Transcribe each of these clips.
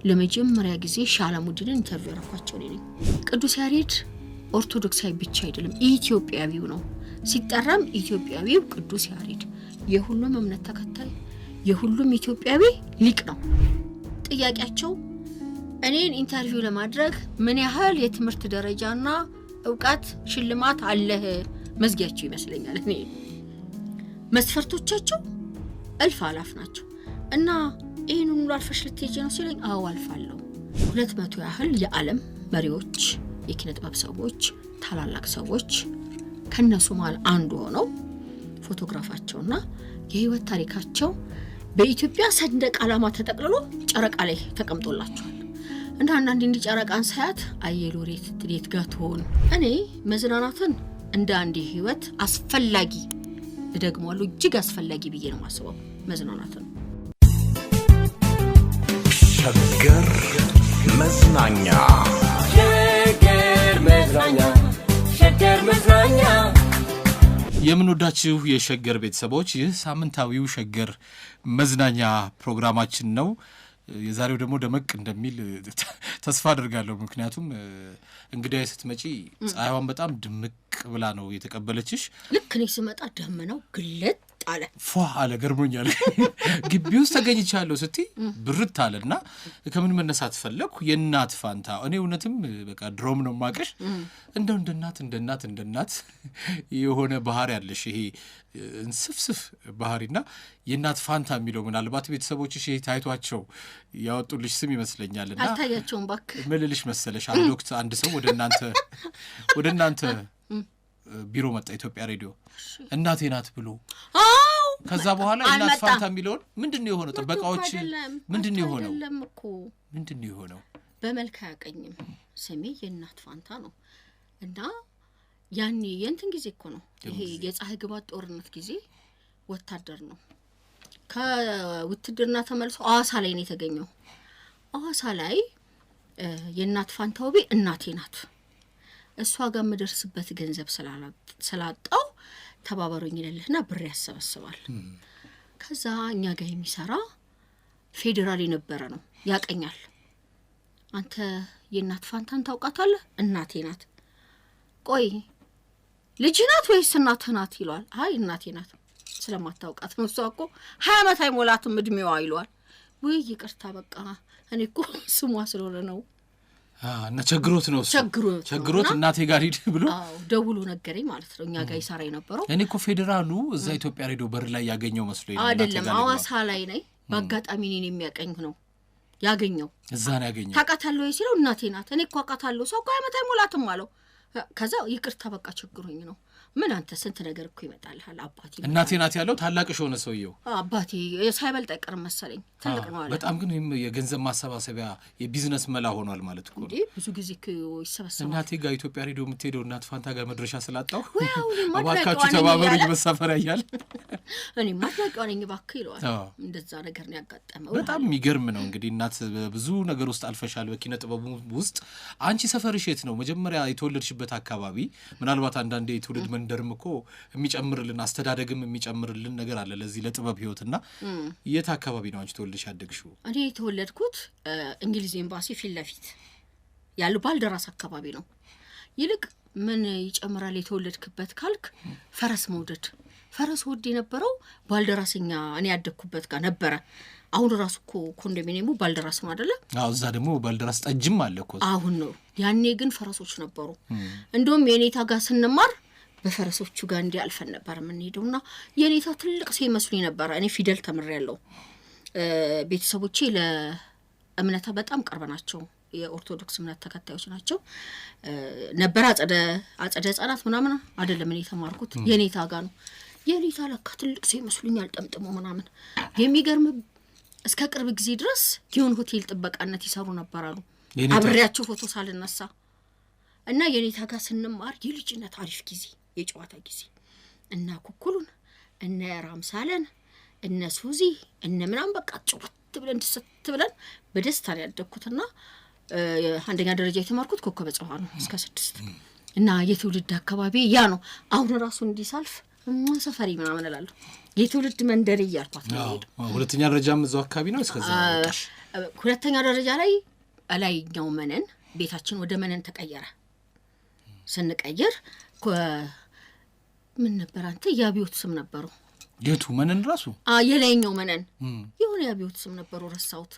ለመጀመሪያ ጊዜ ሻላሙዲን ኢንተርቪው አረኳቸው ነኝ። ቅዱስ ያሬድ ኦርቶዶክሳዊ ብቻ አይደለም ኢትዮጵያዊው ነው። ሲጠራም ኢትዮጵያዊው ቅዱስ ያሬድ የሁሉም እምነት ተከታይ የሁሉም ኢትዮጵያዊ ሊቅ ነው። ጥያቄያቸው እኔን ኢንተርቪው ለማድረግ ምን ያህል የትምህርት ደረጃና ዕውቀት ሽልማት አለህ መዝጊያቸው ይመስለኛል። እኔ መስፈርቶቻቸው እልፍ አላፍ ናቸው እና ይሄን ሁሉ አልፈሽ ልትሄጂ ነው ሲለኝ አዎ አልፋለሁ። 200 ያህል የዓለም መሪዎች የኪነ ጥበብ ሰዎች ታላላቅ ሰዎች ከነሱ መሃል አንዱ ሆነው ፎቶግራፋቸውና የህይወት ታሪካቸው በኢትዮጵያ ሰንደቅ ዓላማ ተጠቅልሎ ጨረቃ ላይ ተቀምጦላቸዋል። እና አንዳንድ እንዲ ጨረቃን ሳያት አየሎሬት ትዴት ጋር ትሆን እኔ መዝናናትን እንደ አንድ ህይወት አስፈላጊ ደግሞሉ እጅግ አስፈላጊ ብዬ ነው ማስበው መዝናናትን። ሸገር መዝናኛ ሸገር መዝናኛ የምንወዳችሁ የሸገር ቤተሰቦች ይህ ሳምንታዊው ሸገር መዝናኛ ፕሮግራማችን ነው። የዛሬው ደግሞ ደመቅ እንደሚል ተስፋ አድርጋለሁ። ምክንያቱም እንግዲህ ስትመጪ ፀሐይዋን በጣም ድምቅ ብላ ነው የተቀበለችሽ። ልክ እኔ ስመጣ ደመናው ግልጥ አለ ፏ አለ ገርሞኛል። ግቢ ውስጥ ተገኝቻለሁ ስትይ ብርት አለና ከምን መነሳት ፈለኩ የእናት ፋንታ እኔ እውነትም በቃ ድሮም ነው ማቀሽ እንደው እንደ እናት የሆነ ባህሪ ያለሽ ይሄ እንስፍስፍ ባህሪና የእናት ፋንታ የሚለው ምናልባት ቤተሰቦችሽ ይሄ ታይቷቸው ያወጡልሽ ስም ይመስለኛልና አልታያቸውም ባክ ምልልሽ መሰለሽ አንድ ሰው ወደ እናንተ ቢሮ መጣ ኢትዮጵያ ሬዲዮ እናቴ ናት ብሎ ከዛ በኋላ እናት ፋንታ የሚለውን ምንድነው የሆነው? ጥበቃዎች ምንድነው የሆነው? በመልካ ያቀኝም ስሜ የእናት ፋንታ ነው እና ያኔ የእንትን ጊዜ እኮ ነው ይሄ የፀሐይ ግባት ጦርነት ጊዜ ወታደር ነው ከውትድርና ተመልሶ አዋሳ ላይ ነው የተገኘው። አዋሳ ላይ የእናት ፋንታው እናቴ ናት እሷ ጋር መደርስበት ገንዘብ ስላጣው ተባበሩኝ ይለልና ብር ያሰበስባል። ከዛ እኛ ጋር የሚሰራ ፌዴራል የነበረ ነው ያቀኛል። አንተ የእናት ፋንታን ታውቃታለህ? እናቴ ናት። ቆይ ልጅ ናት ወይስ እናትህ ናት ይሏል። አይ እናቴ ናት። ስለማታውቃት ነው እሷ እኮ 20 ዓመት አይሞላትም እድሜዋ ይሏል። ወይ ይቅርታ በቃ እኔ እኮ ስሟ ስለሆነ ነው እና ቸግሮት እናቴ ጋር ሂድ ብሎ ደውሎ ነገረኝ ማለት ነው። እኛ ጋር ይሰራ የነበረው እኔ እኮ ፌዴራሉ እዛ ኢትዮጵያ ሬዲዮ በር ላይ ያገኘው መስሎኝ አይደለም አዋሳ ላይ ነኝ በአጋጣሚ እኔን የሚያቀኝ ነው ያገኘው እዛ ነው ያገኘው። ታውቃታለህ ወይ ሲለው እናቴ ናት። እኔ እኮ አውቃታለሁ ሰው እኮ ዓመት አይሞላትም አለው። ከዛ ይቅርታ በቃ ችግሩኝ ነው። ምን አንተ ስንት ነገር እኮ ይመጣልሃል አባቴ እናቴ ናት ያለው ታላቅሽ ሆነ ሰውየው አባቴ ሳይበልጥ አይቀርም መሰለኝ ትልቅ ነው አለ። በጣም ግን የገንዘብ ማሰባሰቢያ የቢዝነስ መላ ሆኗል ማለት እኮ እንዴ ብዙ ጊዜ እኮ ይሰበሰባል። እናቴ ጋር ኢትዮጵያ ሬዲዮ የምትሄደው እናት ፋንታ ጋር መድረሻ ስላጣው እባካችሁ ተባበሩኝ መሳፈሪያ እያለ እኔ ማጥላቂው ነኝ እባክህ ይለዋል። እንደዛ ነገር ነው ያጋጠመው። በጣም የሚገርም ነው እንግዲህ እናት ብዙ ነገር ውስጥ አልፈሻል በኪነ ጥበቡ ውስጥ። አንቺ ሰፈርሽ የት ነው? መጀመሪያ የተወለድሽበት አካባቢ ምናልባት አንዳንዴ የትውልድ መንደርም እኮ የሚጨምርልን አስተዳደግም የሚጨምርልን ነገር አለ ለዚህ ለጥበብ ህይወትና የት አካባቢ ነው አንቺ ተወልደሽ ያደግሽው? እኔ የተወለድኩት እንግሊዝ ኤምባሲ ፊት ለፊት ያለው ባልደራስ አካባቢ ነው። ይልቅ ምን ይጨምራል የተወለድክበት ካልክ ፈረስ መውደድ ፈረስ ወድ የነበረው ባልደራስኛ እኔ ያደግኩበት ጋር ነበረ። አሁን ራሱ እኮ ኮንዶሚኒየሙ ባልደራስ ነው አይደለ? አዎ እዛ ደግሞ ባልደራስ ጠጅም አለ እኮ አሁን ነው። ያኔ ግን ፈረሶች ነበሩ። እንደውም የኔታ ጋር ስንማር በፈረሶቹ ጋር እንዲያልፈን ነበር የምንሄደውና የኔታ ትልቅ ሰው ይመስሉኝ ነበር። እኔ ፊደል ተምሬያለሁ። ቤተሰቦቼ ለእምነታ በጣም ቅርብ ናቸው። የኦርቶዶክስ እምነት ተከታዮች ናቸው። ነበር አጸደ ህጻናት ምናምን አይደለም እኔ ተማርኩት የኔታ ጋር ነው። የኔታ ለካ ትልቅ ሰው ይመስሉኛል ጠምጥሞ ምናምን። የሚገርም እስከ ቅርብ ጊዜ ድረስ ጊዮን ሆቴል ጥበቃነት ይሰሩ ነበር አሉ አብሬያቸው ፎቶ ሳልነሳ እና የኔታ ጋር ስንማር የልጅነት አሪፍ ጊዜ የጨዋታ ጊዜ እና ኩኩሉን እና ራምሳለን እና ሱዚ እና ምናምን በቃ ጭውት ብለን ብለን በደስታ ያደኩትና አንደኛ ደረጃ የተማርኩት ኮከበ ጽባህ ነው እስከ 6 እና የትውልድ አካባቢ ያ ነው። አሁን ራሱ እንዲሳልፍ ሰፈሪ ምናምን እላለሁ የትውልድ መንደር እያልኳት ነው ሄደው ሁለተኛ ደረጃም እዛው አካባቢ ነው እስከዛ ሁለተኛ ደረጃ ላይ አላይኛው መነን ቤታችን ወደ መነን ተቀየረ ስንቀየር ምን ነበር አንተ ያቢውት ስም ነበሩ የቱ መነን ራሱ የላይኛው መነን የሆነ ያቢውት ስም ነበሩ ረሳውት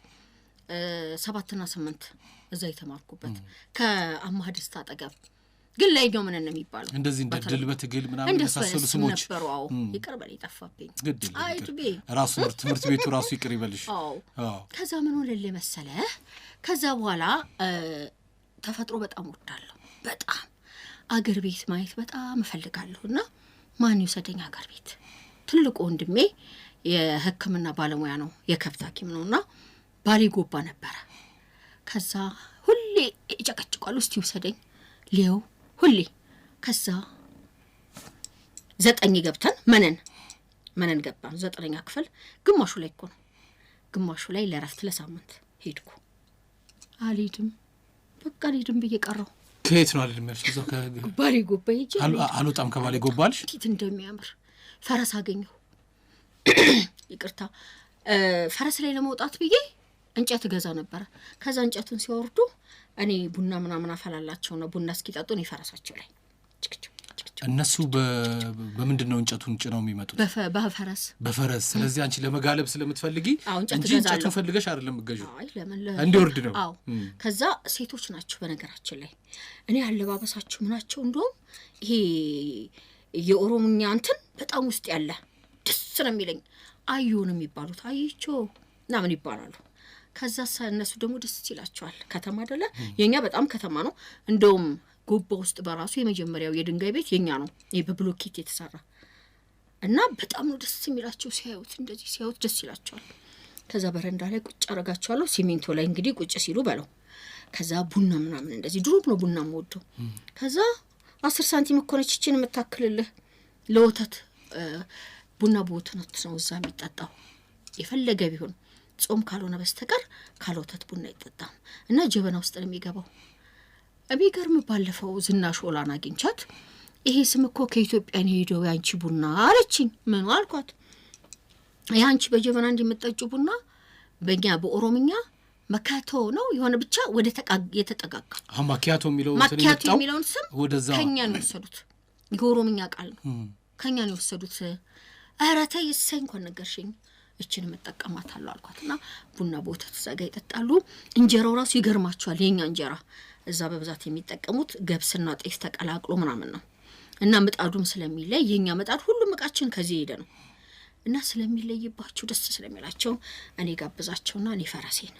7 እና 8 እዛ የተማርኩበት ከአማህ ደስታ አጠገብ ግን ላይኛው መነን ነው የሚባለው እንደዚህ እንደ ድል በትግል ምናምን ተሳሰሉ ስሞች ነበሩ ይቀርበል ይጣፋብኝ አይትቤ ራሱ ትምህርት ቤቱ ራሱ ይቅር ይበልሽ ከዛ ምን ሆነልኝ መሰለ ከዛ በኋላ ተፈጥሮ በጣም ወዳለሁ በጣም አገር ቤት ማየት በጣም እፈልጋለሁና ማን ይወሰደኝ አገር ቤት ትልቁ ወንድሜ የሕክምና ባለሙያ ነው የከብት ሐኪም ነውና ባሌ ጎባ ነበር ከዛ ሁሌ ይጨቀጭቃሉ እስቲ ይወሰደኝ ሊው ሁሌ ከዛ 9 ገብተን መነን ገባን 9ኛ ክፍል ግማሹ ላይ እኮ ነው ግማሹ ላይ ለረፍት ለሳምንት ሄድኩ አልሄድም በቃ አልሄድም ብዬ ቀረሁ ከየት ነው አልሄድም እዛው ባሌ ጎባ ሄጄ አልወጣም ከባሌ ጎባልሽ እንዴት እንደሚያምር ፈረስ አገኘሁ ይቅርታ ፈረስ ላይ ለመውጣት ብዬ እንጨት ገዛ ነበር ከዛ እንጨቱን ሲወርዱ እኔ ቡና ምናምን አፈላላቸው ነው ቡና እስኪጠጡ ነው ፈረሳቸው ላይ እነሱ በምንድነው እንጨቱን ጭነው የሚመጡት በፈረስ ስለዚህ አንቺ ለመጋለብ ስለምትፈልጊ እንጨቱን ፈልገሽ አይደለም ምገዢው አይ ለምን እንዲወርድ ነው አዎ ከዛ ሴቶች ናቸው በነገራችን ላይ እኔ አለባበሳቸው ምናቸው እንደውም ይሄ የኦሮምኛ እንትን በጣም ውስጥ ያለ ደስ ነው የሚለኝ አዩን የሚባሉት አይቾ ምናምን ይባላሉ ከዛ እነሱ ደግሞ ደስ ይላቸዋል ከተማ አይደለ የኛ በጣም ከተማ ነው እንደውም ጎባ ውስጥ በራሱ የመጀመሪያው የድንጋይ ቤት የኛ ነው ይሄ በብሎኬት የተሰራ እና በጣም ነው ደስ የሚላቸው ሲያዩት እንደዚህ ሲያዩት ደስ ይላቸዋል ከዛ በረንዳ ላይ ቁጭ አረጋቸዋለሁ ሲሚንቶ ላይ እንግዲህ ቁጭ ሲሉ በለው ከዛ ቡና ምናምን እንደዚህ ድሮብ ነው ቡና የምወደው ከዛ 10 ሳንቲም እኮነች እቺን የምታክልልህ ለወተት ቡና በወተት ነው እዛ የሚጠጣው የፈለገ ቢሆን ጾም ካልሆነ በስተቀር ካልወተት ቡና ይጠጣም እና ጀበና ውስጥ ነው የሚገባው አቢገርም ባለፈው ዝናሽ ኦላና አግኝቻት ይሄ ስም እኮ ከኢትዮጵያ ነው ሄደው ያንቺ ቡና አለችኝ ምን አልኳት ያንቺ በጀበና እንደምትጠጪ ቡና በእኛ በኦሮምኛ መካቶ ነው የሆነ ብቻ ወደ የተጠጋጋ ማኪያቶ የሚለውን ስም ወደዛ ከኛ ነው ወሰዱት የኦሮምኛ ቃል ነው ከኛ ነው ወሰዱት አራታ ይሰኝ እንኳን ነገርሽኝ እቺን መጠቀማታለሁ አልኳትና ቡና በወተት ዘጋ ይጠጣሉ እንጀራው ራሱ ይገርማቸዋል የኛ እንጀራ እዛ በብዛት የሚጠቀሙት ገብስና ጤፍ ተቀላቅሎ ምናምን ነው እና ምጣዱም ስለሚለይ የኛ ምጣድ ሁሉም እቃችን ከዚህ ሄደ ነው እና ስለሚለይባቸው ደስ ስለሚላቸው እኔ ጋብዛቸውና እኔ ፈረሴን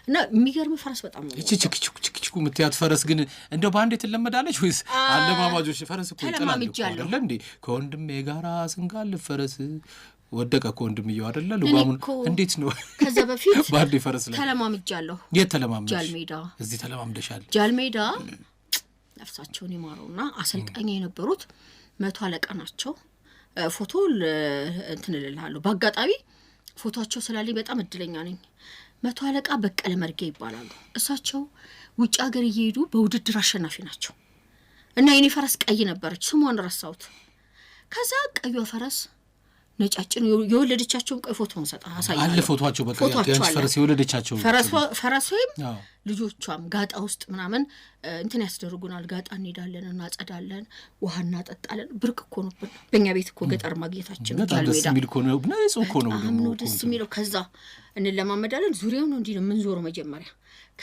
እና የሚገርም ፈረስ በጣም ነው እቺ ምትያት ፈረስ ግን እንደው ባንዴ ተለመዳለች ወይስ አለማማጆች ፈረስ እኮ ይጠላል አይደል እንዴ ከወንድሜ ጋራ ስንጋል ፈረስ ወደቀ እኮ ወንድምየው አይደለ ልጓሙን እንዴት ነው ከዛ በፊት ባንዴ ፈረስ ላይ ተለማምጃለሁ የተለማምጃ ጃልሜዳ እዚህ ተለማምደሻል ጃልሜዳ ነፍሳቸውን ይማሩና አሰልጣኝ የነበሩት 100 አለቃ ናቸው ፎቶ እንትን እልልሃለሁ በአጋጣሚ ፎቶአቸው ስላለኝ በጣም እድለኛ ነኝ 100 አለቃ በቀለ መርጌ ይባላሉ እሳቸው ውጭ ሀገር እየሄዱ በውድድር አሸናፊ ናቸው እና የኔ ፈረስ ቀይ ነበረች ስሟን ረሳሁት ከዛ ቀዩ ፈረስ ነጫጭን የወለደቻቸው ቀይ ፎቶ ነው ሰጣ አሳያለሁ አለ ፎቶአቸው በቃ ያንቺ ፈረስ የወለደቻቸው ፈረስም ልጆቿም ጋጣ ውስጥ ምናምን እንትን ያስደርጉናል ጋጣ እንሄዳለን እና ጸዳለን ውሃ እናጠጣለን ብርቅ እኮ ነው በእኛ ቤት እኮ ገጠር ማግኘታችን ደስ የሚል እኮ ነው ነጽ እኮ ነው ደግሞ ደስ የሚለው ከዛ እንለማመዳለን ዙሪያው ነው እንዴ ነው ምን ዞሮ መጀመሪያ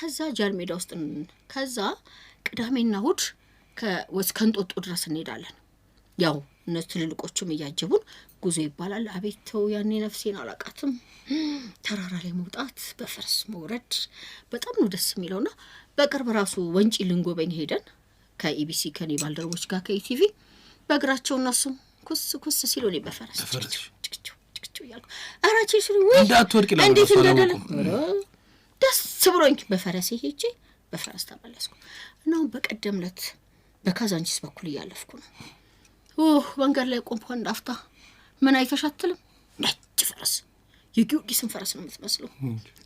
ከዛ ጃልሜዳ ውስጥ ከዛ ቅዳሜና እሑድ ከእንጦጦ ድረስ እንሄዳለን ያው እነሱ ትልልቆቹም እያጀቡን ጉዞ ይባላል አቤተው ያኔ ነፍሴን አላቃትም ተራራ ላይ መውጣት በፈረስ መውረድ በጣም ነው ደስ የሚለውና በቅርብ ራሱ ወንጪ ልንጎበኝ ሄደን ከኢቢሲ ከኔ ባልደረቦች ጋር ከኢቲቪ በእግራቸው እነሱ ኩስ ሲሉ ነው በፈረስ ያልኩ አራቺ ሲሉ እንዳትወድቅ ነው እንዴት እንደደለ ደስ ብሎኝ በፈረስ ሄጄ በፈረስ ተመለስኩ እና በቀደምለት በካዛንቺስ በኩል ያለፍኩ ነው መንገድ ላይ ቆምኩ እንዳፍታ ምን አይተሻትልም ነጭ ፈረስ የጊዮርጊስን ፈረስ ነው የምትመስለው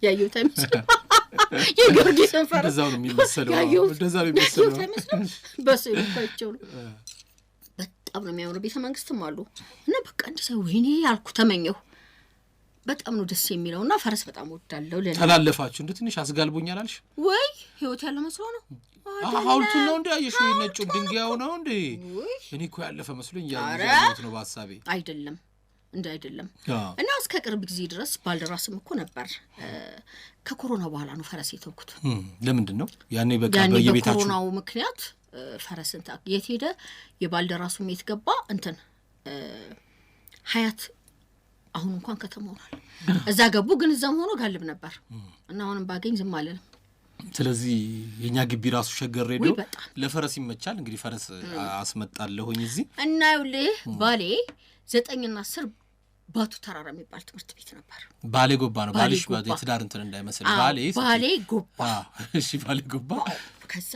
ያየው ታይመስል የጊዮርጊስን ፈረስ እንደዛው ነው የሚመስለው እንደዛው ነው የሚመስለው በስልካቸው በጣም ነው የሚያምረው ቤተ መንግስትም አሉ እና በቃ እንደዚህ ወይኔ ያልኩ ተመኘሁ በጣም ነው ደስ የሚለውና ፈረስ በጣም ወዳለው ተላለፋችሁ እንደ ትንሽ አስጋልቦኛል አልሽ ወይ ህይወት ያለ መስሎ ነው ሐውልቱ ነው እንዴ አየሽው ነጩ ድንጋዩ ነው እንዴ እኔ እኮ ያለፈ መስሎኝ ያለው ነው በሐሳቤ አይደለም እና እስከ ቅርብ ጊዜ ድረስ ባልደራስም እኮ ነበር ከኮሮና በኋላ ነው ፈረስ የተውኩት ለምንድን ነው ያኔ በቃ በየቤታችሁ ኮሮናው ምክንያት ፈረስን የት ሄደ የባልደራሱ ሜት ገባ እንትን ሀያት አሁን እንኳን ከተማውናል እዛ ገቡ ግን እዛም ሆኖ ጋልብ ነበር እና አሁንም ባገኝ ዝም አለለም ስለዚህ የኛ ግቢ ራሱ ሸገር ሬዲዮ ለፈረስ ይመቻል እንግዲህ ፈረስ አስመጣለሁኝ እዚህ እና ይኸውልህ ባሌ 9 እና 10 ባቱ ተራራ የሚባል ትምህርት ቤት ነበር ባሌ ጎባ ነው ባልሽ የትዳር እንትን እንዳይመስል ባሌ ጎባ እሺ ባሌ ጎባ ከዛ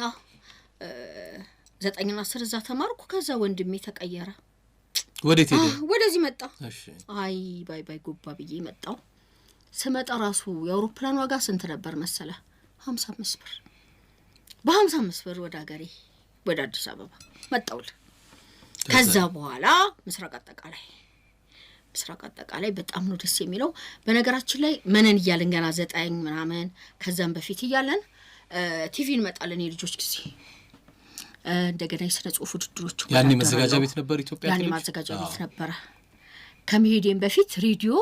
9 እና 10 እዛ ተማርኩ ከዛ ወንድሜ ተቀየረ ወዴት ሄደ ወደዚህ መጣ እሺ አይ ባይ ጎባ ብዬ መጣው ስመጣ ራሱ የአውሮፕላን ዋጋ ስንት ነበር መሰለ 55 ብር በ55 ብር ወደ ሀገሬ ወደ አዲስ አበባ መጣው ከዛ በኋላ ምስራቅ አጠቃላይ በጣም ነው ደስ የሚለው በነገራችን ላይ መነን ይያለን ገና 9 ምናምን ከዛም በፊት ይያለን ቲቪ እንመጣለን የልጆች ጊዜ እንደገና የስነ ጽሁፍ ውድድሮች ያኔ መዘጋጃ ቤት ነበር ኢትዮጵያ ያኔ መዘጋጃ ቤት ነበር ከመሄዴም በፊት ሬዲዮ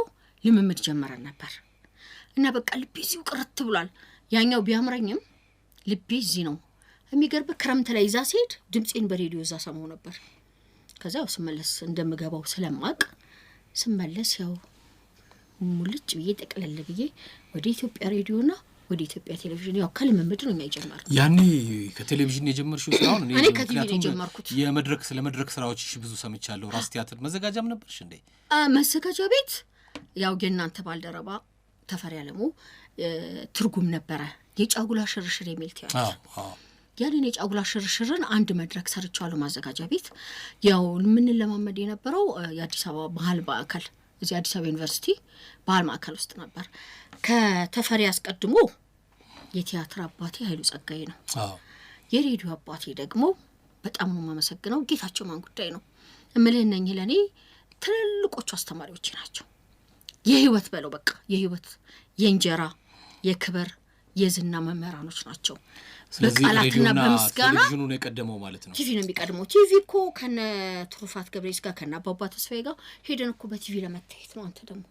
ልምምድ ጀመረን ነበር እና በቃ ልቤ እዚሁ ቅርት ብሏል ያኛው ቢያምረኝም ልቤ እዚህ ነው የሚገርብ ክረምት ላይ እዛ ሲሄድ ድምጼን በሬዲዮ እዛ ሰማው ነበር ከዛ ስመለስ እንደምገባው ስለማቅ ስመለስ ያው ሙልጭ ብዬ ጠቅለል ብዬ ወደ ኢትዮጵያ ሬዲዮና ወደ ኢትዮጵያ ቴሌቪዥን ያው ከልምምድ ነው የሚጀምር ያኔ ከቴሌቪዥን የጀመርሽው ስራውን እኔ ከቲቪ የጀመርኩት የመድረክ ስራዎችሽ ብዙ ሰምቻለሁ ራስ ቲያትር መዘጋጃም ነበርሽ እንዴ መዘጋጃ ቤት ያው የእናንተ ባልደረባ ተፈሪ አለሙ ትርጉም ነበረ የጫጉላ ሽርሽር የሚል ቲያትር ያኔ የጫጉላ ሽርሽርን አንድ መድረክ ሰርቻለሁ ማዘጋጃ ቤት ያው ምን ለማመድ የነበረው የአዲስ አበባ ባህል ማዕከል እዚህ አዲስ አበባ ዩኒቨርሲቲ ባህል ማዕከል ውስጥ ነበር ከተፈሪ አስቀድሞ የቲያትር አባቴ ኃይሉ ጸጋዬ ነው የሬዲዮ አባቴ ደግሞ በጣም ነው የማመሰግነው ጌታቸው ማን ጉዳይ ነው እምልህነኝ ለኔ ትልልቆቹ አስተማሪዎች ናቸው የህይወት በለው በቃ የህይወት የእንጀራ የክብር የዝና መመራኖች ናቸው በቃላትና በምስጋና ቴሌቪዥኑ ነው የቀደመው ማለት ነው ቲቪ ነው የሚቀድመው ቲቪ እኮ ከነ ትሩፋት ገብሬስ ጋር ከነ አባባ ተስፋዬ ጋር ሄደን እኮ በቲቪ ለመታየት ነው አንተ ደግሞ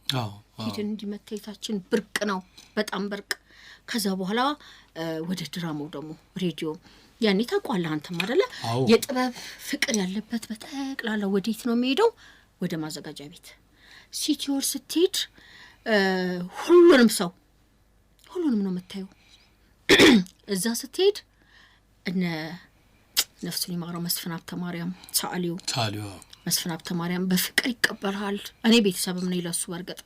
ሄደን እንዲመታየታችን ብርቅ ነው በጣም ብርቅ ከዛ በኋላ ወደ ድራማው ደግሞ ሬዲዮ ያኔ ታውቃለህ አንተም አይደለ የጥበብ ፍቅር ያለበት በጠቅላላ ወዴት ነው የሚሄደው ወደ ማዘጋጃ ቤት ሲቲዮር ስትሄድ ሁሉንም ነው የምታየው እዛ ስትሄድ እነ ነፍሱን ይማረው መስፍን ሀብተማርያም ሳሊው መስፍን ሀብተማርያም በፍቅር ይቀበላል እኔ ቤተሰብም ነኝ ለሱ በርግጥ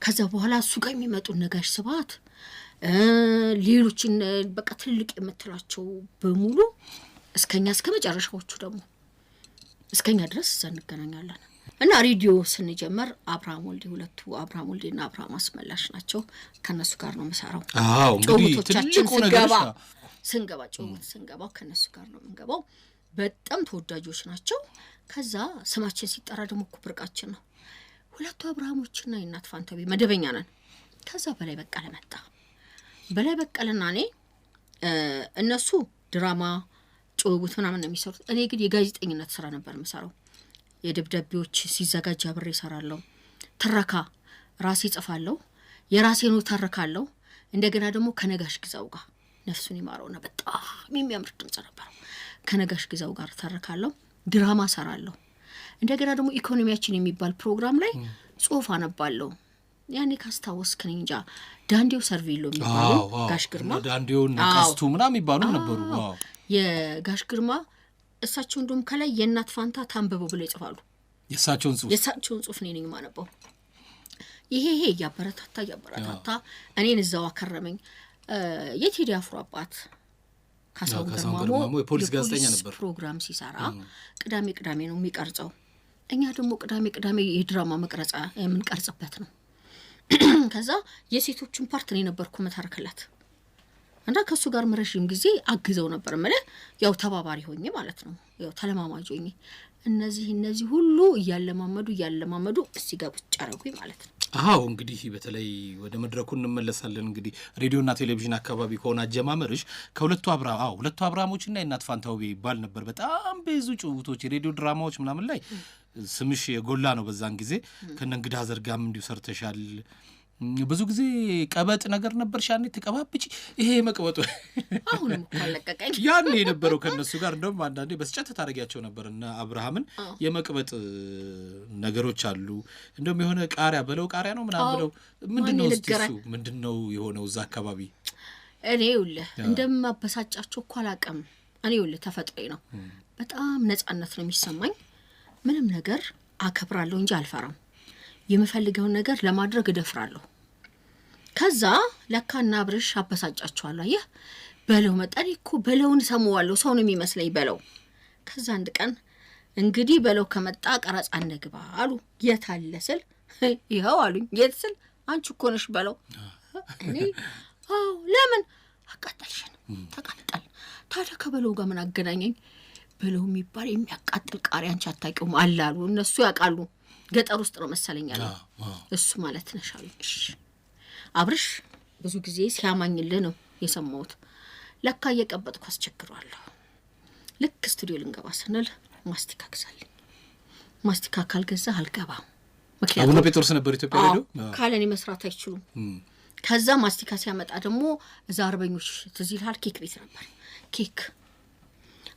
ከዛ በኋላ እሱ ጋር የሚመጡ ነጋሽ ስብሐት ሌሎችን በቃ ትልቅ የምትላቸው በሙሉ እስከኛ እስከ መጨረሻዎቹ ደግሞ እስከኛ ድረስ እንገናኛለን እና ሬዲዮ ስንጀምር አብርሃም ወልዴ ሁለቱ አብርሃም ወልዴና አብርሃም አስመላሽ ናቸው ከነሱ ጋር ነው መሰራው እንግዲህ ትልቁ ነገር ስንገባው ከነሱ ጋር ነው የምንገባው በጣም ተወዳጆች ናቸው ከዛ ስማችን ሲጠራ ደግሞ ኩብርቃችን ነው ሁለቱ አብርሃሞችና የእናት ፋንታቤ መደበኛ ነን ከዛ በላይ በቀለና እኔ እነሱ ድራማ ጭውውት ምናምን ነው የሚሰሩት እኔ ግን የጋዜጠኝነት ስራ ነበር የምሰራው የደብዳቤዎች ሲዘጋጅ አብሬ እሰራለሁ ትረካ ራሴ ጽፋለሁ የራሴን ተረካለሁ እንደገና ደግሞ ከነጋሽ ግዛው ጋር ነፍሱን ይማረውና በጣም የሚያምር ድምጽ ነበር ከነጋሽ ግዛው ጋር ተረካለሁ ድራማ እሰራለሁ እንደገና ደግሞ ኢኮኖሚያችን የሚባል ፕሮግራም ላይ ጽሁፍ አነባለሁ ያኔ ካስታወስከኝ እንጃ ዳንዲዮ ሰርቪሎ የሚባለው ጋሽ ግርማ ዳንዲዮ ነቀስቱ ምናምን ይባሉ ነበሩ የጋሽ ግርማ እሳቸው እንደውም ከላይ የእናት ፋንታ ታንበበው ብለው ይጽፋሉ የእሳቸውን ጽሁፍ ነኝ ማነበው ይሄ ያበረታታ እኔን እዛው አከረመኝ የቴዲ አፍሮ አባት ካሳው ገርማሞ የፖሊስ ጋዜጠኛ ነበር ፕሮግራም ሲሰራ ቅዳሜ ነው የሚቀርጸው እኛ ደግሞ ቅዳሜ የድራማ መቅረጻ የምንቀርጽበት ነው ከዛ የሴቶችን ፓርት ነው ነበርኩ መታረከላት እና ከሱ ጋር ረጅም ጊዜ አግዘው ነበር ማለት ያው ተባባሪ ሆኜ ማለት ነው ያው ተለማማጅ ሆኜ እነዚህ ሁሉ እያለማመዱ እስቲ ጋር ቁጭ አረጉኝ ማለት ነው። አዎ እንግዲህ በተለይ ወደ መድረኩ እንመለሳለን። እንግዲህ ሬዲዮና ቴሌቪዥን አካባቢ ከሆነ አጀማመርሽ ከሁለቱ አብርሃሞችና የእናት ፋንታው ይባል ነበር። በጣም ብዙ ጭውውቶች የሬዲዮ ድራማዎች ምናምን ላይ ስምሽ የጎላ ነው። በዛን ጊዜ ከነ እንግዳ ዘርጋም እንዲሁ ሰርተሻል። ብዙ ጊዜ ቀበጥ ነገር ነበር ሻኔ ተቀባብጪ ይሄ መቀበጡ አሁንም እኮ አለቀቀኝ። ያኔ የነበረው ከነሱ ጋር እንደውም አንዳንዴ በስጨት ታረጋቸው ነበርና አብርሃምን የመቀበጥ ነገሮች አሉ። እንደውም የሆነ ቃሪያ ነው ምናምን ብለው ምንድነው የሆነው እዛ አካባቢ? እኔ ይኸውልህ እንደማበሳጫቸው እኮ አላውቅም። እኔ ይኸውልህ ተፈጥሮዬ ነው። በጣም ነጻነት ነው የሚሰማኝ። ምንም ነገር አከብራለሁ እንጂ አልፈራም። የምፈልገውን ነገር ለማድረግ እደፍራለሁ። ከዛ ለካና አብርሽ አበሳጫቸዋለሁ። አየህ በለው መጣን እኮ በለውን ሰማዋለሁ። ሰው ነው የሚመስለኝ በለው። ከዛ አንድ ቀን እንግዲህ በለው ከመጣ ቀረጻ እንግባ አሉ። የት አለ ስል ይኸው አሉኝ። የት ስል አንቺ እኮ ነሽ በለው። እኔ አዎ ለምን አቃጠልሽን? ተቃጠል። ታዲያ ከበለው ጋር ምን አገናኘኝ? በለው የሚባል የሚያቃጥል ቃሪያ አንቺ አታውቂውም አላሉ። እነሱ ያውቃሉ። ገጠር ውስጥ ነው መሰለኝ አለ። እሱ ማለት ነሽ አሉኝ። እሺ አብርሽ ብዙ ጊዜ ሲያማኝልህ ነው የሰማሁት። ለካ እየቀበጥኩ አስቸግሯለሁ። ልክ ስቱዲዮ ልንገባ ስንል ማስቲካ ግዛልኝ። ማስቲካ ካልገዛ አልገባም። ምክንያቱም አቡነ ጴጥሮስ ነበር ኢትዮጵያ ሄዶ ካለኔ መስራት አይችሉም። ከዛ ማስቲካ ሲያመጣ ደግሞ እዛ አርበኞች ትዝ ይልሃል ኬክ ቤት ነበር። ኬክ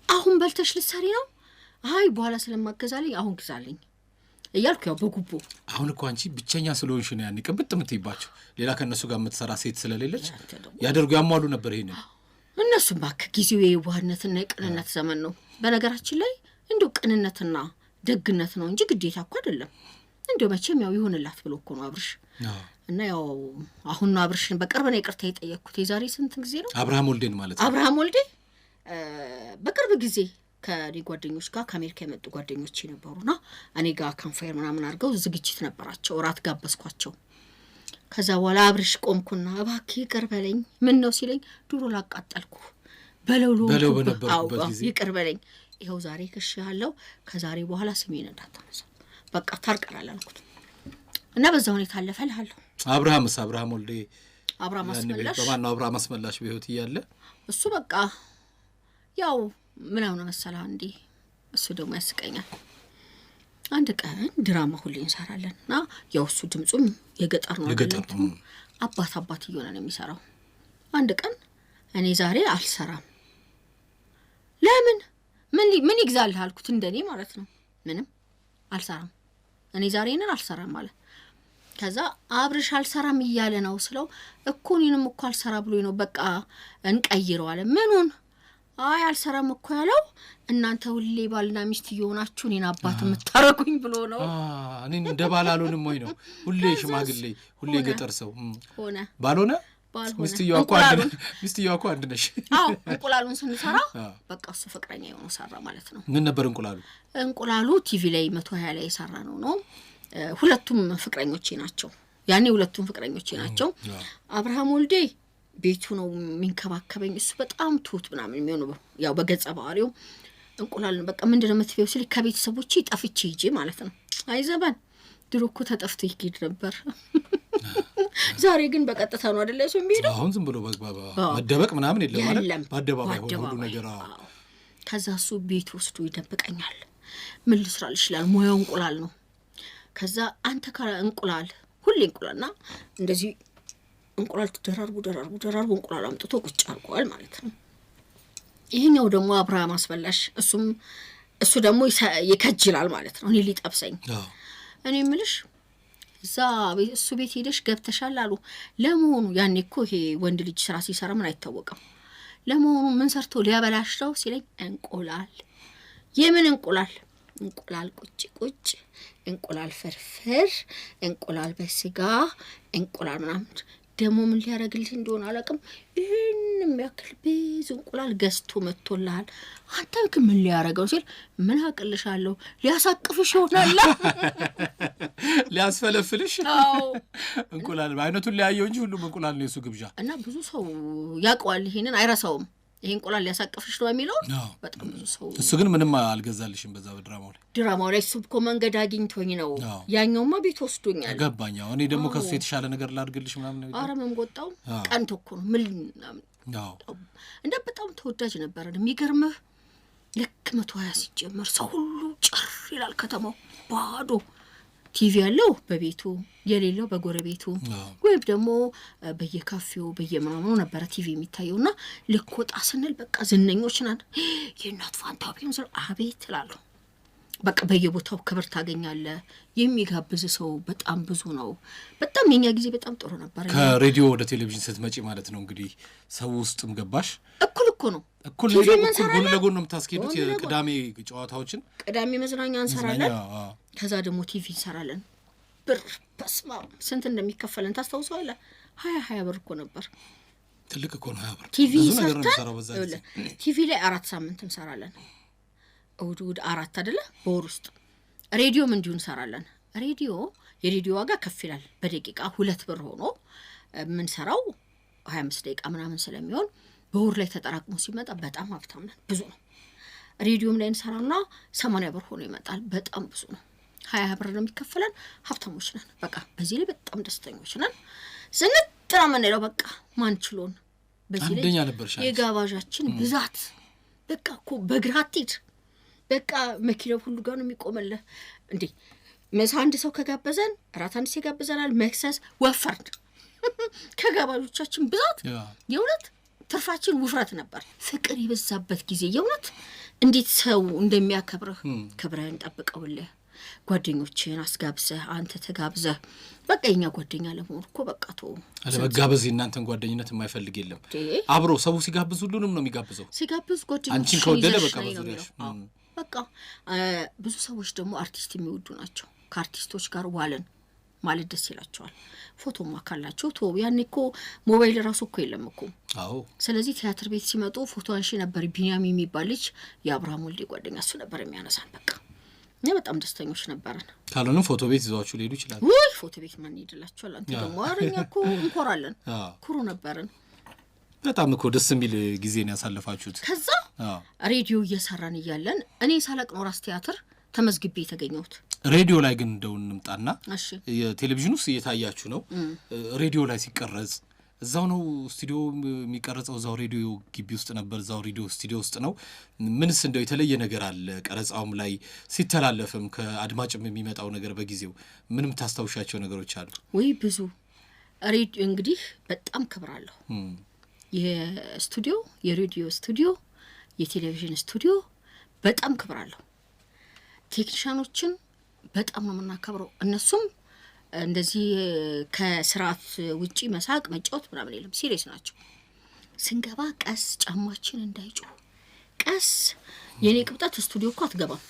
አሁን በልተሽ ልትሰሪ ነው? አይ በኋላ ስለማገዛልኝ አሁን ግዛልኝ እያልኩ ያው በጉቦ አሁን እኮ አንቺ ብቸኛ ስለሆንሽ ነው ያኔ ቅብጥ የምትይባቸው። ሌላ ከእነሱ ጋር የምትሰራ ሴት ስለሌለች ያሟሉ ነበር። ይሄንን እነሱም ባክ ጊዜው የዋህነትና የቅንነት ዘመን ነው። በነገራችን ላይ እንዲሁ ቅንነትና ደግነት ነው እንጂ ግዴታ እኮ አይደለም። እንዲሁ መቼም ያው ይሆንላት ብሎ እኮ ነው አብርሽ እና ያው አሁን ነው አብርሽን በቅርብ ነው ይቅርታ የጠየቅኩት። የዛሬ ስንት ጊዜ ነው? አብርሃም ወልዴን ማለት ነው። አብርሃም ወልዴ በቅርብ ጊዜ ከኔ ጓደኞች ጋር ከአሜሪካ የመጡ ጓደኞች ነበሩና እኔ ጋር ካምፋየር ምናምን አድርገው ዝግጅት ነበራቸው። እራት ጋበዝኳቸው። ከዛ በኋላ አብርሽ ቆምኩና እባክህ ይቅር በለኝ። ምን ነው ሲለኝ ዶሮ ላቃጠልኩ በለው በነበርኩበት ጊዜ ይቅር በለኝ። ይኸው ዛሬ ከሻለው ከዛሬ በኋላ ስሜን እንዳታነሳ በቃ ታርቀናል አልኩት እና በዛ ሁኔታ አለፈልሃለሁ። አብርሃም ወልዴ አብርሃም አስመላሽ በህይወት እያለ እሱ በቃ ያው ምን አሁን መሰለህ እንዴ እሱ ደግሞ ያስቀኛል። አንድ ቀን ድራማ ሁሌ እንሰራለንና ያው እሱ ድምጹም የገጠር ነው አይደለም። አባት እየሆነ ነው የሚሰራው። አንድ ቀን እኔ ዛሬ አልሰራም። ለምን ምን ይግዛልህ አልኩት። እንደኔ ማለት ነው ምንም አልሰራም እኔ ዛሬ ነን አልሰራም ማለት። ከዛ አብርሽ አልሰራም እያለ ነው ስለው እኮ እኔንም እኮ አልሰራ ብሎኝ ነው በቃ እንቀይረው አለ። ምኑን? አይ አልሰራም እኮ ያለው እናንተ ሁሌ ባልና ሚስት እየሆናችሁ እኔን አባት የምታረጉኝ ብሎ ነው። እኔ እንደ ባል አልሆንም ወይ ነው ሁሌ ሽማግሌ ሁሌ ገጠር ሰው ሆነ ባልሆነ ሚስትየዋ እኮ አንድ ነሽ። አዎ እንቁላሉን ስንሰራ በቃ እሱ ፍቅረኛ የሆነው ሰራ ማለት ነው። ምን ነበር እንቁላሉ ቲቪ ላይ 120 ላይ የሰራ ነው። ሁለቱም ፍቅረኞቼ ናቸው። ያኔ ሁለቱም ፍቅረኞቼ ናቸው። አብርሃም ወልዴ ቤቱ ነው የሚንከባከበኝ። እሱ በጣም ትሁት ምናምን የሚሆነው ያው በገጸ ባህሪው እንቁላልን በቃ ምንድነው የምትፈው ሲል ከቤተሰቦቼ ጠፍቼ ሂጄ ማለት ነው። አይዘባን ድሮ እኮ ተጠፍቶ ይሄድ ነበር። ዛሬ ግን በቀጥታ ነው አይደለ እሱ የሚሄደው። አሁን ዝም ብሎ መደበቅ ምናምን የለም ማለት በአደባባይ ሁሉ ነገር። ከዛ እሱ ቤት ወስዶ ይደብቀኛል። ምን ልስራልሽ ይላል። ሙያው እንቁላል ነው። ከዛ አንተ እንቁላል ሁሌ እንቁላልና እንደዚህ እንቁላል ተደራርቡ እንቁላል አምጥቶ ቁጭ አርጓል ማለት ነው። ይሄኛው ደግሞ አብርሃም አስበላሽ እሱ ደግሞ ይከጅላል ማለት ነው። እኔ ሊጠብሰኝ እኔ ምልሽ እዛ እሱ ቤት ሄደሽ ገብተሻል አሉ። ለመሆኑ ያኔ እኮ ይሄ ወንድ ልጅ ስራ ሲሰራ ምን አይታወቅም። ለመሆኑ ምን ሰርቶ ሊያበላሽ ነው ሲለኝ እንቁላል። የምን እንቁላል? እንቁላል ቁጭ እንቁላል ፍርፍር እንቁላል በስጋ እንቁላል ምናምን ደግሞ ምን ሊያረግልህ እንደሆነ አላውቅም። ይሄን የሚያክል ብዙ እንቁላል ገዝቶ መጥቶልሃል። አንተ ግን ምን ሊያረጋው ሲል ምን አቅልሻለሁ ሊያሳቅፍሽ ይሆናል ሊያስፈለፍልሽ። አዎ እንቁላል አይነቱን ሊያየው እንጂ ሁሉም እንቁላል ነው የሱ ግብዣ። እና ብዙ ሰው ያውቀዋል። ይሄንን አይረሳውም። ይሄን እንቁላል ሊያሳቅፍሽ ነው የሚለው በጣም ብዙ ሰው እሱ ግን ምንም አልገዛልሽም በዛ ድራማው ላይ እሱ እኮ መንገድ አግኝቶኝ ነው ያኛውማ ቤት ወስዶኛል ገባኛው እኔ ደግሞ ከሱ የተሻለ ነገር ላድርግልሽ ምናምን ነው አረ መንጎጣው ቀንቶ እኮ ነው ምን እንደ በጣም ተወዳጅ ነበር የሚገርምህ ልክ 120 ሲጀመር ሰው ሁሉ ጭር ይላል ከተማው ባዶ ቲቪ ያለው በቤቱ የሌለው በጎረቤቱ ወይም ደግሞ በየካፌው በየምናምኑ ነበር ቲቪ የሚታየውና ልኮጣ ስንል በቃ ዝነኞች ናን የእናት ፋንታው ቢሆን አቤት እላለሁ በቃ በየቦታው ክብር ታገኛለህ የሚጋብዝ ሰው በጣም ብዙ ነው በጣም የኛ ጊዜ በጣም ጥሩ ነበር ከሬዲዮ ወደ ቴሌቪዥን ስትመጪ ማለት ነው እንግዲህ ሰው ውስጥም ገባሽ እኩል ነው ጎን ለጎን ነው የምታስኬዱት የቅዳሜ ጨዋታዎችን ቅዳሜ መዝናኛ እንሰራለን ከዛ ደግሞ ቲቪ እንሰራለን ብር በስማ ስንት እንደሚከፈለን ታስታውሳለህ 20 ብር እኮ ነበር ትልቅ እኮ ነው 20 ብር ቲቪ ሰርተን ቲቪ ላይ 4 ሳምንት እንሰራለን እሑድ 4 አይደለ በወር ውስጥ ሬዲዮም እንዲሁ እንሰራለን የሬዲዮ ዋጋ ከፍ ይላል በደቂቃ 2 ብር ሆኖ ምን ሰራው 25 ደቂቃ ምናምን ስለሚሆን በወር ላይ ተጠራቅሞ ሲመጣ በጣም ሀብታም ነን ብዙ ነው ሬዲዮም ላይ እንሰራውና 80 ብር ሆኖ ይመጣል በጣም ብዙ ነው 20 ብር ነው የሚከፈለን ሀብታሞች ነን በቃ በዚህ ላይ በጣም ደስተኞች ነን ዝንጥራ ምንለው በቃ ማንችሎን በዚህ ላይ የጋባዣችን ብዛት በቃ እኮ በግራቲድ በቃ መኪናው ሁሉ ጋር ነው የሚቆመልህ እንዴ መስ አንድ ሰው ከጋበዘን አራት አንድ ሰው ጋበዘናል መክሰስ ወፈርድ ከጋባዦቻችን ብዛት የእውነት ትርፋችን ውፍረት ነበር ፍቅር ይበዛበት ጊዜ የእውነት እንዴት ሰው እንደሚያከብርህ ክብርህን ጠብቀውልህ ጓደኞችን አስጋብዘህ አንተ ተጋብዘህ በቃ የኛ ጓደኛ ለመሆን እኮ በቃ አለመጋበዝ እናንተን ጓደኝነት የማይፈልግ የለም አብሮ ሰው ሲጋብዝ ሁሉንም ነው የሚጋብዘው ሲጋብዝ ጓደኞች አንቺን ከወደደ በቃ በዙሪያሽ በቃ ብዙ ሰዎች ደግሞ አርቲስት የሚወዱ ናቸው ከአርቲስቶች ጋር ዋለን ማለት ደስ ይላቸዋል ፎቶማ ካላቸው ያኔ እኮ ሞባይል ራሱ እኮ የለም እኮ ስለዚህ ቲያትር ቤት ሲመጡ ፎቶ አንሺ ነበር ቢኒያም የሚባል ልጅ የአብርሃም ወልዴ ጓደኛ እሱ ነበር የሚያነሳን በቃ እኛ በጣም ደስተኞች ነበርን ካልሆነም ፎቶ ቤት ይዘዋችሁ ሊሄዱ ይችላል ወይ ፎቶ ቤት ማን ይደላችኋል አንተ ደግሞ አረኛ እኮ እንኮራለን ኩሩ ነበርን በጣም እኮ ደስ የሚል ጊዜ ነው ያሳለፋችሁት ከዛ ሬዲዮ እየሰራን እያለን እኔ ሳላቅ ነው ራስ ቲያትር ተመዝግቤ የተገኘሁት ሬዲዮ ላይ ግን እንደው እንምጣና የቴሌቪዥን ውስጥ እየታያችሁ ነው ሬዲዮ ላይ ሲቀረጽ እዛው ነው ስቱዲዮ የሚቀርጸው እዛው ሬዲዮ ግቢ ውስጥ ነበር እዛው ሬዲዮ ስቱዲዮ ውስጥ ነው ምንስ እንደው የተለየ ነገር አለ ቀረጻውም ላይ ሲተላለፍም ከአድማጭም የሚመጣው ነገር በጊዜው ምንም ታስታውሻቸው ነገሮች አሉ ወይ ብዙ ሬዲዮ እንግዲህ በጣም ክብራለሁ የስቱዲዮ የሬዲዮ ስቱዲዮ የቴሌቪዥን ስቱዲዮ በጣም ክብራለሁ ቴክኒሻኖችን በጣም ነው የምናከብረው እነሱም እንደዚህ ከስርዓት ውጪ መሳቅ መጫወት ምናምን የለም ሲሪየስ ናቸው ስንገባ ቀስ ጫማችን እንዳይጮህ ቀስ የኔ ቅብጣት ስቱዲዮ እኮ አትገባም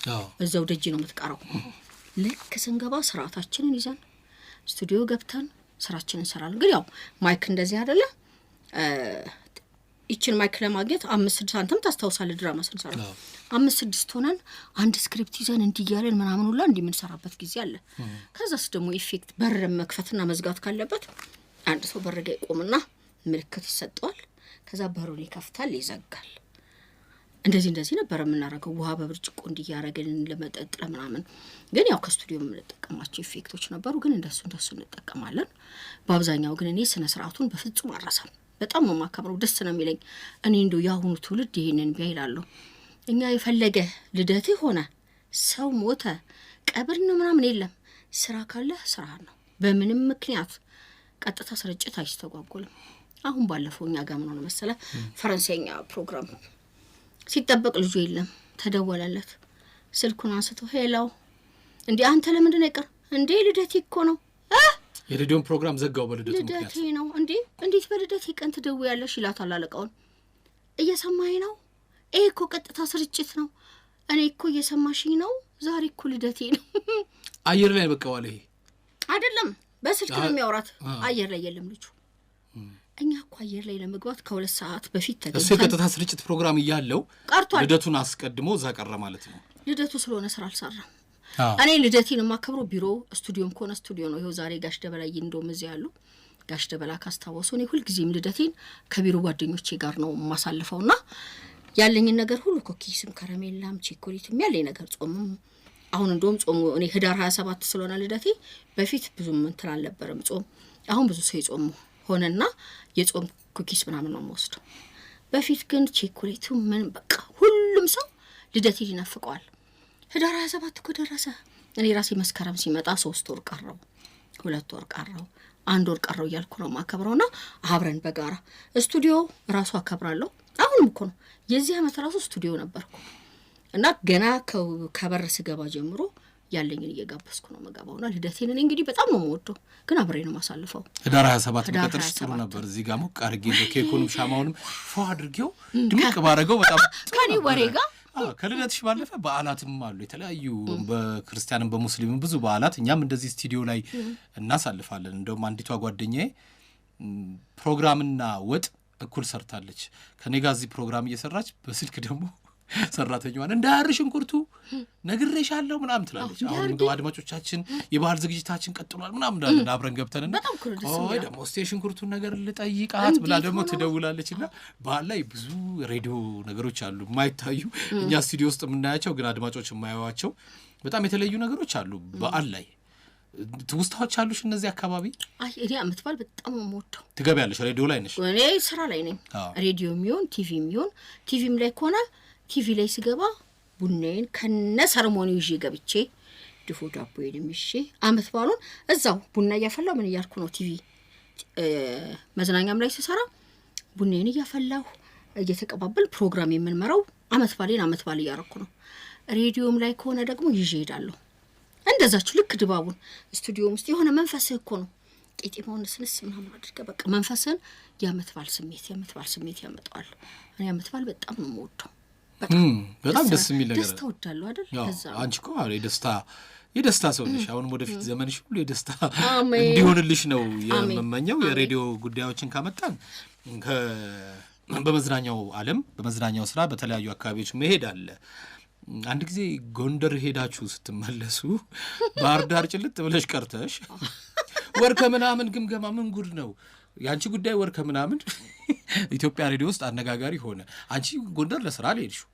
እዛው ደጅ ነው የምትቀረው ልክ ስንገባ ስርዓታችንን ይዘን ስቱዲዮ ገብተን ስራችንን እንሰራለን ግን ያው ማይክ እንደዚህ አይደለ ይችን ማይክ ለማግኘት 5-6 ሳንቲም ታስታውሳለህ ድራማ ስንሰራ 5-6 ሆነን አንድ ስክሪፕት ይዘን እንዲያለን ምናምን ሁላ እንዲምንሰራበት ጊዜ አለ ከዛስ ደግሞ ኢፌክት በር መክፈትና መዝጋት ካለበት አንድ ሰው በር ጋር ይቆምና ምልክት ይሰጠዋል ከዛ በሩን ይከፍታል ይዘጋል እንደዚህ ነበር የምናረገው ውሃ በብርጭቆ እንዲያረገን ለመጠጥ ለምናምን ግን ያው ከስቱዲዮ የምንጠቀማቸው ኢፌክቶች ነበሩ ግን እንደሱ እንጠቀማለን በአብዛኛው ግን እኔ ስነ ስርዓቱን በፍጹም አራሳም በጣም ነው ማከብረው ደስ ነው የሚለኝ እኔ እንደው ያሁኑ ትውልድ ይሄንን ቢያይላለው እኛ የፈለገ ልደት ሆነ ሰው ሞተ ቀብር ነው ምናምን የለም ስራ ካለ ስራ ነው በምንም ምክንያት ቀጥታ ስርጭት አይስተጓጎልም አሁን ባለፈው እኛ ጋር ምን ሆነ መሰለ ፈረንሳይኛ ፕሮግራም ሲጠበቅ ልጅ የለም ተደወለለት ስልኩን አንስቶ ሄሎ እንዴ አንተ ለምንድን ነው ይቀር እንዴ ልደት እኮ ነው የሬዲዮን ፕሮግራም ዘጋው በልደቱ ምክንያት ልደት ነው እንዴ እንዴት በልደት ቀን ትደውያለሽ ይላታል አለቃውን እየሰማኝ ነው እኮ ቀጥታ ስርጭት ነው እኔ እኮ እየሰማሽኝ ነው ዛሬ እኮ ልደቴ ነው አየር ላይ በቃዋል ይሄ አይደለም በስልክ ነው የሚያወራት አየር ላይ የለም ልጁ እኛ እኮ አየር ላይ ለመግባት ከ2 ሰዓት በፊት ተገኘ እሱ ቀጥታ ስርጭት ፕሮግራም ይያለው ልደቱን አስቀድሞ ዘቀረ ማለት ነው ልደቱ ስለሆነ ስራ አልሰራም እኔ ልደቴን ማከብረው ቢሮ ስቱዲዮም ኮነ ስቱዲዮ ነው ይሄው ዛሬ ጋሽ ደበላይ እንደውም እዚህ ያሉ ጋሽ ደበላ ካስታወሱ እኔ ሁልጊዜም ልደቴን ከቢሮ ጓደኞቼ ጋር ነው የማሳልፈውና ያለኝን ነገር ሁሉ ኮኪስም ከረሜላም ቸኮሌትም ያለኝ ነገር ጾምም አሁን እንደውም ጾም እኔ ህዳር 27 ስለሆነ ልደቴ በፊት ብዙም እንትን አልነበረም ጾም አሁን ብዙ ሰው ይጾም ሆነና የጾም ኩኪስ ምናምን ነው የምወስደው በፊት ግን ቸኮሌቱ ምን በቃ ሁሉም ሰው ልደቴን ይናፍቀዋል ህዳር 27 እኮ ደረሰ እኔ ራሴ መስከረም ሲመጣ 3 ወር ቀረው 2 ወር ቀረው 1 ወር ቀረው እያልኩ ነው ማከብረውና አብረን በጋራ ስቱዲዮ ራሱ አከብራለሁ አሁንም እኮ ነው የዚህ አመት ራሱ ስቱዲዮ ነበርኩ እና ገና ከበር ስገባ ጀምሮ ያለኝን እየጋበስኩ ነው መጋባውና ልደቴን እኔ እንግዲህ በጣም ነው የምወደው ግን አብሬ ነው ማሳልፈው ህዳር 27 በቀጥርሽ ጥሩ ነበር እዚህ ጋር ሞቅ አድርጌ ኬኩንም ሻማውንም ፎ አድርጌው ድምቅ ባረገው በጣም ከኔ ወሬ ጋር ከልደትሽ ባለፈ በዓላትም አሉ የተለያዩ በክርስቲያንም በሙስሊምም ብዙ በዓላት እኛም እንደዚህ ስቱዲዮ ላይ እናሳልፋለን እንደውም አንዲቷ ጓደኛዬ ፕሮግራምና ወጥ እኩል ሰርታለች ከኔ ጋር እዚህ ፕሮግራም እየሰራች በስልክ ደግሞ ሰራተኛዋን እንዳያርሽ እንኩርቱ ነግሬሻለሁ ምናምን ትላለች አሁን ምግብ አድማጮቻችን የባህል ዝግጅታችን ቀጥሏል ምናምን እንዳለን አብረን ገብተንና ኦይ ደግሞ ስቴሽን ኩርቱን ነገር ልጠይቃት ብላ ደግሞ ትደውላለችና ባህል ላይ ብዙ ሬዲዮ ነገሮች አሉ የማይታዩ እኛ ስቱዲዮ ውስጥ የምናያቸው ግን አድማጮች የማያዩዋቸው በጣም የተለዩ ነገሮች አሉ ባህል ላይ ትውስታዎች አሉሽ እነዚህ አካባቢ አይ እኔ አመት በዓል በጣም የምወደው ትገቢያለሽ ሬዲዮ ላይ ነሽ እኔ ስራ ላይ ነኝ ሬዲዮም ይሁን ቲቪም ይሁን ቲቪም ላይ ከሆነ ቲቪ ላይ ስገባ ቡናዬን ከነ ሰርሞኒው ይዤ ገብቼ ድፎ ዳቦዬንም ይዤ አመት በዓሉን እዛው ቡና እያፈላሁ ምን እያልኩ ነው ቲቪ መዝናኛም ላይ ስሰራ ቡናዬን እያፈላሁ እየተቀባበል ፕሮግራም የምንመራው አመት በዓል እያረኩ ነው ሬዲዮም ላይ ከሆነ ደግሞ ይዤ ሄዳለሁ እንደዛችሁ ልክ ድባቡን ስቱዲዮም ውስጥ የሆነ መንፈስህ እኮ ነው ቄጤማውን ስንስ ምናምን አድርገህ በቃ መንፈስን የአመት በዓል ስሜት ያመጣዋል እኔ አመት በዓል በጣም ነው የምወደው በጣም ደስ የሚል ነገር ደስታ ወዳለሁ አይደል ከዛ አንቺ እኮ የደስታ ሰው ነሽ አሁን ወደፊት ዘመንሽ ሁሉ የደስታ እንዲሆንልሽ ነው የምመኘው የሬዲዮ ጉዳዮችን ካመጣን በመዝናኛው ዓለም በመዝናኛው ስራ በተለያዩ አካባቢዎች መሄድ አለ አንድ ጊዜ ጎንደር ሄዳችሁ ስትመለሱ ባህር ዳር ጭልጥ ብለሽ ቀርተሽ ወር ከምናምን ግምገማ ምን ጉድ ነው ያንቺ ጉዳይ ወር ከምናምን ኢትዮጵያ ሬዲዮ ውስጥ አነጋጋሪ ሆነ አንቺ ጎንደር ለስራ ሄድሽው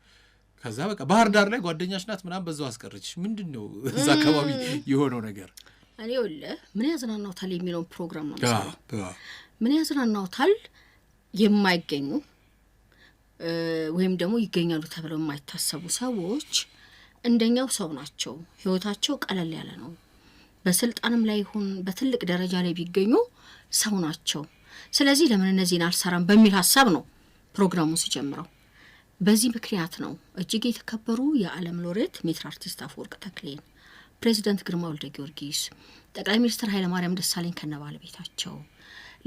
ከዛ በቃ ባህር ዳር ላይ ጓደኛሽ ናት ምናምን በዛው አስቀረችሽ ምንድነው እዛ አካባቢ የሆነው ነገር እኔ ወለ ምን ያዝናናውታል የሚለው ፕሮግራም ነው ማለት ምን ያዝናናውታል የማይገኙ ወይም ደግሞ ይገኛሉ ተብለው የማይታሰቡ ሰዎች እንደኛው ሰው ናቸው ህይወታቸው ቀለል ያለ ነው በስልጣንም ላይ ይሁን በትልቅ ደረጃ ላይ ቢገኙ ሰው ናቸው ስለዚህ ለምን እነዚህን አልሰራም በሚል ሐሳብ ነው ፕሮግራሙ ሲጀምረው በዚህ ምክንያት ነው እጅግ የተከበሩ የዓለም ሎሬት ሜትር አርቲስት አፈወርቅ ተክሌን ፕሬዚዳንት ግርማ ወልደ ጊዮርጊስ ጠቅላይ ሚኒስትር ኃይለ ማርያም ደሳለኝ ከነባለቤታቸው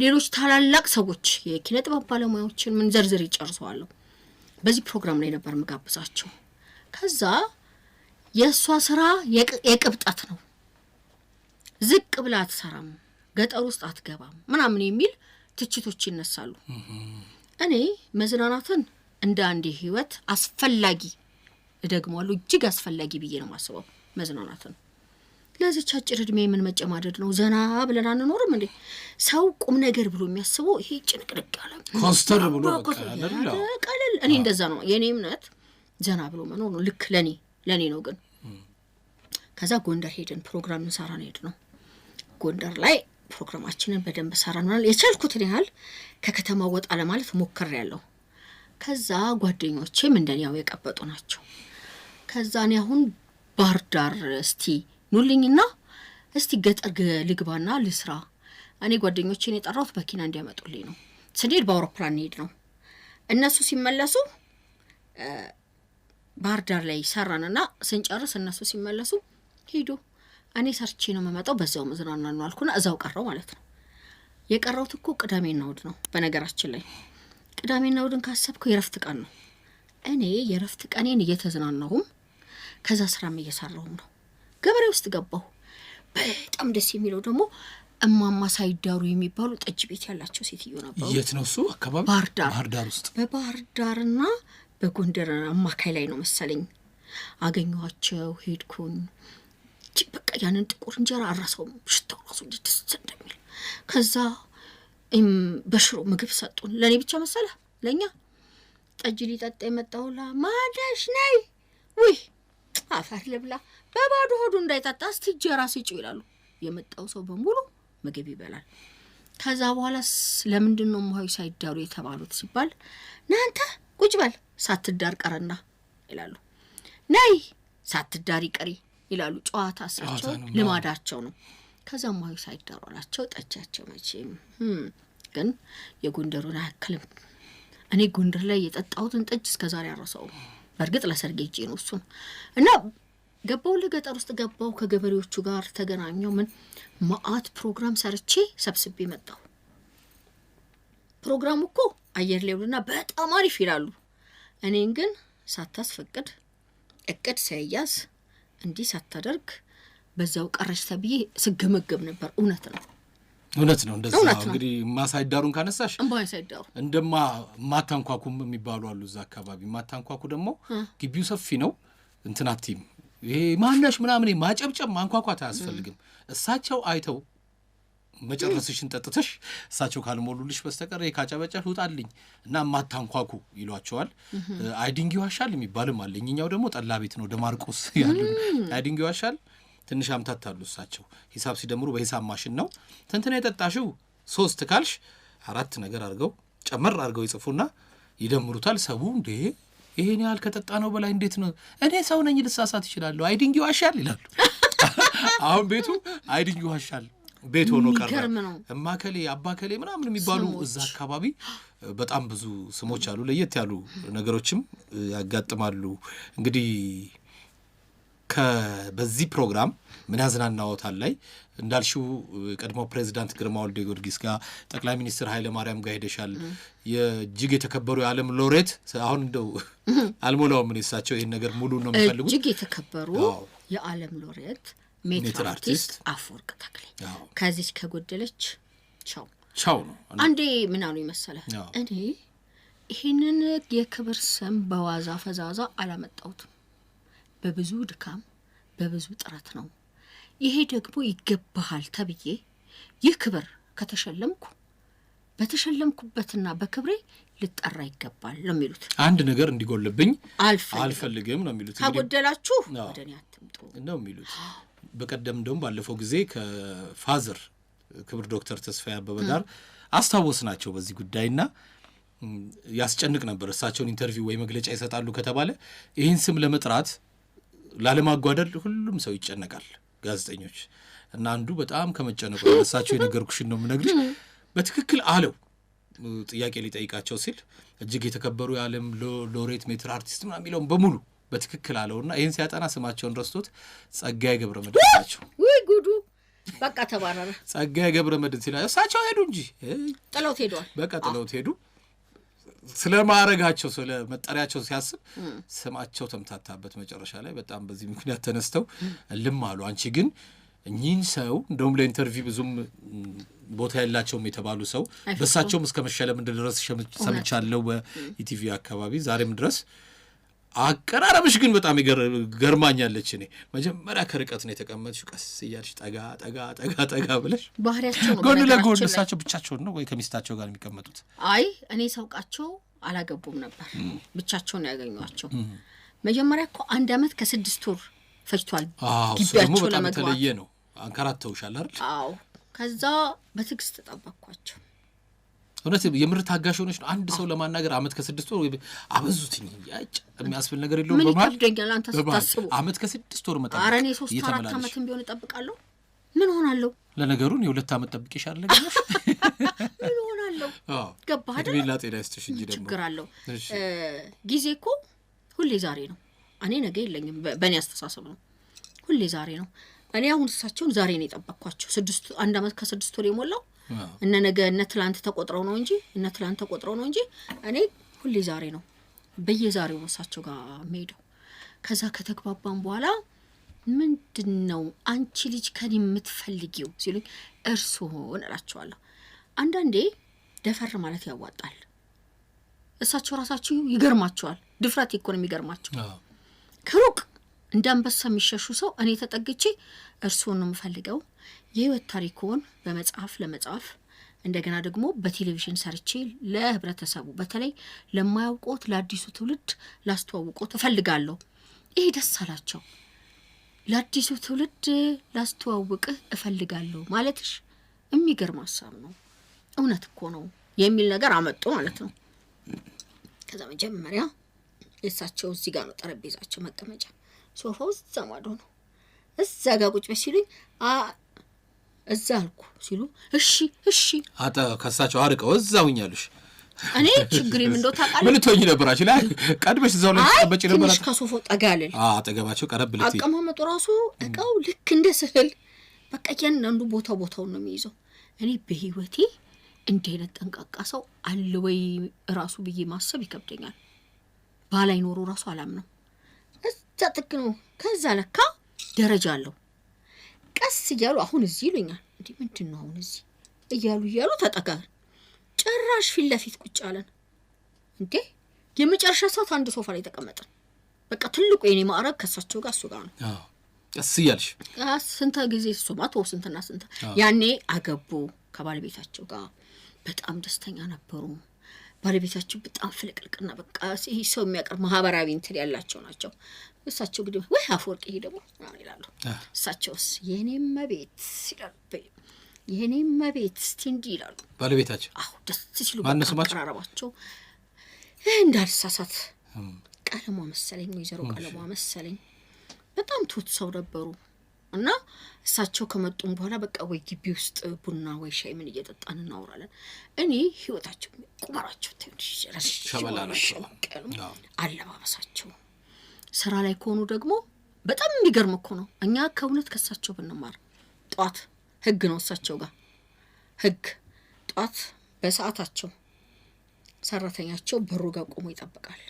ሌሎች ታላላቅ ሰዎች የኪነ ጥበብ ባለሙያዎችን ምን ዘርዝር ይጨርሰዋል በዚህ ፕሮግራም ላይ ነበር መጋብዛቸው ከዛ የሷ ስራ የቅብጣት ነው ዝቅ ብላ አትሰራም ገጠር ውስጥ አትገባም ምናምን የሚል ትችቶች ይነሳሉ እኔ መዝናናትን እንደ አንድ ህይወት አስፈላጊ እደግመዋለሁ እጅግ አስፈላጊ ብዬ ነው ማስበው መዝናናትን ለዚህ አጭር እድሜ ምን መጨማደድ ነው ዘና ብለን አንኖርም እንዴ ሰው ቁም ነገር ብሎ የሚያስበው ይሄ ጭንቅልቅ ያለ ኮስተር ብሎ ቀለል እኔ እንደዛ ነው የኔ እምነት ዘና ብሎ መኖር ነው ልክ ለኔ ነው ግን ከዛ ጎንደር ሄደን ፕሮግራም እንሰራ ነው ሄድነው ጎንደር ላይ ፕሮግራማችንን በደንብ ሰራናል የቻልኩትን ያህል ከከተማው ወጣ ለማለት ሞክሬያለሁ ከዛ ጓደኞቼም እንደኛው የቀበጡ ናቸው ከዛ እኔ አሁን ባህር ዳር እስቲ ኑልኝና እስቲ ገጠር ልግባና ልስራ እኔ ጓደኞቼን የጠራሁት በኪና እንዲያመጡልኝ ነው ስንሄድ በአውሮፕላን ሄድ ነው እነሱ ሲመለሱ ባህር ዳር ላይ ሰራንና ስንጨርስ እነሱ ሲመለሱ ሄዱ እኔ ሰርቼ ነው መመጣው በዛው መዝናና ነው አልኩና እዛው ቀረው ማለት ነው የቀረውት እኮ ቅዳሜና እሑድ ነው በነገራችን ላይ ቅዳሜና እሑድን ካሰብኩ የረፍት ቀን ነው እኔ የረፍት ቀኔን እየተዝናናሁም ከዛ ስራም እየሰራሁም ነው ገበሬ ውስጥ ገባሁ በጣም ደስ የሚለው ደግሞ እማማ ሳይዳሩ የሚባሉ ጠጅ ቤት ያላቸው ሴትዮ ነበሩ የት ነው እሱ አካባቢ ባህር ዳር ውስጥ በባህር ዳርና በጎንደር አማካይ ላይ ነው መሰለኝ አገኘኋቸው ሄድኩኝ በቃ ያንን ጥቁር እንጀራ አራሰው ሽታው ራሱ ደስ እንደሚል ከዛ በሽሮ ምግብ ሰጡን። ለኔ ብቻ መሰለ ለኛ ጠጅ ሊጠጣ የመጣውላ ማዳሽ ነይ ውይ አፈር ልብላ በባዶ ሆዱ እንዳይጠጣ እስቲ ጀራ ሲጭው ይላሉ። የመጣው ሰው በሙሉ ምግብ ይበላል። ከዛ በኋላ ለምንድን ነው ማሆይ ሳይዳሩ የተባሉት ሲባል ናንተ ቁጭ በል ሳትዳር ቀረና ይላሉ። ነይ ሳትዳሪ ቀሪ ይላሉ። ጨዋታቸው ልማዳቸው ነው። ከዛ ማሆይ ሳይዳሩ አላቸው ጠጃቸው። መቼም ግን የጎንደሩን አያክልም። እኔ ጎንደር ላይ የጠጣሁትን ጠጅ እስከዛሬ አረሳው። በእርግጥ ለሰርጌ ሄጄ ነው እሱ እና ገባው ለገጠር ውስጥ ገባው ከገበሬዎቹ ጋር ተገናኘው። ምን ማአት ፕሮግራም ሰርቼ ሰብስቤ መጣሁ። ፕሮግራሙ እኮ አየር ላይ ብለና በጣም አሪፍ ይላሉ። እኔን ግን ሳታስፈቅድ እቅድ ሳይያዝ እንዲህ ሳታደርግ በዛው ቀረሽ ተብዬ ስገመገብ ነበር። እውነት ነው እንደዛ እንግዲህ ማሳይዳሩን ካነሳሽ ማሳይዳሩ እንደማ ማታንኳኩም የሚባሉ አሉ እዛ አካባቢ። ማታንኳኩ ደግሞ ግቢው ሰፊ ነው። እንትናቲም ይሄ ማናሽ ምናምን ማጨብጨብ ማንኳኳት አያስፈልግም። እሳቸው አይተው መጨረስሽን ጠጥተሽ እሳቸው ካልሞሉልሽ በስተቀር ካጨበጨብ ውጣልኝ እና ማታንኳኩ ይሏቸዋል። አይዲንግ ይዋሻል የሚባልም አለ። እኛው ደግሞ ጠላ ቤት ነው ደማርቆስ ያለው አይዲንግ ይዋሻል። ትንሽ አምታታሉ እሳቸው ሂሳብ ሲደምሩ በሂሳብ ማሽን ነው። ተንተና የጠጣሽው 3 ካልሽ 4 ነገር አድርገው ጨመር አድርገው ይጽፉና ይደምሩታል። ሰው እንዴ ይሄን ያህል ከጠጣ ነው በላይ እንዴት ነው እኔ ሰው ነኝ ልሳሳት ይችላል አይዲንግ ይዋሻል ይላሉ። አሁን ቤቱ አይዲንግ ይዋሻል ቤት ሆኖ ቀረ። እማከሌ አባከሌ ምናምን የሚባሉ እዛ አካባቢ በጣም ብዙ ስሞች አሉ። ለየት ያሉ ነገሮችም ያጋጥማሉ። እንግዲህ በዚህ ፕሮግራም ምን ያዝናናዎታል ላይ እንዳልሽው ቀድሞ ፕሬዝዳንት ግርማ ወልደ ጊዮርጊስ ጋር ጠቅላይ ሚኒስትር ኃይለ ማርያም ጋር ሄደሻል። የእጅግ የተከበሩ የዓለም ሎሬት አሁን እንደው አልሞላው ምን ይሳቸው ይሄን ነገር ሙሉ ነው የሚፈልጉት። እጅግ የተከበሩ የዓለም ሎሬት ሜትር አርቲስት አፈወርቅ ተክሌ ከዚህ ከጎደለች ቻው ነው። አንዴ ምን አሉ ይመሰለ እኔ ይሄንን የክብር ስም በዋዛ ፈዛዛ አላመጣሁትም። በብዙ ድካም በብዙ ጥረት ነው። ይሄ ደግሞ ይገባሃል ተብዬ ይህ ክብር ከተሸለምኩ በተሸለምኩበትና በክብሬ ልጠራ ይገባል ነው የሚሉት። አንድ ነገር እንዲጎልብኝ አልፈልግም ነው የሚሉት። ካጎደላችሁ ወደኔ አትምጡ ነው የሚሉት። በቀደም እንደውም ባለፈው ጊዜ ከፋዘር ክብር ዶክተር ተስፋዬ አበበ ጋር አስታወስናቸው በዚህ ጉዳይና ያስጨንቅ ነበር። እሳቸውን ኢንተርቪው ወይ መግለጫ ይሰጣሉ ከተባለ ይህን ስም ለመጥራት ላለማጓደል ሁሉም ሰው ይጨነቃል ጋዜጠኞች እና አንዱ በጣም ከመጨነቁ እሳቸው የነገርኩሽን ነው የምነግርሽ በትክክል አለው። ጥያቄ ሊጠይቃቸው ሲል እጅግ የተከበሩ የዓለም ሎሬት ሜትር አርቲስት ምናምን የሚለውን በሙሉ በትክክል አለውና ይህን ሲያጠና ስማቸውን ረስቶት ጸጋዬ ገብረመድህን ናቸው። ወይ ጉዱ በቃ ተባረረ። ጸጋዬ ገብረመድህን ሲላ እሳቸው ሄዱ እንጂ ጥለውት ሄዷል። በቃ ጥለውት ሄዱ። ስለ ማዕረጋቸው ስለ መጠሪያቸው ሲያስብ ስማቸው ተምታታበት መጨረሻ ላይ በጣም በዚህ ምክንያት ተነስተው ልም አሉ። አንቺ ግን እኚህን ሰው እንደውም ለኢንተርቪው ብዙም ቦታ ያላቸውም የተባሉ ሰው በእሳቸውም እስከ መሸለም እንደደረስ ሰምቻለሁ በኢቲቪ አካባቢ ዛሬም ድረስ። አቀራረብሽ ግን በጣም ገርማኛለች። እኔ መጀመሪያ ከርቀት ነው የተቀመጥሽ ቀስ እያልሽ ጠጋ ጠጋ ጠጋ ጠጋ ብለሽ ባህሪያቸው ነው። ጎን ለጎን እሳቸው ብቻቸውን ነው ወይ ከሚስታቸው ጋር የሚቀመጡት? አይ እኔ ሰውቃቸው አላገቡም ነበር፣ ብቻቸውን ያገኟቸው። መጀመሪያ እኮ 1 ዓመት ከ6 ወር ፈጅቷል ግቢያቸው ለመግባት። ተለየ ነው አንከራተውሻል አይደል? አዎ። ከዛ በትግስት ተጠበቅኳቸው። እውነት የምር ታጋሽ ሆነሽ ነው አንድ ሰው ለማናገር 1 ዓመት ከ6 ወር ወይ አበዙትኝ ያጭ የሚያስብል ነገር የለውም። በማል ደንገል አንተ ስታስቡ 1 ዓመት ከ6 ወር መጣ። አረ እኔ 3-4 ዓመትም ቢሆን እጠብቃለሁ። ምን ሆናለሁ? ለነገሩ ነው 2 ዓመት ጠብቄሽ አይደል? ምን ሆናለሁ? ገባህ አይደል? ቢላ ጤና ይስጥሽ እንጂ ደግሞ ችግር አለው። ጊዜ እኮ ሁሌ ዛሬ ነው። እኔ ነገ የለኝም። በእኔ አስተሳሰብ ነው ሁሌ ዛሬ ነው። እኔ አሁን እሳቸውን ዛሬ ነው የጠበቅኳቸው። 1 ዓመት ከ6 ወር የሞላው እነ ነገ እነ ትላንት ተቆጥረው ነው እንጂ እኔ ሁሌ ዛሬ ነው በየዛሬው እሳቸው ጋር ሄደው ከዛ ከተግባባን በኋላ ምንድነው አንቺ ልጅ ከኔ የምትፈልጊው ሲሉኝ እርሱን እላቸዋለሁ። አንዳንዴ ደፈር ማለት ያዋጣል። እሳቸው ራሳቸው ይገርማቸዋል። ድፍረት እኮ ነው የሚገርማቸው። ከሩቅ እንዳንበሳ የሚሸሹ ሰው እኔ ተጠግቼ እርሱን ነው የምፈልገው የህይወት ታሪኩን በመጽሐፍ ለመጻፍ እንደገና ደግሞ በቴሌቪዥን ሰርቼ ለህብረተሰቡ በተለይ ለማያውቁት ለአዲሱ ትውልድ ላስተዋውቆት እፈልጋለሁ። ይሄ ደስ አላቸው። ለአዲሱ ትውልድ ላስተዋውቅህ እፈልጋለሁ ማለትሽ የሚገርም ሀሳብ ነው፣ እውነት እኮ ነው የሚል ነገር አመጡ ማለት ነው። ከዛ መጀመሪያ የሳቸው እዚህ ጋር ነው ጠረጴዛቸው መቀመጫ፣ ሶፋው እዛ ማዶ ነው። እዛ ጋር ቁጭ በይ ሲሉኝ እዛ አልኩ ሲሉ እሺ አጣ ከሳቸው አርቀው እዛው ኛሉሽ። እኔ ችግሬም እንደው ታውቃለህ ምን ትሆኚ ነበራችሁ ላይ ቀድመሽ እዛው ላይ ተቀበጭ ነበር። ትንሽ ከሶፋው ጠጋ አለል አጠገባቸው ቀረብ ልትይ አቀማመጡ ራሱ እቃው ልክ እንደ ስዕል በቃ ያንዳንዱ ቦታውን ነው የሚይዘው። እኔ በህይወቴ እንዲህ አይነት ጠንቃቃ ሰው አለ ወይ ራሱ ብዬ ማሰብ ይከብደኛል። ባላይ ኖሮ ራሱ አላምነው። እዛ ጥግ ነው። ከዛ ለካ ደረጃ አለው። ቀስ እያሉ አሁን እዚህ ይሉኛል። እንዴ ምንድነው አሁን እዚህ እያሉ ተጠጋን። ጭራሽ ፊት ለፊት ቁጭ አለን። እንዴ የመጨረሻ ሰዓት አንድ ሶፋ ላይ ተቀመጠን። በቃ ትልቁ የኔ ማዕረግ ከሳቸው ጋር እሱ ጋር ነው። ቀስ እያልሽ ስንት ጊዜ ሶማቶ ስንትና ስንት ያኔ አገቡ ከባለቤታቸው ጋር በጣም ደስተኛ ነበሩ። ባለቤታቸው በጣም ፍልቅልቅና በቃ ይሄ ሰው የሚያቀርብ ማህበራዊ እንትን ያላቸው ናቸው። እሳቸው ግድ ወይ አፈወርቅ ይሄ ደግሞ ይላሉ። እሳቸውስ የኔም መቤት ሲላበይ የኔም መቤት ስቲንዲ ይላሉ ባለቤታቸው። አዎ ደስ ሲሉ ማነሱማቸው እንዳልሳሳት ቀለሟ መሰለኝ ወይዘሮ ቀለሟ መሰለኝ በጣም ትሁት ሰው ነበሩ። እና እሳቸው ከመጡም በኋላ በቃ ወይ ግቢ ውስጥ ቡና ወይ ሻይ ምን እየጠጣን እናወራለን። እኔ ህይወታቸው ቁማራቸው ትንሽ ሸበላላቸው አለባበሳቸው ስራ ላይ ከሆኑ ደግሞ በጣም የሚገርም እኮ ነው። እኛ ከእውነት ከሳቸው ብንማር ጧት ህግ ነው እሳቸው ጋር ህግ ጧት በሰዓታቸው ሰራተኛቸው በሩ ጋር ቆሞ ይጠብቃል።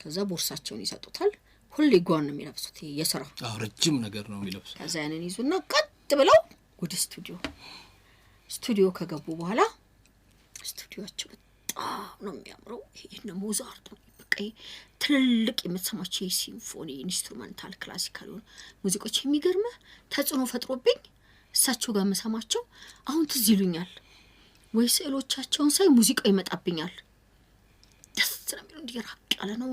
ከዛ ቦርሳቸውን ይሰጡታል። ሁሌ ጓን ነው የሚለብሱት የሥራ ረጅም ነገር ነው የሚለብሱት። ከዛ ያንን ይዙና ቀጥ ብለው ወደ ስቱዲዮ ከገቡ በኋላ ስቱዲዮአቸው በጣም ነው የሚያምረው። ይሄን ሞዛርት ነው በቃ ትልልቅ የምትሰማቸው የሲምፎኒ ኢንስትሩሜንታል ክላሲካል ሙዚቆች የሚገርም ተጽዕኖ ፈጥሮብኝ እሳቸው ጋር መሰማቸው አሁን ትዝ ይሉኛል። ወይ ስዕሎቻቸውን ሳይ ሙዚቃው ይመጣብኛል። ደስ ስለሚሉ እንዲራቅ ያለ ነው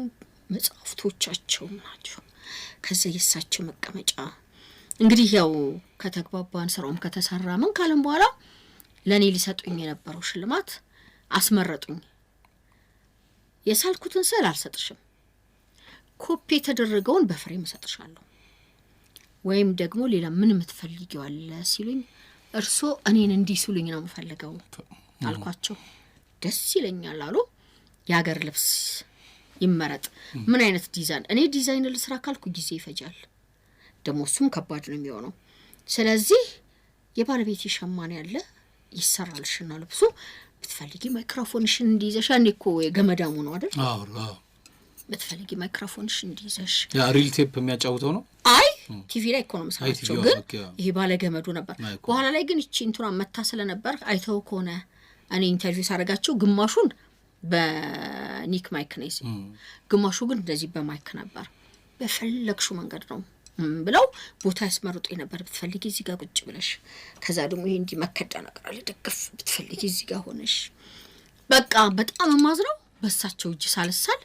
መጽሐፍቶቻቸው ናቸው። ከዛ የሳቸው መቀመጫ እንግዲህ ያው ከተግባባን ስራውም ከተሰራ ምን ካለም በኋላ ለኔ ሊሰጡኝ የነበረው ሽልማት አስመረጡኝ። የሳልኩትን ስዕል አልሰጥሽም፣ ኮፒ የተደረገውን በፍሬም እሰጥሻለሁ፣ ወይም ደግሞ ሌላ ምን የምትፈልጊው አለ ሲሉኝ እርሶ እኔን እንዲስሉኝ ነው የምፈልገው አልኳቸው። ደስ ይለኛል አሉ። የሀገር ልብስ ይመረጥ፣ ምን አይነት ዲዛይን? እኔ ዲዛይን ልስራ ካልኩ ጊዜ ይፈጃል፣ ደግሞ እሱም ከባድ ነው የሚሆነው። ስለዚህ የባለቤት ሸማኔ ያለ ይሰራልሽና ልብሱ ብትፈልጊ ማይክሮፎንሽን እንዲይዘሽ ያኔ እኮ የገመዳሙ ነው አይደል? አዎ ብትፈልጊ ማይክሮፎንሽን እንዲይዘሽ ያ ሪል ቴፕ የሚያጫውተው ነው። አይ ቲቪ ላይ እኮ ነው መስራቸው፣ ግን ይሄ ባለ ገመዱ ነበር። በኋላ ላይ ግን እቺ እንትኗ መታ ስለነበር አይተው ከሆነ እኔ ኢንተርቪው ሳረጋቸው ግማሹን በኒክ ማይክ ነው ይሲ ግማሹ ግን እንደዚህ በማይክ ነበር። በፈለግሹ መንገድ ነው ብለው ቦታ ያስመርጡ ነበር። ብትፈልጊ እዚህ ጋር ቁጭ ብለሽ፣ ከዛ ደግሞ ይሄ እንዲ መከዳ ነገር አለ ደግፍ፣ ብትፈልጊ እዚህ ጋር ሆነሽ። በቃ በጣም ማዝነው በሳቸው እጅ ሳልሳል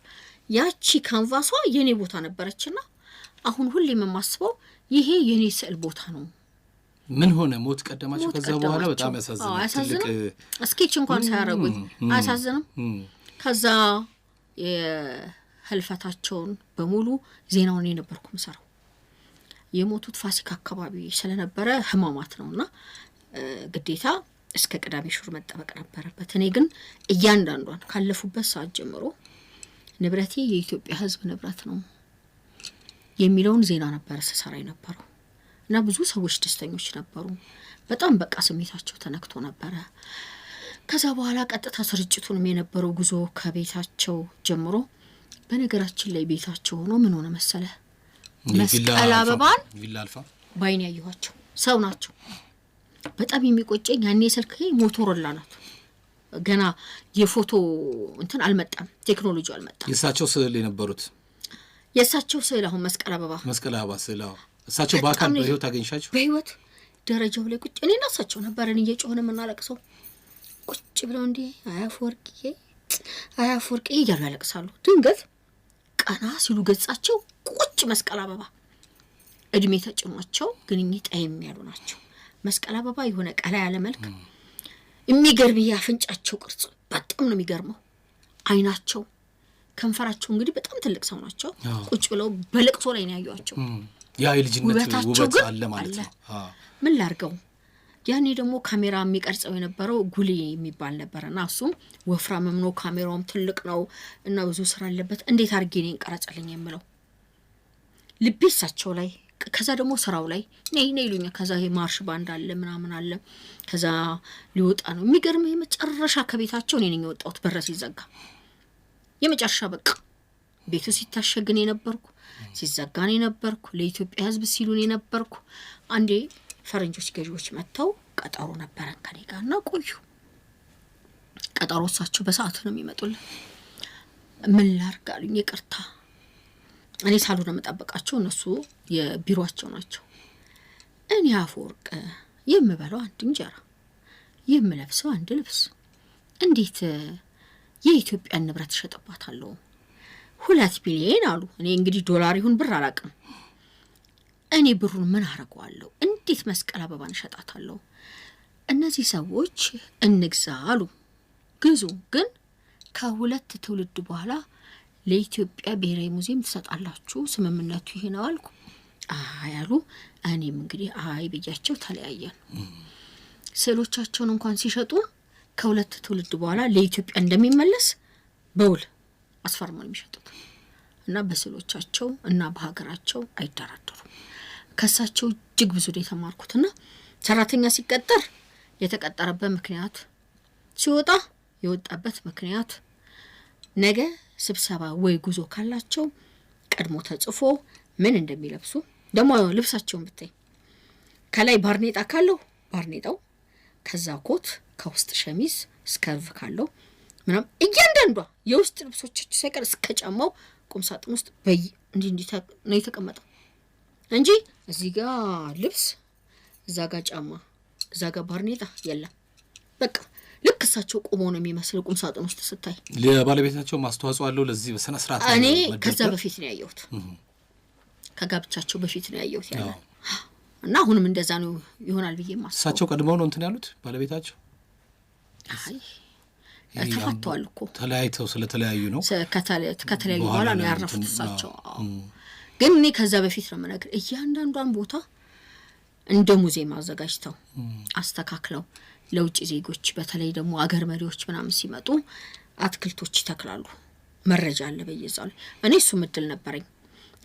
ያቺ ካንቫሷ የኔ ቦታ ነበረችና አሁን ሁሌ የማስበው ይሄ የኔ ስዕል ቦታ ነው። ምን ሆነ ሞት ቀደማቸው። ከዛ በኋላ በጣም ያሳዝናል። ስኬች እንኳን ሳያረጉኝ አያሳዝንም? ከዛ የህልፈታቸውን በሙሉ ዜናውን የነበርኩ መሰራው። የሞቱት ፋሲካ አካባቢ ስለነበረ ህማማት ነውና ግዴታ እስከ ቅዳሜ ሹር መጠበቅ ነበረበት። እኔ ግን እያንዳንዷን ካለፉበት ሰዓት ጀምሮ ንብረቴ የኢትዮጵያ ህዝብ ንብረት ነው የሚለውን ዜና ነበር ስሰራ የነበረው እና ብዙ ሰዎች ደስተኞች ነበሩ። በጣም በቃ ስሜታቸው ተነክቶ ነበረ። ከዛ በኋላ ቀጥታ ስርጭቱንም የነበረው ጉዞ ከቤታቸው ጀምሮ በነገራችን ላይ ቤታቸው ሆኖ ምን ሆነ መሰለ መስቀል አበባን ቪላ አልፋ ባይኔ ያዩዋቸው ሰው ናቸው። በጣም የሚቆጨኝ ያኔ ስልክ ሞቶሮላ ናት። ገና የፎቶ እንትን አልመጣም፣ ቴክኖሎጂው አልመጣም። የሳቸው ስዕል የነበሩት የሳቸው ስዕል አሁን መስቀል አበባ ስዕል እሳቸው በአካል በህይወት አገኝሻቸው? በህይወት ደረጃው ላይ ቁጭ እኔና እሳቸው ነበርን እየጮህን የምናለቅሰው። ቁጭ ብለው እንዴ አያፎርቂ እያሉ ያለቅሳሉ። ድንገት ቀና ሲሉ ገጻቸው ቁጭ መስቀል አበባ እድሜ ተጭኗቸው ግን ጠይም ያሉ ናቸው። መስቀል አበባ የሆነ ቀላ ያለ መልክ የሚገርም ያፍንጫቸው ቅርጽ በጣም ነው የሚገርመው። አይናቸው ከንፈራቸው እንግዲህ በጣም ትልቅ ሰው ናቸው። ቁጭ ብለው በለቅሶ ላይ ነው ያዩዋቸው። ያ የልጅነት ውበት አለ ማለት ነው። ምን ላርገው ያኔ ደግሞ ካሜራ የሚቀርጸው የነበረው ጉሊ የሚባል ነበርና እሱም ወፍራምም ነው ካሜራውም ትልቅ ነው እና ብዙ ስራ አለበት። እንዴት አርጌ ነኝ ቀረጸልኝ የምለው ልቤሳቸው ላይ ከዛ ደግሞ ስራው ላይ ነይ ይሉኛል። ከዛ ማርሽ ባንድ አለ ምናምን አለ። ከዛ ሊወጣ ነው የሚገርም የመጨረሻ ከቤታቸው እኔ ነኝ የወጣሁት በር ሲዘጋ የመጨረሻ በቃ ቤቱ ሲታሸግን የነበርኩ ሲዘጋን የነበርኩ ለኢትዮጵያ ሕዝብ ሲሉን የነበርኩ አንዴ ፈረንጆች ገዢዎች መጥተው ቀጠሮ ነበረን ከኔ ጋርና ቆዩ። ቀጠሮሳቸው በሰዓት ነው የሚመጡልን። ምን ላርግ አሉኝ። ይቅርታ እኔ ሳልሆን መጣበቃቸው እነሱ የቢሮአቸው ናቸው። እኔ አፈወርቅ የምበላው አንድ እንጀራ የምለብሰው አንድ ልብስ እንዴት የኢትዮጵያን ንብረት ሸጠባታለሁ 2 ቢሊዮን አሉ። እኔ እንግዲህ ዶላር ይሁን ብር አላውቅም። እኔ ብሩን ምን አረጋዋለሁ? እንዴት መስቀል አበባን ሸጣታለሁ? እነዚህ ሰዎች እንግዛ አሉ። ግዙ፣ ግን ከ2 ትውልድ በኋላ ለኢትዮጵያ ብሔራዊ ሙዚየም ትሰጣላችሁ፣ ስምምነቱ ይሄ ነው አልኩ። አይ አሉ። እኔም እንግዲህ አይ ብያቸው ተለያየን። ስዕሎቻቸውን እንኳን ሲሸጡ ከ2 ትውልድ በኋላ ለኢትዮጵያ እንደሚመለስ በውል አስፈርመው የሚሸጡት እና በስዕሎቻቸው እና በሀገራቸው አይደራደሩም። ከሳቸው እጅግ ብዙ የተማርኩትና ሰራተኛ ሲቀጠር የተቀጠረበት ምክንያት፣ ሲወጣ የወጣበት ምክንያት፣ ነገ ስብሰባ ወይ ጉዞ ካላቸው ቀድሞ ተጽፎ ምን እንደሚለብሱ ደግሞ ልብሳቸውን ብታይ ከላይ ባርኔጣ ካለው ባርኔጣው፣ ከዛ ኮት፣ ከውስጥ ሸሚዝ ስከርቭ ካለው ምናም እያንዳንዷ የውስጥ ልብሶቻቸው ሳይቀር እስከ ጫማው ቁም ሳጥን ውስጥ እንዲህ ነው የተቀመጠው እንጂ እዚህ ጋር ልብስ፣ እዛ ጋር ጫማ፣ እዛ ጋር ባርኔጣ የለም። በቃ ልክ እሳቸው ቆመው ነው የሚመስለው ቁም ሳጥን ውስጥ ስታይ። ለባለቤታቸው ማስተዋጽኦ አለው ለዚህ በስነ ስርዓት። እኔ ከዛ በፊት ነው ያየሁት፣ ከጋብቻቸው በፊት ነው ያየሁት ያለ እና አሁንም እንደዛ ነው ይሆናል ብዬ ማስበው። እሳቸው ቀድመው ነው እንትን ያሉት ባለቤታቸው። አይ ተፋተዋል እኮ ተለያይተው ስለተለያዩ ነው። ከተለያዩ በኋላ ነው ያረፉት እሳቸው። ግን እኔ ከዛ በፊት ነው የምነግር። እያንዳንዷን ቦታ እንደ ሙዚየም አዘጋጅተው አስተካክለው ለውጭ ዜጎች በተለይ ደግሞ አገር መሪዎች ምናምን ሲመጡ አትክልቶች ይተክላሉ። መረጃ አለ በየዛው ላይ። እኔ እሱ ምድል ነበረኝ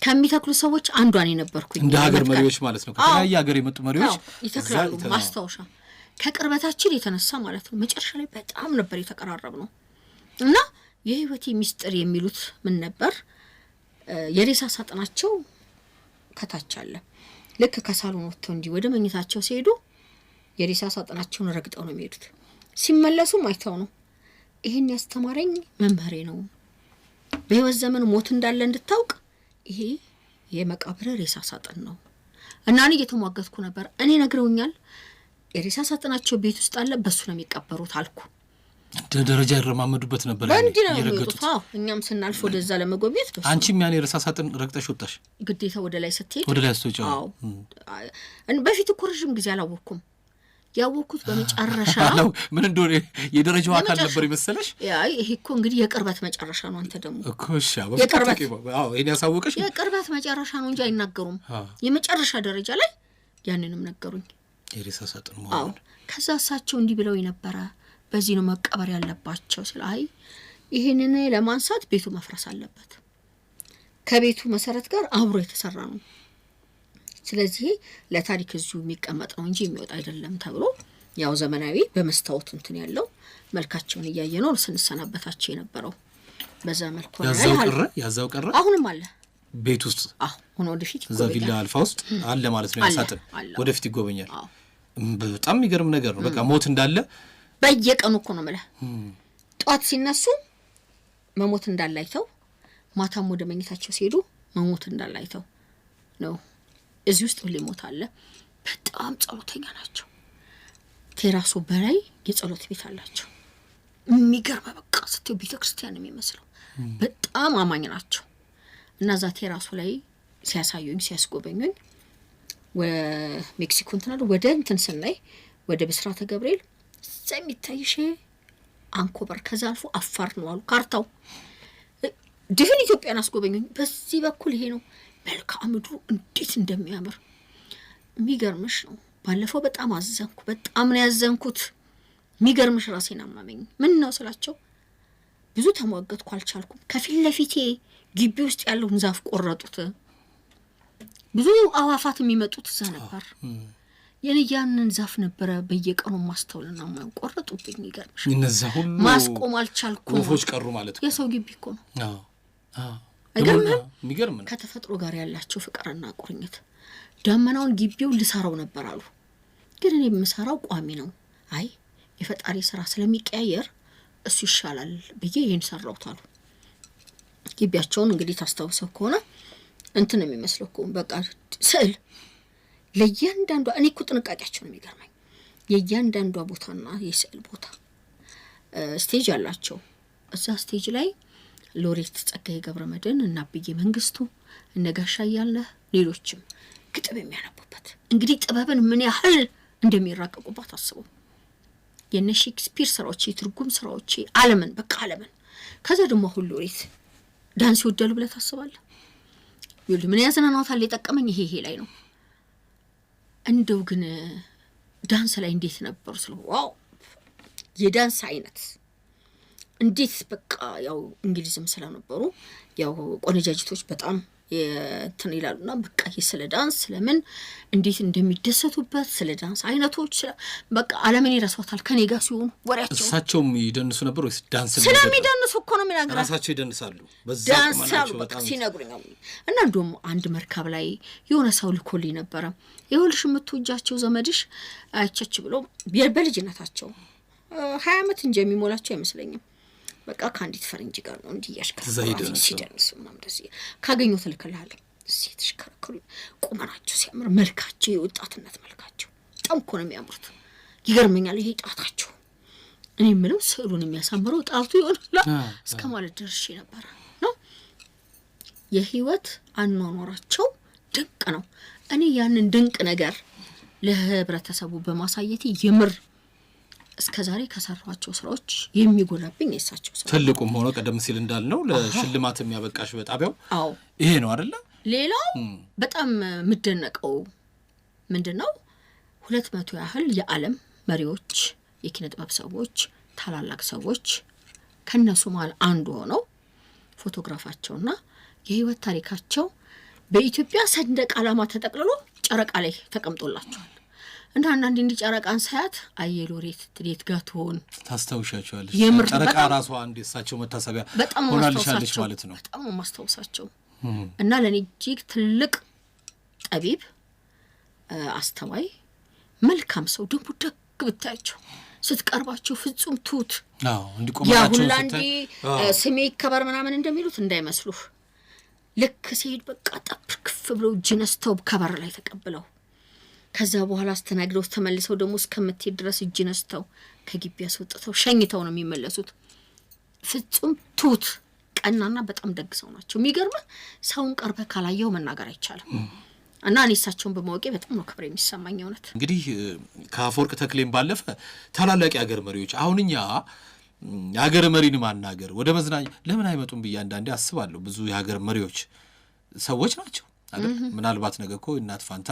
ከሚተክሉ ሰዎች አንዷን የነበርኩኝ። እንደ ሀገር መሪዎች ማለት ነው። ከተለያየ ሀገር የመጡ መሪዎች ይተክላሉ። ማስታወሻ ከቅርበታችን የተነሳ ማለት ነው። መጨረሻ ላይ በጣም ነበር የተቀራረብ ነው እና የህይወቴ ሚስጥር የሚሉት ምን ነበር? የሬሳ ሳጥናቸው ከታች አለ። ልክ ከሳሎን ወጥተው እንዲህ ወደ መኝታቸው ሲሄዱ የሬሳ ሳጥናቸውን ረግጠው ነው የሚሄዱት። ሲመለሱም አይተው ነው። ይሄን ያስተማረኝ መምህሬ ነው። በህይወት ዘመን ሞት እንዳለ እንድታውቅ ይሄ የመቃብር ሬሳ ሳጥን ነው እና እኔ እየተሟገትኩ ነበር። እኔ ነግረውኛል። የሬሳ ሳጥናቸው ቤት ውስጥ አለ፣ በሱ ነው የሚቀበሩት አልኩ። ደረጃ ይረማመዱበት ነበር ይረገጡት። እኛም ስናልፍ ወደዛ ለመጎብኘት ነው። አንቺም ያኔ የሬሳ ሳጥን ረግጠሽ ወጣሽ ግዴታ ወደ ላይ ስትሄድ ወደ ላይ ስትወጪ? በፊት እኮ ረጅም ጊዜ አላወቅኩም። ያወቅኩት በመጨረሻ ምን እንደሆነ የደረጃው አካል ነበር ይመስልሽ? ይሄ እኮ እንግዲህ የቅርበት መጨረሻ ነው። አንተ ደግሞ እኮ እሺ፣ ይሄን ያሳወቀሽ የቅርበት መጨረሻ ነው እንጂ አይናገሩም። የመጨረሻ ደረጃ ላይ ያንንም ነገሩኝ። የሬሳ ሳጥን ማለት ከዛ እሳቸው እንዲህ ብለው የነበረ በዚህ ነው መቀበር ያለባቸው ስለ ይሄንን ለማንሳት ቤቱ መፍረስ አለበት፣ ከቤቱ መሰረት ጋር አብሮ የተሰራ ነው። ስለዚህ ለታሪክ እዚሁ የሚቀመጥ ነው እንጂ የሚወጣ አይደለም ተብሎ ያው ዘመናዊ በመስታወት እንትን ያለው መልካቸውን እያየ ነው ስንሰናበታቸው የነበረው። በዛ መልኩ ያዛው ቀረ አሁንም አለ ቤት ውስጥ። አሁን ወደፊት እዛ ቪላ አልፋ ውስጥ አለ ማለት ነው። ያሳጥን ወደፊት ይጎበኛል። በጣም የሚገርም ነገር ነው። በቃ ሞት እንዳለ በየቀኑ እኮ ነው ማለት። ጧት ሲነሱ መሞት እንዳላይተው፣ ማታም ወደ መኝታቸው ሲሄዱ መሞት እንዳላይተው ነው። እዚህ ውስጥ ሁሌ ሞት አለ። በጣም ጸሎተኛ ናቸው። ቴራሱ በላይ የጸሎት ቤት አላቸው። የሚገርም በቃ ስትዩ ቤተክርስቲያን የሚመስለው በጣም አማኝ ናቸው። እና እዛ ቴራሱ ላይ ሲያሳዩኝ ሲያስጎበኙኝ ሜክሲኮ እንትን ወደ እንትን ስናይ ወደ ብስራተ ገብርኤል እዛ የሚታይሽ አንኮበር ከዛ አልፎ አፋር ነው አሉ ካርታው። ድፍን ኢትዮጵያን አስጎበኙኝ። በዚህ በኩል ይሄ ነው መልክዓ ምድሩ እንዴት እንደሚያምር የሚገርምሽ ነው። ባለፈው በጣም አዘንኩ፣ በጣም ነው ያዘንኩት። የሚገርምሽ ራሴን አማመኝ። ምን ነው ስላቸው ብዙ ተሟገትኩ፣ አልቻልኩም። ከፊት ለፊቴ ግቢ ውስጥ ያለውን ዛፍ ቆረጡት። ብዙ አዋፋት የሚመጡት እዛ ነበር። ያንን ዛፍ ነበረ በየቀኑ ማስተውልና ማን ቆረጡብኝ። ይገርምሽ እነዛ ሁሉ ማስቆም አልቻልኩም። ወፎች ቀሩ ማለት ነው። የሰው ግቢ እኮ ነው። የሚገርም ነው። ከተፈጥሮ ጋር ያላቸው ፍቅርና ቁርኝት። ዳመናውን ግቢው ልሰራው ነበር አሉ፣ ግን እኔ የምሰራው ቋሚ ነው። አይ የፈጣሪ ስራ ስለሚቀያየር እሱ ይሻላል ብዬ ይሄን ሰራውት አሉ። ግቢያቸውን እንግዲህ ታስታውሰው ከሆነ እንትን የሚመስለው እኮ በቃ ስዕል ለእያንዳንዷ እኔ እኮ ጥንቃቄያቸው ነው የሚገርመኝ። የእያንዳንዷ ቦታና የስዕል ቦታ ስቴጅ አላቸው። እዛ ስቴጅ ላይ ሎሬት ጸጋዬ ገብረመድህን እና አብዬ መንግስቱ እነ ጋሻ እያልነህ ሌሎችም ግጥም የሚያነቡበት እንግዲህ ጥበብን ምን ያህል እንደሚራቀቁባት አስበው። የነ ሼክስፒር ስራዎች፣ የትርጉም ስራዎች ዓለምን በቃ ዓለምን። ከዛ ደግሞ ሁሉ ሎሬት ዳንስ ይወዳሉ ብለህ ታስባለህ? ምን ያዝናናታል? የጠቀመኝ ይሄ ላይ ነው። እንደው ግን ዳንስ ላይ እንዴት ነበሩ? ዋው የዳንስ አይነት እንዴት በቃ ያው እንግሊዝም ስለነበሩ ያው ቆነጃጅቶች በጣም እንትን ይላሉና በቃ ስለ ዳንስ ስለምን እንዴት እንደሚደሰቱበት ስለ ዳንስ አይነቶች በቃ ዓለምን ይረሳታል ከኔ ጋር ሲሆኑ ወሬያቸው። እሳቸውም ይደንሱ ነበር ወይስ ዳንስ ስለሚደንሱ እኮ ነው የሚናገራው? ራሳቸው ይደንሳሉ በዛ ዳንሳሉ በቃ ሲነግሩኝ። እና እንደውም አንድ መርከብ ላይ የሆነ ሰው ልኮልኝ ነበረ። ይኸውልሽ የምትወጃቸው ዘመድሽ አይቸች ብሎ በልጅነታቸው 20 ዓመት እንጂ የሚሞላቸው አይመስለኝም። በቃ ከአንዲት ፈረንጅ ጋር ነው እንዲህ ያሽከረከሩ ሲደንሱ ምናምን እንደዚህ ካገኘው ትልክልሃለሁ። እዚህ ተሽከረከሩ ቁመናቸው ሲያምር መልካቸው የወጣትነት መልካቸው በጣም እኮ ነው የሚያምሩት። ይገርመኛል ይሄ ጣታቸው። እኔ የምለው ስዕሉን የሚያሳምረው ጣቱ ይሆናል እስከ ማለት ደርሼ ነበር ነው። የህይወት አኗኗራቸው ድንቅ ነው። እኔ ያንን ድንቅ ነገር ለህብረተሰቡ በማሳየቴ ይምር እስከዛሬ ከሰራቸው ስራዎች የሚጎላብኝ የሳቸው ስራ ትልቁም ሆኖ ቀደም ሲል እንዳልነው ለሽልማት የሚያበቃሽ በጣቢያው ይሄ ነው አይደለ? ሌላው በጣም ምደነቀው ምንድነው 200 ያህል የዓለም መሪዎች፣ የኪነ ጥበብ ሰዎች፣ ታላላቅ ሰዎች ከነሱ ማለት አንዱ ሆነው ፎቶግራፋቸውና የህይወት ታሪካቸው በኢትዮጵያ ሰንደቅ ዓላማ ተጠቅልሎ ጨረቃ ላይ ተቀምጦላቸዋል። እና አንዳንዴ እንዲ ጨረቃን ሳያት አየሎሬት ትዴት ጋር ትሆን ታስታውሻቸዋለሽ? ጨረቃ ራሷ አንዴ እሳቸው መታሰቢያ ሆናልሻለች ማለት ነው። በጣም ማስታወሳቸው እና ለኔ እጅግ ትልቅ ጠቢብ፣ አስተዋይ፣ መልካም ሰው ደግሞ ደግ ብታያቸው ስትቀርባቸው ፍጹም ትሁት እንዲቆማቸው ያሁላንዲ ስሜ ይከበር ምናምን እንደሚሉት እንዳይመስሉህ። ልክ ሲሄድ በቃ ጠብክፍ ብለው እጅ ነስተው ከበር ላይ ተቀብለው ከዛ በኋላ አስተናግደው ተመልሰው ደግሞ እስከምትሄድ ድረስ እጅ ነስተው ከግቢ ያስወጥተው ሸኝተው ነው የሚመለሱት። ፍጹም ትሁት ቀናና በጣም ደግ ሰው ናቸው። የሚገርምህ ሰውን ቀርበ ካላየው መናገር አይቻልም። እና እኔ እሳቸውን በማወቄ በጣም ነው ክብር የሚሰማኝ። እውነት እንግዲህ ከአፈወርቅ ተክሌም ባለፈ ታላላቅ የሀገር መሪዎች አሁን እኛ የሀገር መሪን ማናገር ወደ መዝናኛ ለምን አይመጡም ብዬ አንዳንዴ አስባለሁ። ብዙ የሀገር መሪዎች ሰዎች ናቸው አይደል? ምናልባት ነገ እኮ እናት ፋንታ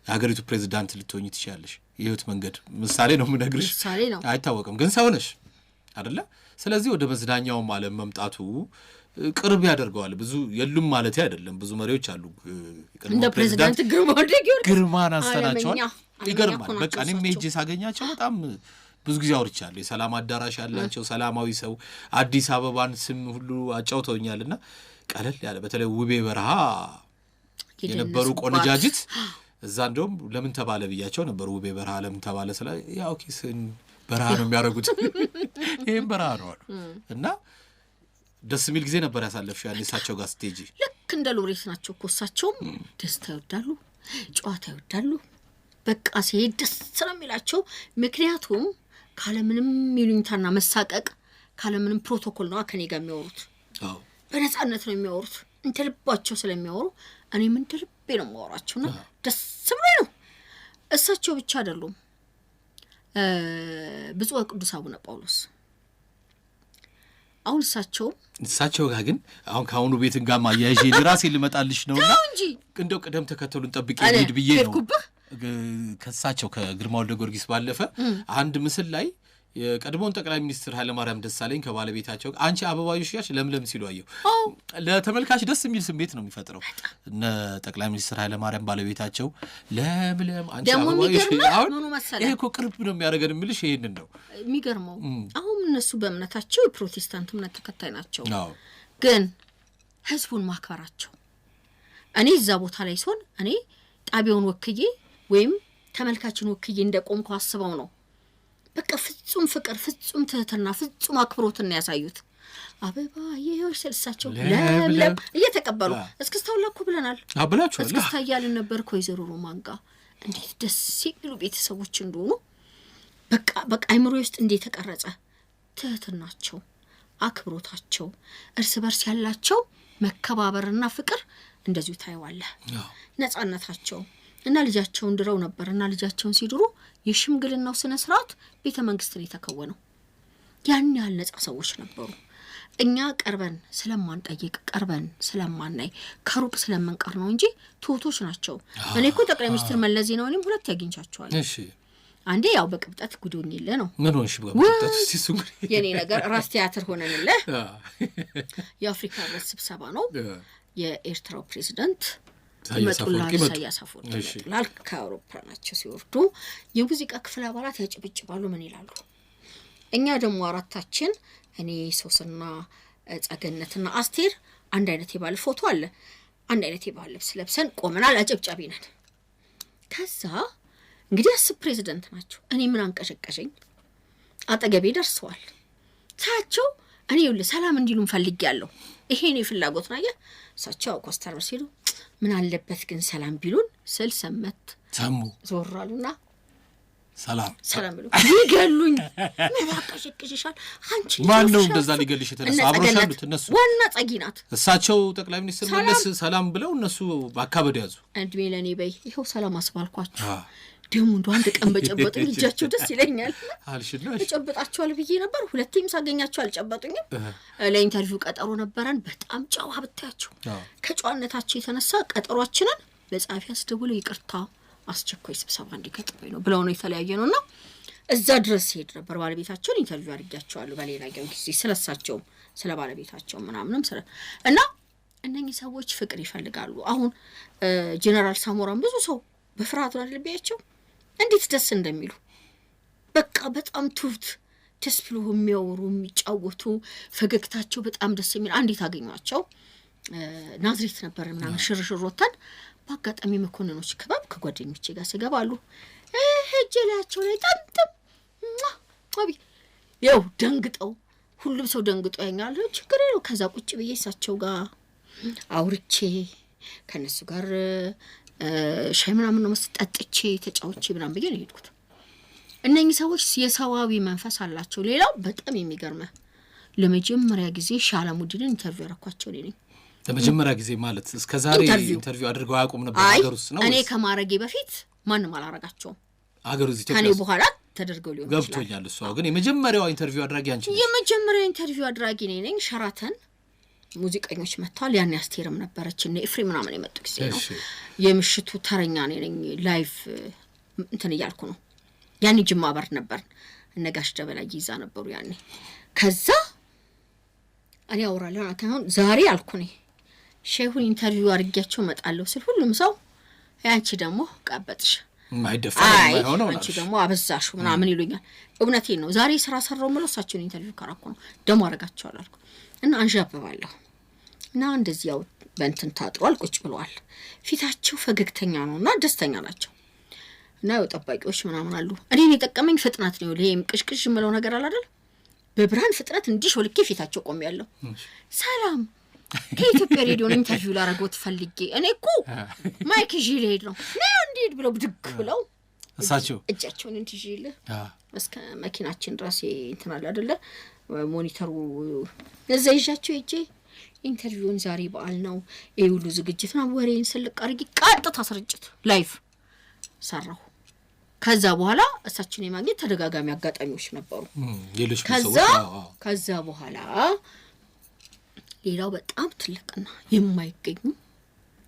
የሀገሪቱ ፕሬዚዳንት ልትሆኚ ትችያለሽ። የህይወት መንገድ ምሳሌ ነው የምነግርሽ፣ አይታወቅም ግን ሰው ነሽ አይደለ? ስለዚህ ወደ መዝናኛውም ዓለም መምጣቱ ቅርብ ያደርገዋል። ብዙ የሉም ማለት አይደለም፣ ብዙ መሪዎች አሉ። እንደ ፕሬዚዳንት ግርማን አንስተናቸዋል። ይገርማል። በቃ እኔም ሄጄ ሳገኛቸው በጣም ብዙ ጊዜ አውርቻለሁ። የሰላም አዳራሽ ያላቸው ሰላማዊ ሰው አዲስ አበባን ስም ሁሉ አጫውተውኛልና ቀለል ያለ በተለይ ውቤ በረሃ የነበሩ ቆነጃጅት እዛ እንደውም ለምን ተባለ ብያቸው ነበር። ውቤ በረሃ ለምን ተባለ ስለ ያው ኪስን በረሃ ነው የሚያደርጉት ይሄን በረሃ ነው አሉ። እና ደስ የሚል ጊዜ ነበር ያሳለፍሽው ያኔ እሳቸው ጋር ስቴጂ። ልክ እንደ ሎሬት ናቸው እኮ እሳቸውም ደስታ ይወዳሉ፣ ጨዋታ ይወዳሉ። በቃ ሲሄድ ደስ ስለሚላቸው ምክንያቱም ካለምንም ይሉኝታና መሳቀቅ ካለምንም ፕሮቶኮል ነው ከኔ ጋር የሚያወሩት በነፃነት ነው የሚያወሩት እንተልባቸው ስለሚያወሩ እኔ ምን ተልቤ ነው ማወራቸውና ደስ ብሎኝ ነው እሳቸው ብቻ አይደሉም ብፁዕ ቅዱስ አቡነ ጳውሎስ አሁን እሳቸው ጋር ግን አሁን ካሁኑ ቤት ጋር ማያያዥ ለራሴ ልመጣልሽ ነውና እንደው ቀደም ተከተሉን ጠብቄ ሄድ ብዬ ነው ከሳቸው ከግርማ ወልደ ጊዮርጊስ ባለፈ አንድ ምስል ላይ የቀድሞውን ጠቅላይ ሚኒስትር ኃይለማርያም ደሳለኝ ከባለቤታቸው አንቺ አበባዮሽ ያሽ ለምለም ሲሉ አየሁ ለተመልካች ደስ የሚል ስሜት ነው የሚፈጥረው እነ ጠቅላይ ሚኒስትር ኃይለማርያም ባለቤታቸው ለምለም አንቺ አበባዮሽ አሁን ይሄ እኮ ቅርብ ነው የሚያደርገን የሚልሽ ይሄንን ነው የሚገርመው አሁን እነሱ በእምነታቸው የፕሮቴስታንት እምነት ተከታይ ናቸው ግን ህዝቡን ማክበራቸው እኔ እዛ ቦታ ላይ ሲሆን እኔ ጣቢያውን ወክዬ ወይም ተመልካችን ወክዬ እንደቆምኩ አስበው ነው በቃ ፍጹም ፍቅር ፍጹም ትህትና ፍጹም አክብሮትን ያሳዩት አበባ ይሄዎች ስለሳቸው ለምለም እየተቀበሉ እስክስታው ለኩ ብለናል አብላችኋል እስክስታ ያልን ነበር ኮይዘሩ ሮማንጋ እንዴት ደስ ይሉ ቤተሰቦች እንደሆኑ በቃ አይምሮ ውስጥ እንዴት ተቀረጸ ትህትናቸው አክብሮታቸው እርስ በርስ ያላቸው መከባበርና ፍቅር እንደዚሁ ታይዋለ ነፃነታቸው እና ልጃቸውን ድረው ነበርና ልጃቸውን ሲድሩ የሽምግልናው ስነ ስርዓት ቤተ መንግስትን የተከወነው ያን ያህል ነፃ ሰዎች ነበሩ እኛ ቀርበን ስለማንጠይቅ ቀርበን ስለማናይ ከሩቅ ስለምንቀር ነው እንጂ ትሁቶች ናቸው እኔ እኮ ጠቅላይ ሚኒስትር መለስ ዜናዊንም ሁለት ያገኝቻቸዋል እሺ አንዴ ያው በቅብጠት ጉዶኝለ ነው ምን ሆንሽ በቅብጠት ሲሱግ የኔ ነገር ራስ ቲያትር ሆነንልህ የአፍሪካ ህብረት ስብሰባ ነው የኤርትራው ፕሬዝዳንት ይመጡላል ኢሳያስ አፈወርቂ ይመጡላል ከአውሮፕላናቸው ሲወርዱ የሙዚቃ ክፍል አባላት ያጭብጭባሉ ምን ይላሉ እኛ ደግሞ አራታችን እኔ ሶስና ጸገነትና አስቴር አንድ አይነት የባል ፎቶ አለ አንድ አይነት የባል ልብስ ለብሰን ቆመናል አጨብጫቢ ነን ከዛ እንግዲህ ፕሬዝዳንት ናቸው እኔ ምን አንቀሸቀሸኝ አጠገቤ ደርሰዋል ታቸው እኔ ይኸውልህ ሰላም እንዲሉን ፈልጊያለሁ ይሄ ነው ፍላጎት ነው እሳቸው ኮስተር ሲሉ ምን አለበት ግን ሰላም ቢሉን ስል ሰመት ሰሙ ዞራሉና ሰላም ብሎ ይገሉኝ ምን አቀሽቅሽሻል አንቺ ማን ነው እንደዛ ሊገልሽ የተነሳ አብሮሻሉት እነሱ ዋና ጸጊናት እሳቸው ጠቅላይ ሚኒስትር መለስ ሰላም ብለው እነሱ ባካበደ ያዙ እድሜ ለኔ በይ ይሄው ሰላም አስባልኳችሁ ደሙ እንደ አንድ ቀን በጨበጡ ልጃቸው ደስ ይለኛል አልሽልሽ ተጨበጣቸዋል ብዬ ነበር ሁለቴም ሳገኛቸው አልጨበጡኝም ለኢንተርቪው ቀጠሮ ነበረን በጣም ጨዋ ብታያቸው ከጨዋነታቸው የተነሳ ቀጠሯችንን ለጻፊ አስደውለው ይቅርታ አስቸኳይ ስብሰባ እንዲከጥበኝ ነው ብለው ነው የተለያየ ነውና እዛ ድረስ ሄድ ነበር ባለቤታቸውን ኢንተርቪው አድርጋቸዋለሁ በሌላ ጊዜ ስለሳቸው ስለ ባለቤታቸው ምናምንም እና እነኚህ ሰዎች ፍቅር ይፈልጋሉ አሁን ጄነራል ሳሞራን ብዙ ሰው በፍርሃት ነው ልቤያቸው እንዴት ደስ እንደሚሉ በቃ በጣም ትሁት ደስ ብሎ የሚያወሩ የሚጫወቱ ፈገግታቸው በጣም ደስ የሚል አንዴት አገኟቸው ናዝሬት ነበር ምናምን ሽርሽር ወጣን በአጋጣሚ መኮንኖች ክበብ ከጓደኞቼ ጋር ሲገባሉ ሄጀላቸው ላይ ጠምጥም አቢ ያው ደንግጠው ሁሉም ሰው ደንግጦ ያኛል ችግር ነው ከዛ ቁጭ ብዬ እሳቸው ጋር አውርቼ ከነሱ ጋር ሻይ ምናምን ነው መስጠጥቼ ተጫውቼ ምናምን ብዬ ነው ሄድኩት እነኚህ ሰዎች የሰዋዊ መንፈስ አላቸው ሌላው በጣም የሚገርመው ለመጀመሪያ ጊዜ ሻላሙዲንን ኢንተርቪው አረኳቸው ነኝ ለመጀመሪያ ጊዜ ማለት እስከ ዛሬ ኢንተርቪው አድርገው ያቆም ነበር ሀገር ውስጥ ነው እኔ ከማረጌ በፊት ማንንም አላረጋቸውም ሀገር ውስጥ ከኔ በኋላ ተደርገው ሊሆን ይችላል ገብቶኛል እሱ ግን የመጀመሪያው ኢንተርቪው አድራጊ አንቺ የመጀመሪያው ኢንተርቪው አድራጊ ነኝ ሸራተን ሙዚቀኞች መጥቷል ያን ያስቴርም ነበረች እነ ኤፍሬም ምናምን የመጡ ጊዜ ነው የምሽቱ ተረኛ ነኝ ላይቭ እንትን እያልኩ ነው ያኔ ጅማ በር ነበር እነጋሽ ደበላይ ይዛ ነበሩ ያኔ ከዛ እኔ አውራለሁ አሁን ዛሬ አልኩኝ ሼሁን ኢንተርቪው አድርጊያቸው መጣለው ስል ሁሉም ሰው ያንቺ ደግሞ ቀበጥሽ ማይደፈር ማይሆነው አንቺ ደግሞ አበዛሹ ምናምን ይሉኛል እውነቴን ነው ዛሬ ስራ ሰራው መለሳቸው ኢንተርቪው ካራኩ ነው ደሞ አረጋቸዋል አልኩ እና አንዣበባለሁ እና እንደዚህ ያው በእንትን ታጥሯል ቁጭ ብለዋል ፊታቸው ፈገግተኛ ነውና ደስተኛ ናቸው እና ያው ጠባቂዎች ምናምን አሉ እኔን የጠቀመኝ ፍጥነት ነው ለይም ቅሽቅሽ ምለው ነገር አለ አይደል በብርሃን ፍጥነት እንዲህ ሾልኬ ፊታቸው ቆም ያለው ሰላም ከኢትዮጵያ ሬዲዮ ኢንተርቪው ላረጋው ተፈልጌ እኔ እኮ ማይክ ጂል ሄድ ነው እንዴት ብለው ብድግ ብለው እሳቸው እጃቸውን እንዲይል እስከ መኪናችን ድረስ እንትን አለ አይደለ ሞኒተሩ እዛ ይዣቸው እጄ ኢንተርቪውን ዛሬ በዓል ነው ሁሉ ዝግጅት ነው ወሬን ስልቅ አድርጌ ቀጥታ ስርጭት ላይቭ ሰራሁ። ከዛ በኋላ እሳችን የማግኘት ተደጋጋሚ አጋጣሚዎች ነበሩ። ከዛ በኋላ ሌላው በጣም ትልቅና የማይገኙ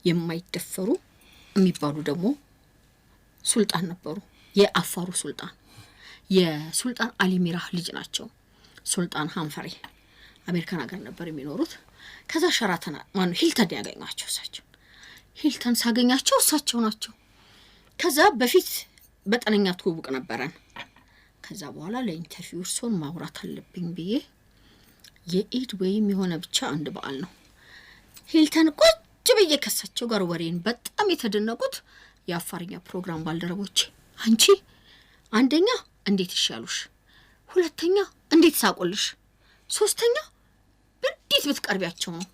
የማይደፈሩ የሚባሉ ደግሞ ሱልጣን ነበሩ። የአፋሩ ሱልጣን የሱልጣን አሊ ሚራህ ልጅ ናቸው። ሱልጣን ሀንፈሬ አሜሪካን ሀገር ነበር የሚኖሩት። ከዛ ሸራተን ሂልተን ያገኟቸው እሳቸው። ሂልተን ሳገኛቸው እሳቸው ናቸው። ከዛ በፊት በጠነኛ ትውውቅ ነበረን። ከዛ በኋላ ለኢንተርቪው እርሶን ማውራት አለብኝ ብዬ የኢድ ወይም የሆነ ብቻ አንድ በዓል ነው ሂልተን ቁጭ ብዬ ከሳቸው ጋር ወሬን በጣም የተደነቁት የአፋርኛ ፕሮግራም ባልደረቦች አንቺ አንደኛ እንዴት ይሻሉሽ፣ ሁለተኛ እንዴት ሳቆልሽ፣ ሶስተኛ እንዴት ብትቀርቢያቸው ነው።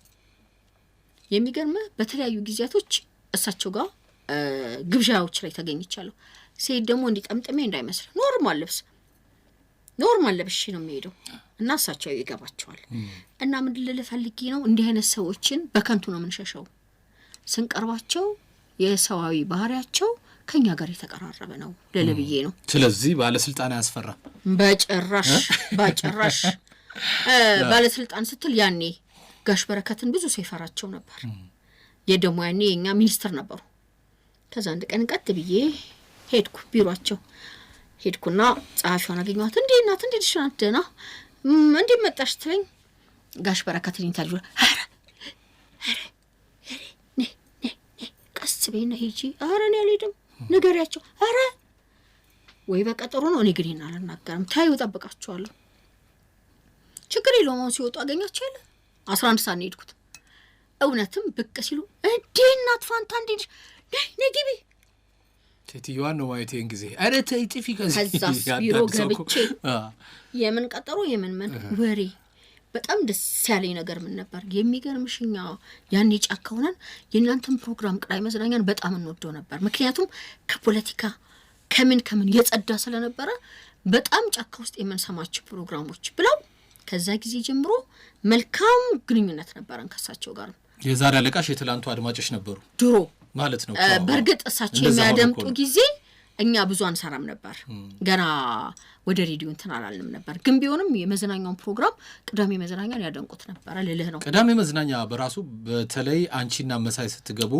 የሚገርም በተለያዩ ጊዜያቶች እሳቸው ጋር ግብዣዎች ላይ ተገኝቻለሁ። ሴት ደግሞ እንዲጠምጥሜ እንዳይመስል ኖርማል ለብሼ ነው የሚሄደው እና እሳቸው ይገባቸዋል። እና ምን ልፈልጊ ነው እንዲህ አይነት ሰዎችን በከንቱ ነው የምንሸሸው። ስንቀርባቸው የሰዋዊ ባህሪያቸው ከኛ ጋር የተቀራረበ ነው ለለብዬ ነው። ስለዚህ ባለስልጣን ያስፈራ ባጭራሽ ባለስልጣን ስትል ያኔ ጋሽ በረከትን ብዙ ሰይፈራቸው ነበር። የደሞ ያኔ የኛ ሚኒስትር ነበሩ። ከዛ አንድ ቀን ቀጥ ብዬ ሄድኩ ቢሮአቸው ሄድኩና ጻፊዋን አገኘኋት። እንዴ እናት እንዴ ድሽናት ደና እንዴ መጣሽ ትለኝ ጋሽ በረከትን ኢንተርቪው አረ ቀስ በይና ሂጂ አረን ያልሄድም ነገሪያቸው አረ ወይ በቀጠሮ ነው እኔ ግን አልናገርም ታዩ ጠብቃቸዋለሁ ችግር የለውም ሲወጡ አገኛቸው ይለ 11 ሰዓት ሄድኩት። እውነትም ብቅ ሲሉ እንዴ እናት ፋንታ እንዴ ነግቢ ቴቲዋን ነው ማየት እንግዜ አረ ተይጥፊ ከዛ ቢሮ ገብቼ የምን ቀጠሮ የምን ወሬ በጣም ደስ ያለኝ ነገር ምን ነበር የሚገርምሽኛ ያኔ ጫካ ሆነን የእናንተን ፕሮግራም ቅዳይ መዝናኛን በጣም እንወደው ነበር። ምክንያቱም ከፖለቲካ ከምን የጸዳ ስለነበረ በጣም ጫካ ውስጥ የምንሰማቸው ፕሮግራሞች ብለው ከዛ ጊዜ ጀምሮ መልካም ግንኙነት ነበረን ከሳቸው ጋር። የዛሬ አለቃሽ የትላንቱ አድማጮች ነበሩ ድሮ ማለት ነው። በርግጥ እሳቸው የሚያደምጡ ጊዜ እኛ ብዙ አንሰራም ነበር። ገና ወደ ሬዲዮ እንትን አላልንም ነበር። ግን ቢሆንም የመዝናኛውን ፕሮግራም ቅዳሜ መዝናኛን ያደንቁት ነበር ልልህ ነው። ቅዳሜ መዝናኛ በራሱ በተለይ አንቺና መሳይ ስትገቡ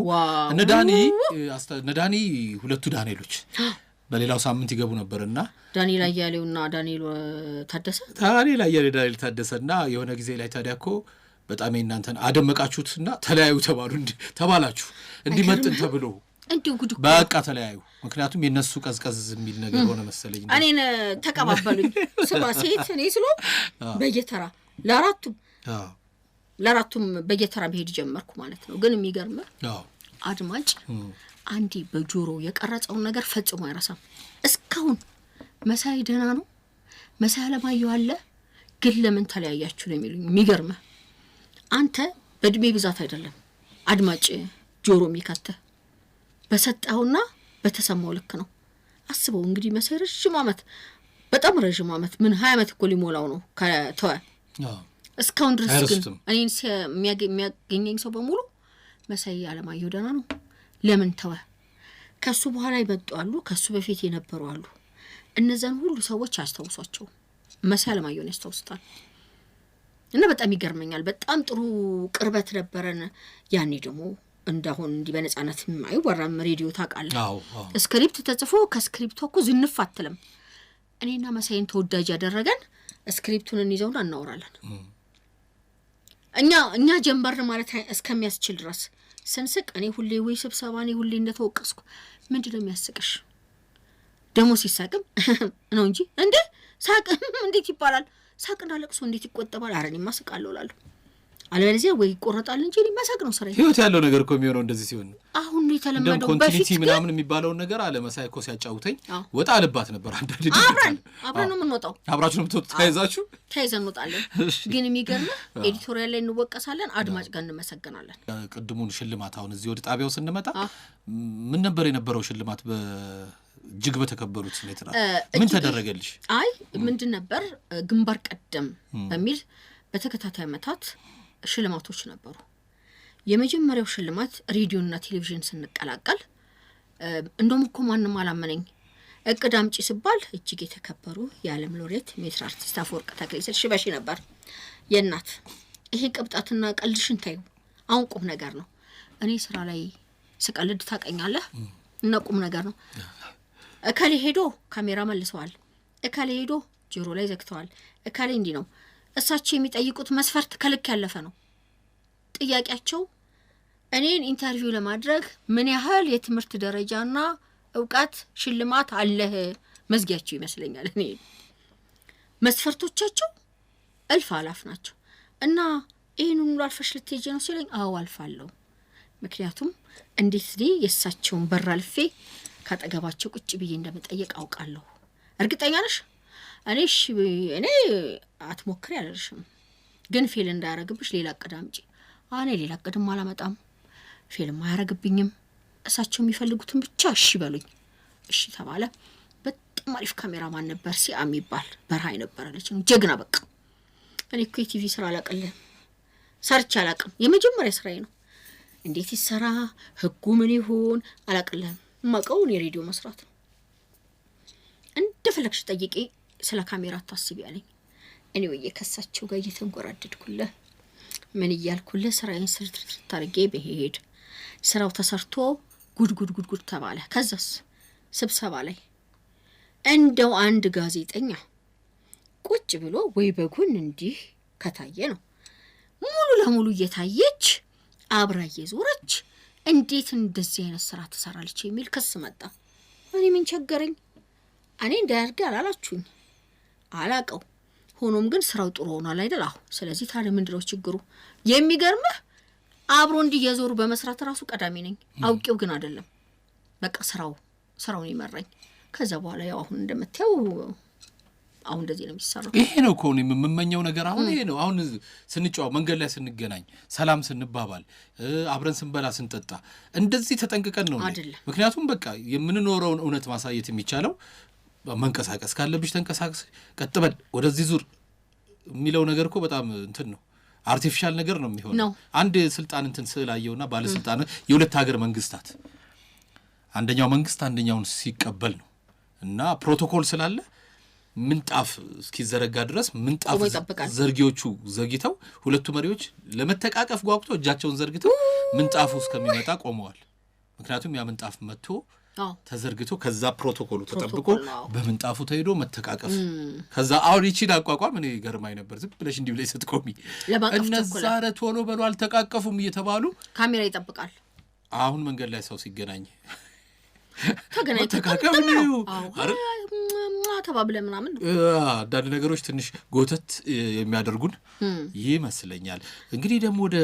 ነዳኒ ሁለቱ ዳንኤሎች በሌላው ሳምንት ይገቡ ነበርና ዳንኤል አያሌውና ዳንኤል ታደሰና የሆነ ጊዜ ላይ ታዲያኮ በጣም እናንተን አደመቃችሁትና ተለያዩ ተባላችሁ እንዲመጥን ተብሎ እንዲው ጉድ በቃ ተለያዩ። ምክንያቱም የነሱ ቀዝቀዝ የሚል ነገር ሆነ መሰለኝ። እኔን ተቀባበሉኝ ስማ ሴት እኔ ስሎ በየተራ ለአራቱም በየተራ መሄድ ጀመርኩ ማለት ነው። ግን የሚገርም አድማጭ አንዲ በጆሮ የቀረጸውን ነገር ፈጽሞ አይረሳም። እስካሁን መሳይ ደህና ነው መሳይ አለማየሁ አለ ግን ለምን ተለያያችሁ ነው የሚሉኝ። የሚገርም አንተ በእድሜ ብዛት አይደለም አድማጭ ጆሮ የሚከተህ በሰጣውና በተሰማው ልክ ነው። አስበው እንግዲህ መሳይ ረጅም ዓመት በጣም ረጅም ዓመት ምን 20 ዓመት እኮ ሊሞላው ነው ከተወ እስካሁን ድረስ ግን እኔን የሚያገኘኝ ሰው በሙሉ መሳይ አለማየሁ ደህና ነው ለምን ተወ። ከሱ በኋላ ይመጣሉ ከሱ በፊት የነበሩ አሉ። እነዛን ሁሉ ሰዎች አስተውሷቸው መሳይ አለማየሁን ያስተውስታል። እና በጣም ይገርመኛል። በጣም ጥሩ ቅርበት ነበረን። ያኔ ደግሞ እንዳሁን እንዲህ በነጻነት አይወራም ሬዲዮ ታውቃለህ። ስክሪፕት ተጽፎ ከስክሪፕቱ እኮ ዝንፍ አትልም። እኔና መሳይን ተወዳጅ ያደረገን ስክሪፕቱን እንይዘውና እናወራለን። እኛ ጀንበር ማለት እስከሚያስችል ድረስ ስንስቅ እኔ ሁሌ ወይ ስብሰባ እኔ ሁሌ እንደተወቀስኩ ምንድነው የሚያስቅሽ ደሞ ሲሳቅም ነው እንጂ እንዴ ሳቅ እንዴት ይባላል? ሳቅና ለቅሶ እንዴት ይቆጠባል? አረኔ ማስቃለሁ እላለሁ። አለበለዚያ ወይ ይቆረጣል እንጂ ማሳቅ ነው ስራዬ። ህይወት ያለው ነገር እኮ የሚሆነው እንደዚህ ሲሆን። አሁን ነው የተለመደው በፊት ምናምን የሚባለው ነገር አለ መሳይ እኮ ሲያጫውተኝ ወጣ አልባት ነበር አንድ አይደል አብረን ነው የምንወጣው አብራችሁ ነው የምትወጡት ተያይዘን እንወጣለን ግን የሚገርም ኤዲቶሪያል ላይ እንወቀሳለን አድማጭ ጋር እንመሰገናለን ቅድሙን ሽልማት አሁን እዚህ ወደ ጣቢያው ስንመጣ ምን ነበር የነበረው ሽልማት በእጅግ በተከበሩት ኔትራ ምን ተደረገልሽ አይ ምንድን ነበር ግንባር ቀደም በሚል በተከታታይ ዓመታት ሽልማቶች ነበሩ የመጀመሪያው ሽልማት ሬዲዮና ቴሌቪዥን ስንቀላቀል እንደውም እኮ ማንንም አላመነኝ እቅድ አምጪ ሲባል እጅግ የተከበሩ የዓለም ሎሬት ሜትር አርቲስት አፈወርቅ ተክሌ ሽበሺ ነበር የእናት ይሄ ቅብጣትና ቀልድሽን ታዩ አሁን ቁም ነገር ነው እኔ ስራ ላይ ስቀልድ ታቀኛለህ እና ቁም ነገር ነው እከሌ ሄዶ ካሜራ መልሰዋል እከሌ ሄዶ ጆሮ ላይ ዘግተዋል እከሌ እንዲህ ነው እሳቸው የሚጠይቁት መስፈርት ከልክ ያለፈ ነው ጥያቄያቸው እኔን ኢንተርቪው ለማድረግ ምን ያህል የትምህርት ደረጃና ዕውቀት ሽልማት አለህ መዝጊያቸው ይመስለኛል እኔ መስፈርቶቻቸው እልፍ አላፍ ናቸው እና ይሄን ሁሉ አልፈሽ ልትሄጂ ነው ሲለኝ አዎ አልፋለሁ ምክንያቱም እንዴት የእሳቸውን በር አልፌ ካጠገባቸው ቁጭ ብዬ እንደምጠየቅ አውቃለሁ እርግጠኛ ነሽ እኔ አትሞክሪ አልልሽም ግን ፌል እንዳያረግብሽ ሌላ እቅድ አምጪ እኔ ሌላ እቅድም አላመጣም ፊልም አያረግብኝም እሳቸው የሚፈልጉትን ብቻ እሺ በሉኝ እሺ ተባለ በጣም አሪፍ ካሜራማን ነበር ሲአም ይባል በርሃይ ነበር አለች ጀግና በቃ እኔ እኮ የቲቪ ስራ አላቀለም ሰርች አላቀም የመጀመሪያ ስራዬ ነው እንዴት ይሰራ ህጉ ምን ይሁን አላቀለም ማቀውን የሬዲዮ መስራት ነው እንደፈለግሽ ጠይቄ ስለ ካሜራ ታስቢ ያለኝ እኔ ከሳቸው ጋር እየተንጎራደድኩልህ ምን ይያልኩልህ ስራዬን ስርትርት ታርጌ በሄድ ስራው ተሰርቶ ጉድ ተባለ ከዛስ ስብሰባ ላይ እንደው አንድ ጋዜጠኛ ቁጭ ብሎ ወይ በጎን እንዲህ ከታየ ነው ሙሉ ለሙሉ እየታየች አብራ እየዞረች እንዴት እንደዚህ አይነት ስራ ተሰራለች የሚል ክስ መጣ እኔ ምን ቸገረኝ እኔ እንዳያርግ አላላችሁኝ አላቀው ሆኖም ግን ስራው ጥሩ ሆኗል አይደል አሁ ስለዚህ ታዲያ ምንድነው ችግሩ የሚገርምህ አብሮ እንዲየዞሩ በመስራት ራሱ ቀዳሚ ነኝ አውቄው ግን አይደለም በቃ ስራውን ይመራኝ ከዛ በኋላ ያው አሁን እንደምታዩ አሁን እንደዚህ ነው የሚሰራው ይሄ ነው እኮ ነው የምመኘው ነገር አሁን ይሄ ነው አሁን ስንጫው መንገድ ላይ ስንገናኝ ሰላም ስንባባል አብረን ስንበላ ስንጠጣ እንደዚህ ተጠንቅቀን ነው ምክንያቱም በቃ የምንኖረውን እውነት ማሳየት የሚቻለው መንቀሳቀስ ካለብሽ ተንቀሳቀስ ቀጥበል ወደዚህ ዙር የሚለው ነገር እኮ በጣም እንትን ነው አርቲፊሻል ነገር ነው የሚሆነው አንድ ስልጣን እንትን ስላየውና ባለስልጣን የሁለት ሀገር መንግስታት አንደኛው መንግስት አንደኛውን ሲቀበል ነው እና ፕሮቶኮል ስላለ ምንጣፍ እስኪዘረጋ ድረስ ምንጣፍ ዘርጊዎቹ ዘግይተው ሁለቱ መሪዎች ለመተቃቀፍ ጓጉተው እጃቸውን ዘርግተው ምንጣፉ እስከሚመጣ ቆመዋል ምክንያቱም ያ ምንጣፍ መጥቶ ተዘርግቶ ከዛ ፕሮቶኮሉ ተጠብቆ በምንጣፉ ተሄዶ መተቃቀፍ ከዛ አሁን ይቺን አቋቋም እኔ ገርማኝ ነበር ዝም ብለሽ እንዲህ ብለሽ ስትቆሚ እነዛ ቶሎ በሉ አልተቃቀፉም እየተባሉ ካሜራ ይጠብቃል አሁን መንገድ ላይ ሰው ሲገናኝ ተቃቀፍ ነው ተባብለ ምናምን አንዳንድ ነገሮች ትንሽ ጎተት የሚያደርጉን ይመስለኛል እንግዲህ ደግሞ ወደ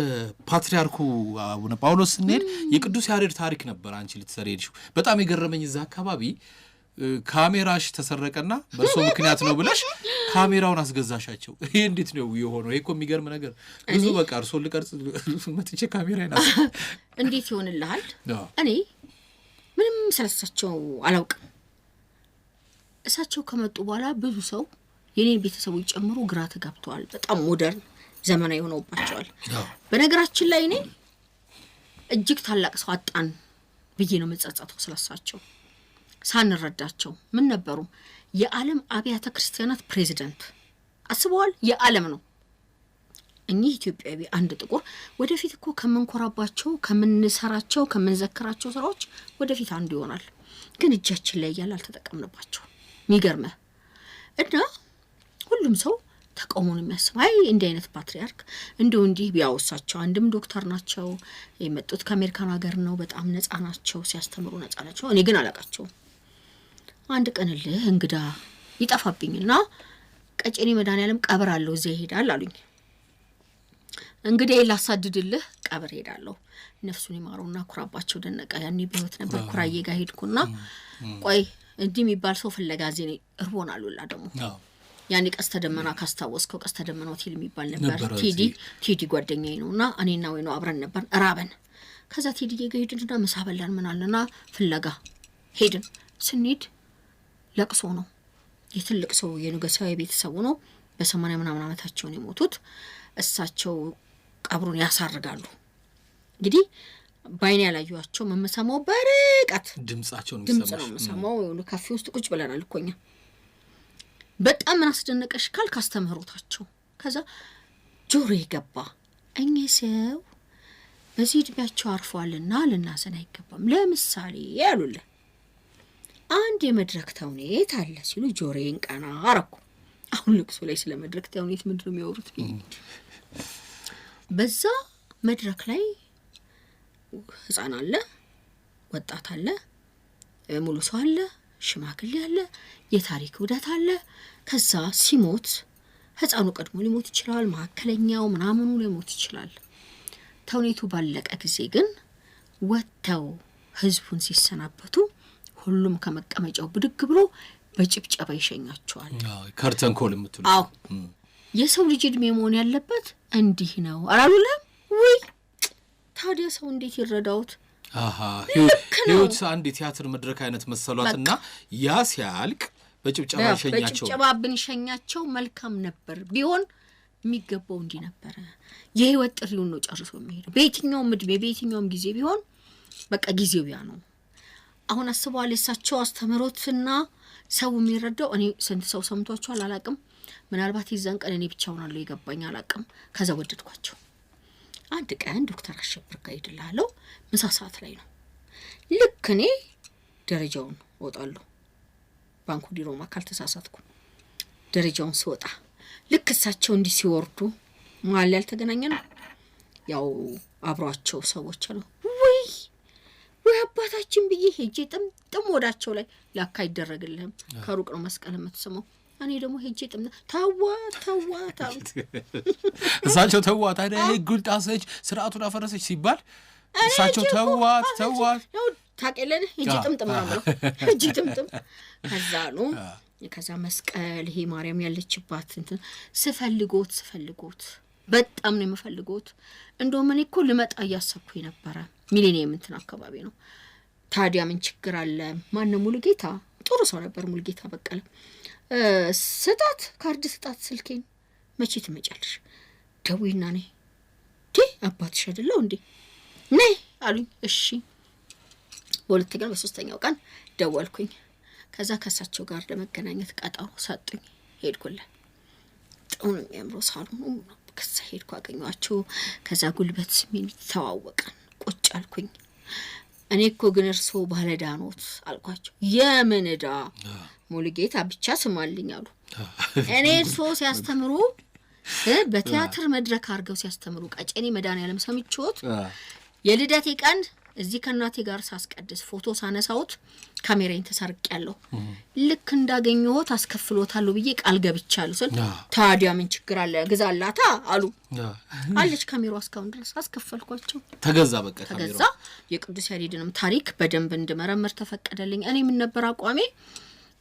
ፓትሪያርኩ አቡነ ጳውሎስ ስንሄድ የቅዱስ ያሬድ ታሪክ ነበር አንቺ ልትሰሪልሽው በጣም የገረመኝ እዛ አካባቢ ካሜራሽ ተሰረቀና በእርሶ ምክንያት ነው ብለሽ ካሜራውን አስገዛሻቸው ይሄ እንዴት ነው የሆነው ይሄ እኮ የሚገርም ነገር ብዙ በቃ እርሶ ልቀርጽ መጥቼ ካሜራ ይናስ እንዴት ይሆንልሃል እኔ ምንም ስለሳቸው አላውቅም እሳቸው ከመጡ በኋላ ብዙ ሰው የኔን ቤተሰቦች ጨምሮ ግራ ተጋብተዋል በጣም ሞደርን ዘመናዊ ሆነውባቸዋል በነገራችን ላይ እኔ እጅግ ታላቅ ሰው አጣን ብዬ ነው መጸጸተው ስለሳቸው ሳንረዳቸው ምን ነበሩ የዓለም አብያተ ክርስቲያናት ፕሬዚዳንት አስበዋል የዓለም ነው እኚህ ኢትዮጵያዊ አንድ ጥቁር ወደፊት እኮ ከመንኮራባቸው ከምንሰራቸው ከምንዘክራቸው ስራዎች ወደፊት አንዱ ይሆናል ግን እጃችን ላይ ያለ አልተጠቀምንባቸው ሚገርመህ እና ሁሉም ሰው ተቃውሞን የሚያስባይ እንዲህ አይነት ፓትሪያርክ እንደው እንዲህ ቢያወሳቸው አንድም ዶክተር ናቸው የመጡት ከአሜሪካን ሀገር ነው በጣም ነፃ ናቸው ሲያስተምሩ ነፃ ናቸው እኔ ግን አላቃቸው አንድ ቀንልህ እንግዳ ይጣፋብኝና ቀጨኔ መድኃኒዓለም ቀብር አለው እዚያ ይሄዳል አሉኝ እንግዲህ ላሳድድልህ መቃብር ሄዳለሁ። ነፍሱን ይማረውና ኩራባቸው ደነቀ ያኔ በህይወት ነበር። ኩራዬ ጋር ሄድኩና ቆይ እንዲህ የሚባል ሰው ፍለጋ ዜኔ እርቦናል ሁላ ደግሞ ያኔ ቀስተ ደመና ካስታወስከው ቀስተ ደመና ሆቴል የሚባል ነበር። ቴዲ ጓደኛዬ ነውና እኔና ወይ ነው አብረን ነበር ራበን። ከዛ ቴዲ ጋር ሄድንና ምሳ በላን ምን አለና ፍለጋ ሄድን። ስንሄድ ለቅሶ ነው። የትልቅ ሰው የንጉሳዊ ቤተሰቡ ነው። በ80 ምናምን ዓመታቸው ነው የሞቱት። እሳቸው ቀብሩን ያሳርጋሉ። እንግዲህ ባይኔ ያላዩዋቸው መመሰማው በርቀት ድምጻቸውን ነው የሆነ ካፌ ውስጥ ቁጭ ብለናል እኮኛ። በጣም ምን አስደነቀሽ ካል ካስተምህሮታቸው ከዛ ጆሮ ይገባ እኚህ ሰው በዚህ እድሜያቸው አርፈዋልና ልናዘን አይገባም። ለምሳሌ ያሉልን አንድ የመድረክ ተውኔት አለ ሲሉ ጆሮዬን ቀና አረኩ። አሁን ልቅሶ ላይ ስለ መድረክ ተውኔት ምንድነው የሚያወሩት? በዛ መድረክ ላይ ህፃን አለ፣ ወጣት አለ፣ ሙሉ ሰው አለ፣ ሽማግሌ አለ፣ የታሪክ ውደት አለ። ከዛ ሲሞት ህፃኑ ቀድሞ ሊሞት ይችላል፣ መካከለኛው ምናምኑ ሊሞት ይችላል። ተውኔቱ ባለቀ ጊዜ ግን ወጥተው ህዝቡን ሲሰናበቱ ሁሉም ከመቀመጫው ብድግ ብሎ በጭብጨባ ይሸኛቸዋል። ከርተን ኮል የምትሉ የሰው ልጅ እድሜ መሆን ያለበት እንዲህ ነው አላሉለም ወይ? ታዲያ ሰው እንዴት ይረዳውት? ህይወት አንድ የቲያትር መድረክ አይነት መሰሏትና ያ ሲያልቅ በጭብጨባ ይሸኛቸው። በጭብጨባ ብንሸኛቸው መልካም ነበር ቢሆን የሚገባው እንዲህ ነበረ። የህይወት ጥሪውን ነው ጨርሶ የሚሄደው። በየትኛውም እድሜ በየትኛውም ጊዜ ቢሆን በቃ ጊዜው ያ ነው። አሁን አስበዋል የሳቸው አስተምሮትና ሰው የሚረዳው። እኔ ስንት ሰው ሰምቷቸዋል አላቅም። ምናልባት ይዛን ቀን እኔ ብቻ ሆናለሁ የገባኝ አላቅም። ከዛ ወደድኳቸው። አንድ ቀን ዶክተር አሸብር ጋር ሄድላለሁ። ምሳ ሰዓት ላይ ነው። ልክ እኔ ደረጃውን ወጣለሁ። ባንኩ ዲሮማ ካልተሳሳትኩ ደረጃውን ስወጣ ልክ እሳቸው እንዲህ ሲወርዱ ማለ ያልተገናኘን ያው አብሯቸው ሰዎች አሉ። ወይ አባታችን ብዬ ሄጄ ጥም ወዳቸው ላይ ላካ ይደረግልህም ከሩቅ ነው መስቀል የምትስመው። እኔ ደግሞ ሄጄ ተዋት እሳቸው ተዋት ታዲያ ህጉን ጣሰች ስርዓቱን አፈረሰች ሲባል እሳቸው ተዋት ታቀለን ሄጄ ጥምጥም ነው ሄጄ ጥምጥም ከዛ ነው። ከዛ መስቀል ይሄ ማርያም ያለችባት እንትን ስፈልጎት በጣም ነው የምፈልጎት። እንደውም እኔ እኮ ልመጣ እያሰብኩኝ ነበረ። ሚሊኒየም እንትን አካባቢ ነው። ታዲያ ምን ችግር አለ? ማነው ሙሉጌታ ጥሩ ሰው ነበር ሙሉጌታ በቀለ። ስጣት ካርድ ስጣት ስልኬን መቼ ትመጫለሽ? ደውይና ነይ አባትሽ አይደለው እንዴ ነይ አሉኝ። እሺ በሁለተኛው በሶስተኛው ቀን ደወልኩኝ። ከዛ ከሳቸው ጋር ለመገናኘት ቀጠሮ ሰጡኝ። ሄድኩለ ጥሩ ነው የሚያምረው ሳሎኑ። ከዛ ሄድኩ አገኘኋቸው። ከዛ ጉልበት ስሜን ተዋወቀን ቁጭ አልኩኝ። እኔ እኮ ግን እርሶ ባለዳኖት አልኳቸው። የምን ዕዳ ሙሉጌታ ብቻ ስማልኝ አሉ። እኔ እርሶ ሲያስተምሩ በቲያትር መድረክ አድርገው ሲያስተምሩ ቀጨኔ መድኃኒዓለም ሰምቼዎት የልደቴ ቀን እዚህ ከናቴ ጋር ሳስቀድስ ፎቶ ሳነሳውት ካሜራዬን ተሰርቄያለሁ። ልክ እንዳገኘሁት አስከፍሎታለሁ ብዬ ቃል ገብቻለሁ ስል ታዲያ ምን ችግር አለ ግዛላታ አሉ። አለች ካሜራው እስካሁን ድረስ አስከፈልኳቸው። ተገዛ በቃ ተገዛ። የቅዱስ ያሬድንም ታሪክ በደንብ እንድመረምር ተፈቀደልኝ። እኔ ምን ነበር አቋሜ?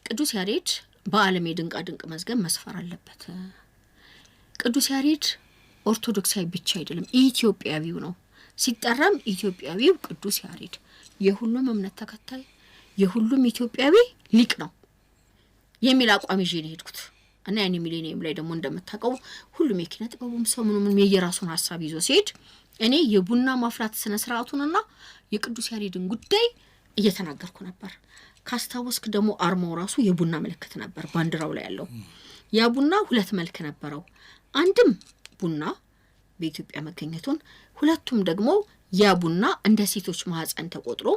ቅዱስ ያሬድ በዓለም የድንቃ ድንቅ መዝገብ መስፈር አለበት። ቅዱስ ያሬድ ኦርቶዶክሳዊ ብቻ አይደለም ኢትዮጵያዊው ነው። ሲጠራም ኢትዮጵያዊው ቅዱስ ያሬድ የሁሉም እምነት ተከታይ የሁሉም ኢትዮጵያዊ ሊቅ ነው የሚል አቋም ይዤ ነው ሄድኩት። እና ያኔ ሚሊኒየም ላይ ደግሞ እንደምታውቀው ሁሉም የኪነ ጥበቡም ሰው ምንም የየራሱን ሐሳብ ይዞ ሲሄድ እኔ የቡና ማፍላት ስነ ስርዓቱንና የቅዱስ ያሬድን ጉዳይ እየተናገርኩ ነበር። ካስታወስክ ደግሞ አርማው ራሱ የቡና ምልክት ነበር ባንዲራው ላይ ያለው። ያ ቡና ሁለት መልክ ነበረው። አንድም ቡና በኢትዮጵያ መገኘቱን፣ ሁለቱም ደግሞ ያ ቡና እንደ ሴቶች ማህፀን ተቆጥሮ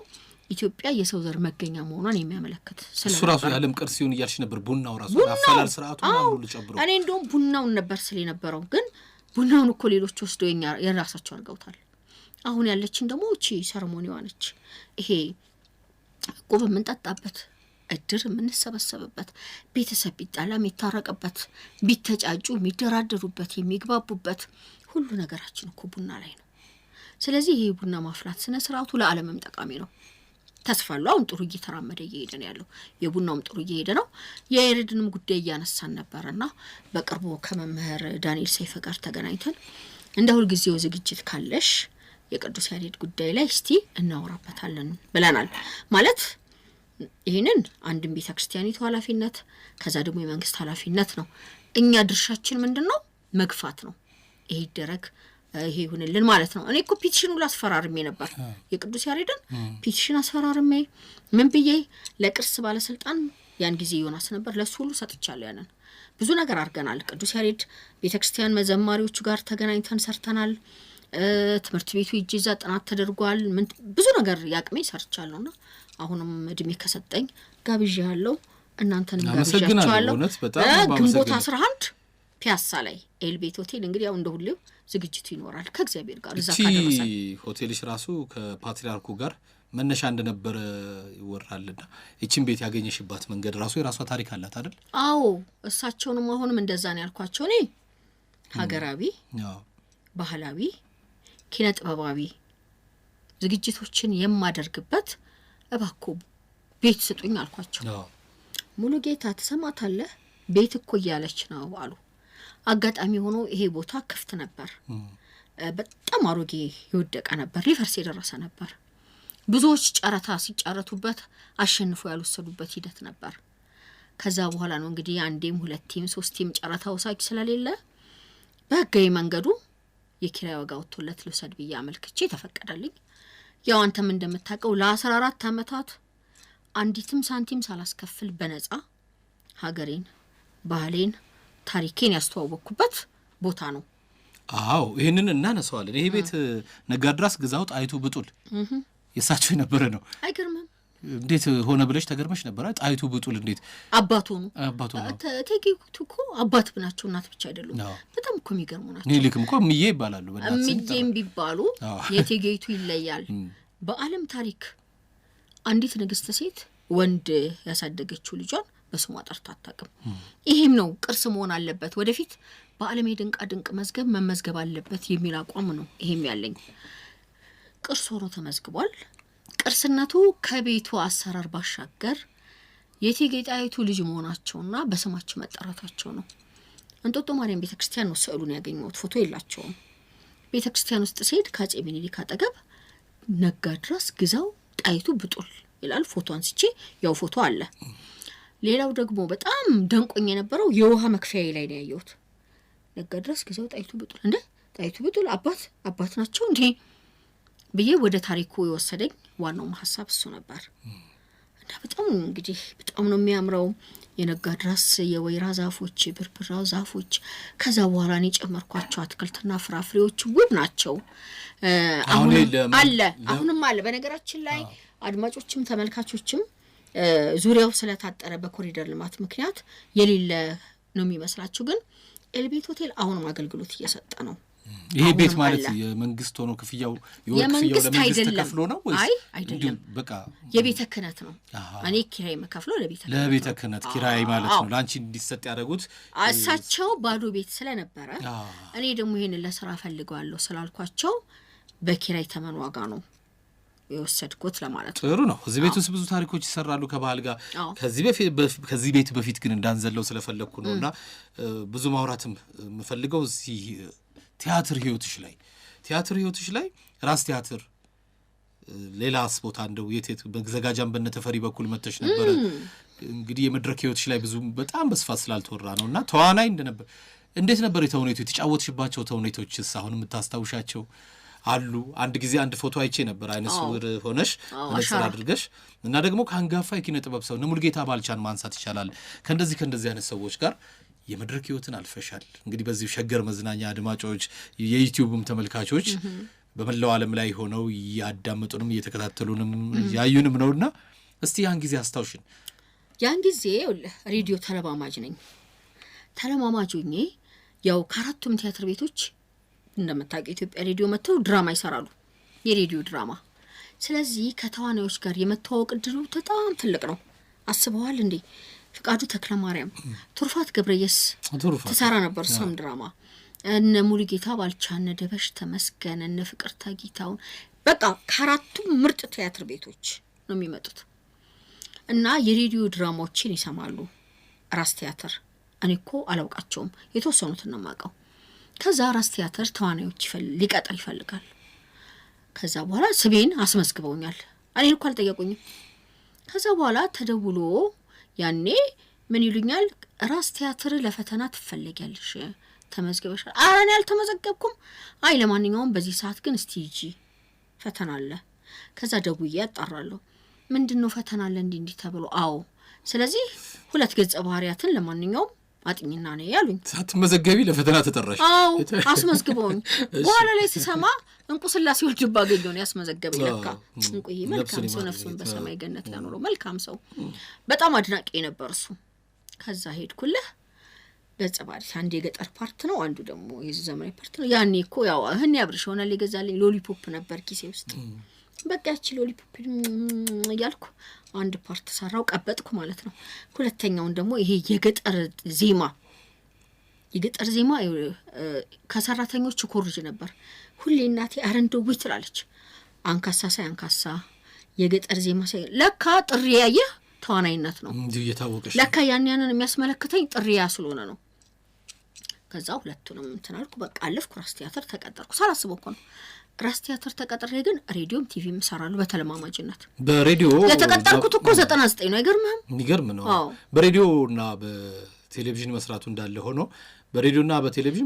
ኢትዮጵያ የሰው ዘር መገኛ መሆኗን የሚያመለክት ስለዚህ ራሱ የዓለም ቅርስ ሲሆን እያልሽ ነበር። ቡናው ራሱ አፈላል ስርዓቱ ሁሉ ጨብሮ እኔ እንደውም ቡናውን ነበር ስለ ነበረው ግን ቡናውን እኮ ሌሎች ወስደው የራሳቸው አድርገውታል። አሁን ያለችን ደግሞ እቺ ሰርሞኒዋ ነች። ይሄ ቁብ የምንጠጣበት እድር የምንሰበሰብበት ቤተሰብ ቢጣላ የሚታረቅበት ቢተጫጩ የሚደራደሩበት የሚግባቡበት ሁሉ ነገራችን እኮ ቡና ላይ ነው። ስለዚህ ይሄ ቡና ማፍላት ስነ ስርዓቱ ለዓለምም ጠቃሚ ነው። ተስፋሉ አሁን ጥሩ እየተራመደ እየሄደ ነው ያለው። የቡናውም ጥሩ እየሄደ ነው። የያሬድንም ጉዳይ እያነሳን ነበርና በቅርቡ ከመምህር ዳንኤል ሰይፈ ጋር ተገናኝተን እንደ ሁልጊዜው ዝግጅት ካለሽ የቅዱስ ያሬድ ጉዳይ ላይ እስቲ እናወራበታለን ብለናል። ማለት ይሄንን አንድም ቤተክርስቲያኒቱ ኃላፊነት ከዛ ደግሞ የመንግስት ኃላፊነት ነው። እኛ ድርሻችን ምንድነው? መግፋት ነው። ይሄ ይደረግ ይሄ ይሁንልን ማለት ነው። እኔ እኮ ፒቲሽኑ ላስፈራርሜ ነበር የቅዱስ ያሬድን ፒቲሽን አስፈራርሜ ምን ብዬ ለቅርስ ባለስልጣን ያን ጊዜ ዮናስ ነበር ለሱ ሁሉ ሰጥቻለሁ። ያንን ብዙ ነገር አድርገናል። ቅዱስ ያሬድ ቤተክርስቲያን መዘማሪዎቹ ጋር ተገናኝተን ሰርተናል። ትምህርት ቤቱ ይጅዛ ጥናት ተደርጓል። ምን ብዙ ነገር ያቅሜ ሰርቻለሁና አሁንም እድሜ ከሰጠኝ ጋብዣ ያለው እናንተንም ጋብዣችኋለሁ። ግንቦት 11 ፒያሳ ላይ ኤልቤት ሆቴል እንግዲህ ያው እንደሁሌው ዝግጅቱ ይኖራል ከእግዚአብሔር ጋር እዛ ካደረሰን ሆቴልሽ ራሱ ከፓትሪያርኩ ጋር መነሻ እንደነበረ ይወራልና እቺን ቤት ያገኘሽባት መንገድ ራሱ የራሷ ታሪክ አላት አይደል? አዎ እሳቸውንም አሁንም እንደዛ ነው ያልኳቸው። እኔ ሀገራዊ ባህላዊ ኪነ ጥበባዊ ዝግጅቶችን የማደርግበት እባክዎ ቤት ስጡኝ አልኳቸው። ሙሉ ጌታ ተሰማታለህ ቤት እኮ እያለች ነው አሉ። አጋጣሚ ሆኖ ይሄ ቦታ ክፍት ነበር። በጣም አሮጌ ይወደቀ ነበር፣ ሊፈርስ የደረሰ ነበር። ብዙዎች ጨረታ ሲጫረቱበት አሸንፎ ያልወሰዱበት ሂደት ነበር። ከዛ በኋላ ነው እንግዲህ አንዴም ሁለቴም ሶስቴም ጨረታ ወሳጅ ስለሌለ በህጋዊ መንገዱ የኪራይ ዋጋ ወጥቶለት ልውሰድ ብዬ አመልክቼ ተፈቀደልኝ። ያው አንተም እንደምታውቀው ለ14 አመታት አንዲትም ሳንቲም ሳላስከፍል በነጻ ሀገሬን ባህሌን ታሪኬን ያስተዋወቅኩበት ቦታ ነው። አዎ ይሄንን እናነሳዋለን። ይሄ ቤት ነጋድራስ ግዛው ጣይቱ ብጡል የሳቸው የነበረ ነው። አይገርምም? እንዴት ሆነ ብለሽ ተገርመሽ ነበር? ጣይቱ ብጡል እንዴት አባቱ ነው እቴጌይቱ እኮ አባት ብናቸው እናት ብቻ አይደሉም። በጣም እኮ የሚገርሙ ናቸው። ኒልክም እኮ ምዬ ይባላሉ። ምዬም ቢባሉ የእቴጌይቱ ይለያል። በዓለም ታሪክ አንዲት ንግስት ሴት ወንድ ያሳደገችው ልጇን በስሟ ጠርታ አታውቅም። ይሄም ነው ቅርስ መሆን አለበት፣ ወደፊት በዓለም የድንቃ ድንቅ መዝገብ መመዝገብ አለበት የሚል አቋም ነው ይሄም ያለኝ። ቅርስ ሆኖ ተመዝግቧል። ቅርስነቱ ከቤቱ አሰራር ባሻገር የእቴጌ ጣይቱ ልጅ መሆናቸውና በስማቸው መጠራታቸው ነው። እንጦጦ ማርያም ቤተክርስቲያን ነው ስዕሉን ያገኘሁት፣ ፎቶ የላቸውም። ቤተክርስቲያን ውስጥ ሲሄድ ከአፄ ምኒልክ አጠገብ ነጋድራስ ግዛው ጣይቱ ብጡል ይላል። ፎቶ አንስቼ ያው ፎቶ አለ። ሌላው ደግሞ በጣም ደንቆኝ የነበረው የውሃ መክፈያ ላይ ነው ያየሁት። ነጋድራስ ግዛው ጣይቱ ብጡል እንደ ጣይቱ ብጡል አባት ናቸው እንዴ ብዬ ወደ ታሪኩ የወሰደኝ ዋናው ሐሳብ እሱ ነበር። እና በጣም እንግዲህ በጣም ነው የሚያምረው። የነጋድራስ የወይራ ዛፎች፣ የብርብራ ዛፎች፣ ከዛ በኋላ ነው የጨመርኳቸው አትክልትና ፍራፍሬዎች ውብ ናቸው። አሁንም አለ። በነገራችን ላይ አድማጮችም ተመልካቾችም ዙሪያው ስለታጠረ በኮሪደር ልማት ምክንያት የሌለ ነው የሚመስላችሁ፣ ግን ኤልቤት ሆቴል አሁንም አገልግሎት እየሰጠ ነው። ይሄ ቤት ማለት የመንግስት ሆኖ ክፍያው ለመንግስት ተከፍሎ ነው ወይስ? አይ አይደለም፣ በቃ የቤተ ክህነት ነው። እኔ ኪራይ መከፍለው ለቤተ ክህነት ኪራይ ማለት ነው። ላንቺ እንዲሰጥ ያደረጉት እሳቸው ባዶ ቤት ስለነበረ እኔ ደግሞ ይሄንን ለስራ ፈልገዋለሁ ስላልኳቸው በኪራይ ተመን ዋጋ ነው የወሰድኩት ለማለት ነው። ጥሩ ነው። እዚህ ቤት ውስጥ ብዙ ታሪኮች ይሰራሉ ከባህል ጋር። ከዚህ ቤት በፊት ግን እንዳንዘለው ስለፈለግኩ ነውና ብዙ ማውራትም የምፈልገው እዚህ ቲያትር ህይወትሽ ላይ ራስ ቲያትር ሌላስ ቦታ እንደው የት በዘጋጃም በነተፈሪ በኩል መተሽ ነበር። እንግዲህ የመድረክ ህይወትሽ ላይ ብዙ በጣም በስፋት ስላልተወራ ነውና ተዋናይ እንደነበር እንዴት ነበር የተጫወትሽባቸው ተውኔቶችስ አሁን የምታስታውሻቸው አሉ? አንድ ጊዜ አንድ ፎቶ አይቼ ነበር አይነ ስውር ሆነሽ መነጽር አድርገሽ እና ደግሞ ከአንጋፋ የኪነ ጥበብ ሰው ሙሉጌታ ባልቻን ማንሳት ይቻላል። ከእንደዚህ አይነት ሰዎች ጋር የመድረክ ህይወትን አልፈሻል። እንግዲህ በዚህ ሸገር መዝናኛ አድማጮች የዩቲዩብም ተመልካቾች በመላው ዓለም ላይ ሆነው ያዳመጡንም እየተከታተሉንም ያዩንም ነውና እስቲ ያን ጊዜ አስታውሽን። ያን ጊዜ ሬዲዮ ተለማማጅ ነኝ። ተለማማጁኝ ያው ከአራቱም ቲያትር ቤቶች እንደምታውቀው ኢትዮጵያ ሬዲዮ መጥተው ድራማ ይሰራሉ፣ የሬዲዮ ድራማ። ስለዚህ ከተዋናዮች ጋር የመተዋወቅ እድሉ በጣም ትልቅ ነው። አስበዋል እንዴ? ፍቃዱ ተክለማርያም፣ ቱርፋት ገብረየስ ተሰራ ነበር እሷም ድራማ። እነ ሙሉጌታ ባልቻ፣ እነ ደበሽ ተመስገን፣ እነ ፍቅርተ ጌታውን በቃ ከአራቱ ምርጥ ቲያትር ቤቶች ነው የሚመጡት እና የሬዲዮ ድራማዎችን ይሰማሉ። ራስ ቲያትር እኔ እኮ አላውቃቸውም፣ የተወሰኑትን ነው የማውቀው። ከዛ ራስ ቲያትር ተዋናዮች ሊቀጥር ይፈልጋል። ከዛ በኋላ ስቤን አስመዝግበውኛል። እኔን እኮ አልጠየቁኝም። ከዛ በኋላ ተደውሎ ያኔ ምን ይሉኛል፣ ራስ ቲያትር ለፈተና ትፈለጊያለሽ ተመዝግበሻል። ኧረ እኔ አልተመዘገብኩም። አይ ለማንኛውም በዚህ ሰዓት ግን እስቲ ሂጂ ፈተና አለ። ከዛ ደውዬ አጣራለሁ። ምንድነው ፈተና አለ እንዲህ ተብሎ? አዎ ስለዚህ 2 ገጸ ባህሪያትን ለማንኛውም አጥኝና ነው ያሉኝ። ሳትመዘገቢ ለፈተና ተጠራሽ? አዎ አስመዝግበውኝ። በኋላ ላይ ስሰማ እንቁ ስላሴ ወልድ ባገኘው ነው ያስመዘገበኝ። ለካ እንቁዬ መልካም ሰው፣ ነፍሱን በሰማይ ገነት ያኖረው መልካም ሰው፣ በጣም አድናቂ ነበር እሱ። ከዛ ሄድኩልህ ገጸ ባህሪ አንድ የገጠር ፓርት ነው፣ አንዱ ደግሞ የዘመናዊ ፓርት ነው። ያኔ እኮ ያው እህን ያብርሽ ሆነ ሊገዛልኝ ሎሊፖፕ ነበር ኪሴ ውስጥ። በቃ ያቺ ሎሊፖፕ እያልኩ አንድ ፓርት ሰራው፣ ቀበጥኩ ማለት ነው። ሁለተኛውን ደግሞ ይሄ የገጠር ዜማ ከሰራተኞች ኮርጅ ነበር። ሁሌ እናቴ አረንደው ትላለች፣ አንካሳ ሳይ አንካሳ የገጠር ዜማ ሳይ ለካ ጥሪ ያየህ ተዋናይነት ነው እንዴ የታወቀሽ ለካ ያንን የሚያስመለክተኝ ጥሪያ ስለሆነ ነው። ከዛ ሁለቱንም እንትን አልኩ፣ በቃ አለፍኩ። ራስ ቲያትር ተቀጠርኩ። ሳላስበው እኮ ነው ራስ ቲያትር ተቀጥሬ፣ ግን ሬዲዮም ቲቪም እሰራለሁ በተለማማጅነት። በሬዲዮ የተቀጠርኩት እኮ 99 ነው። አይገርምህም? የሚገርም ነው። በሬዲዮና በቴሌቪዥን መስራቱ እንዳለ ሆኖ በሬዲዮና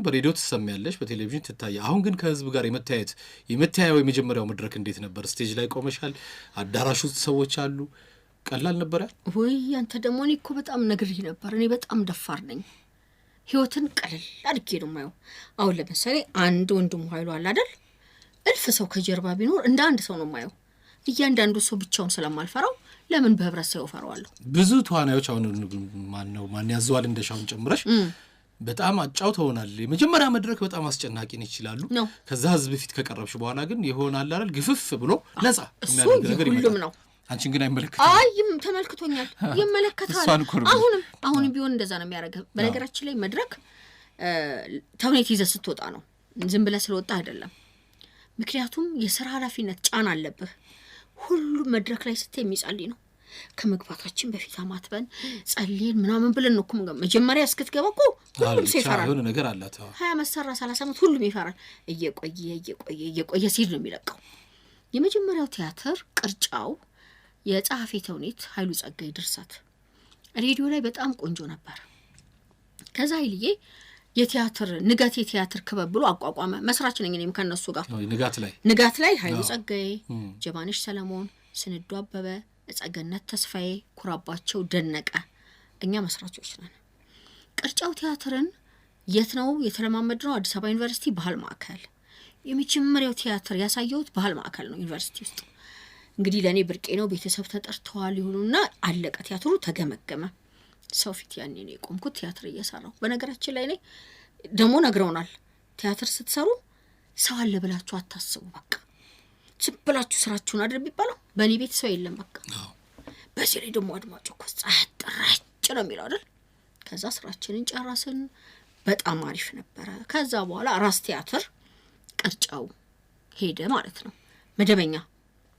በሬዲዮ ትሰሚያለሽ፣ በቴሌቪዥን ትታያ። አሁን ግን ከህዝብ ጋር የመታየው የመጀመሪያው መድረክ እንዴት ነበር? ስቴጅ ላይ ቆመሻል፣ አዳራሽ ውስጥ ሰዎች አሉ። ቀላል ነበር? ወይ አንተ ደግሞ እኔ እኮ በጣም ነግሬህ ነበር። እኔ በጣም ደፋር ነኝ። ህይወትን ቀለል አድርጌ ነው የማየው። አሁን ለምሳሌ አንድ ወንድሙ ኃይሉ አለ አይደል? እልፍ ሰው ከጀርባ ቢኖር እንደ አንድ ሰው ነው የማየው። እያንዳንዱ ሰው ብቻውን ስለማልፈራው ለምን በህብረት ሰው ፈራዋለሁ? ብዙ ተዋናዮች አሁን ማን ያዘዋል እንደሻውን ጨምረሽ በጣም አጫውተውናል። የመጀመሪያ መድረክ በጣም አስጨናቂ ነው ይችላሉ። ከዛ ህዝብ ፊት ከቀረብሽ በኋላ ግን ይሆናል አይደል ግፍፍ ብሎ ነጻ የሚያደርግ ነገር ይመጣል ነው። አንቺን ግን አይመለከትም። አይም ተመልክቶኛል፣ ይመለከታል። አሁንም ቢሆን እንደዛ ነው የሚያደርገው። በነገራችን ላይ መድረክ ተውኔት ይዘህ ስትወጣ ነው፣ ዝም ብለህ ስለወጣ አይደለም። ምክንያቱም የሥራ ኃላፊነት ጫና አለብህ። ሁሉም መድረክ ላይ ስትይ የሚጸልይ ነው። ከመግባታችን በፊት አማትበን ጸልየን ምናምን ብለን ነው እኮ መጀመሪያ እስክትገባ እኮ ሁሉም ሰው ይፈራል። የሆነ ነገር አላት። 20 ዓመት ሰራ 30 ዓመት ሁሉም ይፈራል። እየቆየ ሲል ነው የሚለቀው። የመጀመሪያው ቲያትር ቅርጫው የጸሐፊ ተውኔት ኃይሉ ጸጋይ ድርሰት ሬዲዮ ላይ በጣም ቆንጆ ነበር። ከዛ ኃይልዬ የቲያትር ንጋት የቲያትር ክበብ ብሎ አቋቋመ። መስራች ነኝ እኔም ከነሱ ጋር። ንጋት ላይ ኃይሉ ጸጋይ፣ ጀባንሽ ሰለሞን፣ ስንዱ አበበ፣ ጸገነት ተስፋዬ፣ ኩራባቸው ደነቀ፣ እኛ መስራቾች ነን። ቅርጫው ቲያትርን የት ነው የተለማመድነው? አዲስ አበባ ዩኒቨርሲቲ ባህል ማዕከል። የመጀመሪያው ቲያትር ያሳየሁት ባህል ማዕከል ነው ዩኒቨርሲቲ ውስጥ። እንግዲህ ለእኔ ብርቄ ነው። ቤተሰብ ተጠርተዋል ይሁኑና አለቀ። ቲያትሩ ተገመገመ። ሰው ፊት ያኔ ነው የቆምኩት ቲያትር እየሰራሁ። በነገራችን ላይ እኔ ደግሞ ነግረውናል፣ ቲያትር ስትሰሩ ሰው አለ ብላችሁ አታስቡ። በቃ ዝም ብላችሁ ስራችሁን አድር ቢባለው በእኔ ቤት ሰው የለም። በቃ በዚህ ላይ ደግሞ አድማጮ እኮ ጸጥ ነው የሚለው አይደል? ከዛ ስራችንን ጨረስን። በጣም አሪፍ ነበረ። ከዛ በኋላ ራስ ቲያትር ቅርጫው ሄደ ማለት ነው። መደበኛ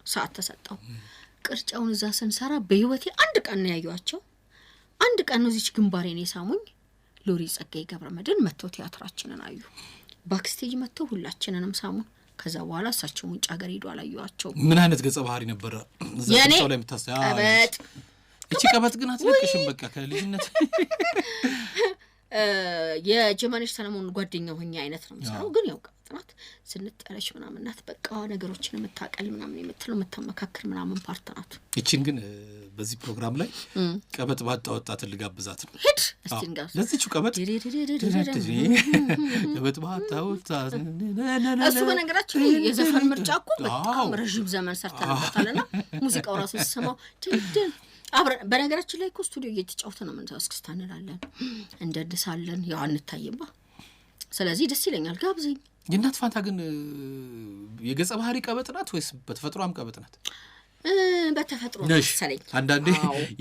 ሰዓት ተሰጠው። ቅርጫውን እዛ ስንሰራ በህይወቴ አንድ ቀን ነው ያዩዋቸው። አንድ ቀን ነው እዚች ግንባሬን የሳሙኝ። ሎሪ ጸጋይ ገብረመድህን መጥተው ቲያትራችንን አዩ። ባክስቴጅ መጥተው ሁላችንንም ሳሙን። ከዛ በኋላ እሳቸው ውጭ ሀገር ሄዱ፣ አላዩዋቸው። ምን አይነት ገጸ ባህሪ ነበረ እዛ ቅርጫው ላይ የምታስተያ? እቺ ቀበጥ ግን አትለቅሽም። በቃ ከልጅነት የጀማነሽ ሰለሞን ጓደኛው ሆኛ አይነት ነው የምሰራው። ግን ያው ቀበጥናት ስንጠለሽ ምናምን ናት። በቃ ነገሮችን የምታቀል ምናምን የምትለው የምታመካክር ምናምን ፓርት ናት። እቺን ግን በዚህ ፕሮግራም ላይ ቀበጥ ባጣ ወጣትን ልጋብዛት ነው። ሄድ እስቲ እንጋብዝ። ለዚህች ቀበጥ ቀበጥ ባጣ ወጣት እሱ በነገራችን የዘፈን ምርጫ እኮ በጣም ረጅም ዘመን ሰርተንበታልና ሙዚቃው ራሱ ሲሰማው ድድን አብረን በነገራችን ላይ እኮ ስቱዲዮ እየተጫወተ ነው። ምን እስክስታ እንላለን፣ እንደድሳለን፣ ያው አንታይባ። ስለዚህ ደስ ይለኛል፣ ጋብዘኝ። የእናት ፋንታ ግን የገጸ ባህሪ ቀበጥ ናት ወይስ በተፈጥሮም ቀበጥ ናት? በተፈጥሮ ነው መሰለኝ። አንዳንዴ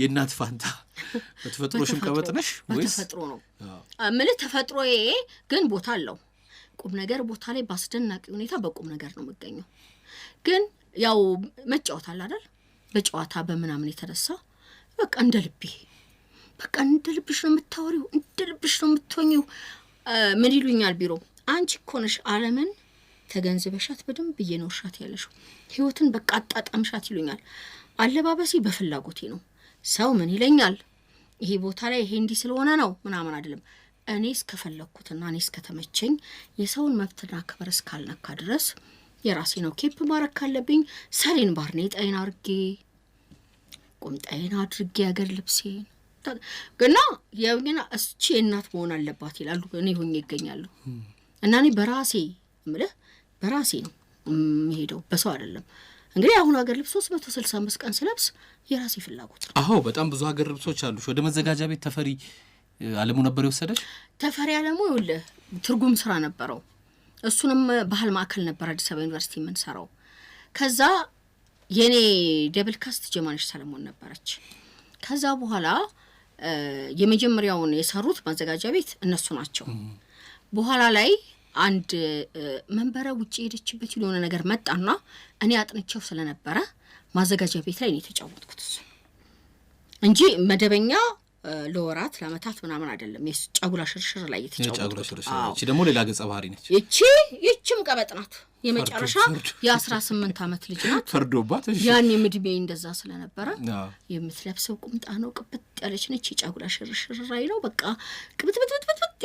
የእናት ፋንታ በተፈጥሮሽም ቀበጥ ነሽ ወይስ? በተፈጥሮ ነው። ምን ተፈጥሮዬ ግን ቦታ አለው። ቁም ነገር ቦታ ላይ ባስደናቂ ሁኔታ በቁም ነገር ነው የምገኘው። ግን ያው መጫወት አለ አይደል? በጨዋታ በመናምን የተነሳ በቃ እንደ ልብሽ ነው የምታወሪው፣ እንደ ልብሽ ነው የምትሆኚው። ምን ይሉኛል ቢሮ፣ አንቺ እኮ ነሽ ዓለምን ተገንዝበሻት በደንብ እየኖርሻት ያለሽው፣ ህይወትን በቃ አጣጣምሻት ይሉኛል። አለባበሴ በፍላጎቴ ነው። ሰው ምን ይለኛል ይሄ ቦታ ላይ ይሄ እንዲህ ስለሆነ ነው ምናምን አይደለም። እኔ እስከፈለኩትና እኔ እስከተመቸኝ የሰውን መብትና ክብር እስካልነካ ድረስ የራሴ ነው። ኬፕ ማረክ ካለብኝ ሰሌን ባርኔጣዬን አድርጌ ቁምጣዬን አድርጌ ያገር ልብሴን ግና የውኝና እስቺ እናት መሆን አለባት ይላሉ። እኔ ሆኜ ይገኛሉ እና እኔ በራሴ እምልህ በራሴ ነው የምሄደው፣ በሰው አይደለም። እንግዲህ አሁን ሀገር ልብስ 365 ቀን ስለብስ የራሴ ፍላጎት ነው። አዎ በጣም ብዙ ሀገር ልብሶች አሉሽ። ወደ መዘጋጃ ቤት ተፈሪ አለሙ ነበር የወሰደሽ? ተፈሪ አለሙ ይኸውልህ ትርጉም ስራ ነበረው። እሱንም ባህል ማዕከል ነበር አዲስ አበባ ዩኒቨርሲቲ የምንሰራው። ከዛ የኔ ደብል ካስት ጀማነሽ ሰለሞን ነበረች። ከዛ በኋላ የመጀመሪያውን የሰሩት ማዘጋጃ ቤት እነሱ ናቸው። በኋላ ላይ አንድ መንበረ ውጪ ሄደችበት የሆነ ነገር መጣና እኔ አጥንቼው ስለነበረ ማዘጋጃ ቤት ላይ ነው የተጫወትኩት እንጂ መደበኛ ለወራት ለአመታት ምናምን አይደለም። የጫጉላ ሽርሽር ላይ የተጫወተው። እቺ ደግሞ ሌላ ገጸ ባህሪ ነች። እቺም ቀበጥ ናት። የመጨረሻ የ18 አመት ልጅ ናት። ፈርዶባት ያን የምድሜ እንደዛ ስለነበረ የምትለብሰው ቁምጣ ነው፣ ቅብጥ ያለች ነች። የጫጉላ ሽርሽር ላይ ነው በቃ ቅብጥ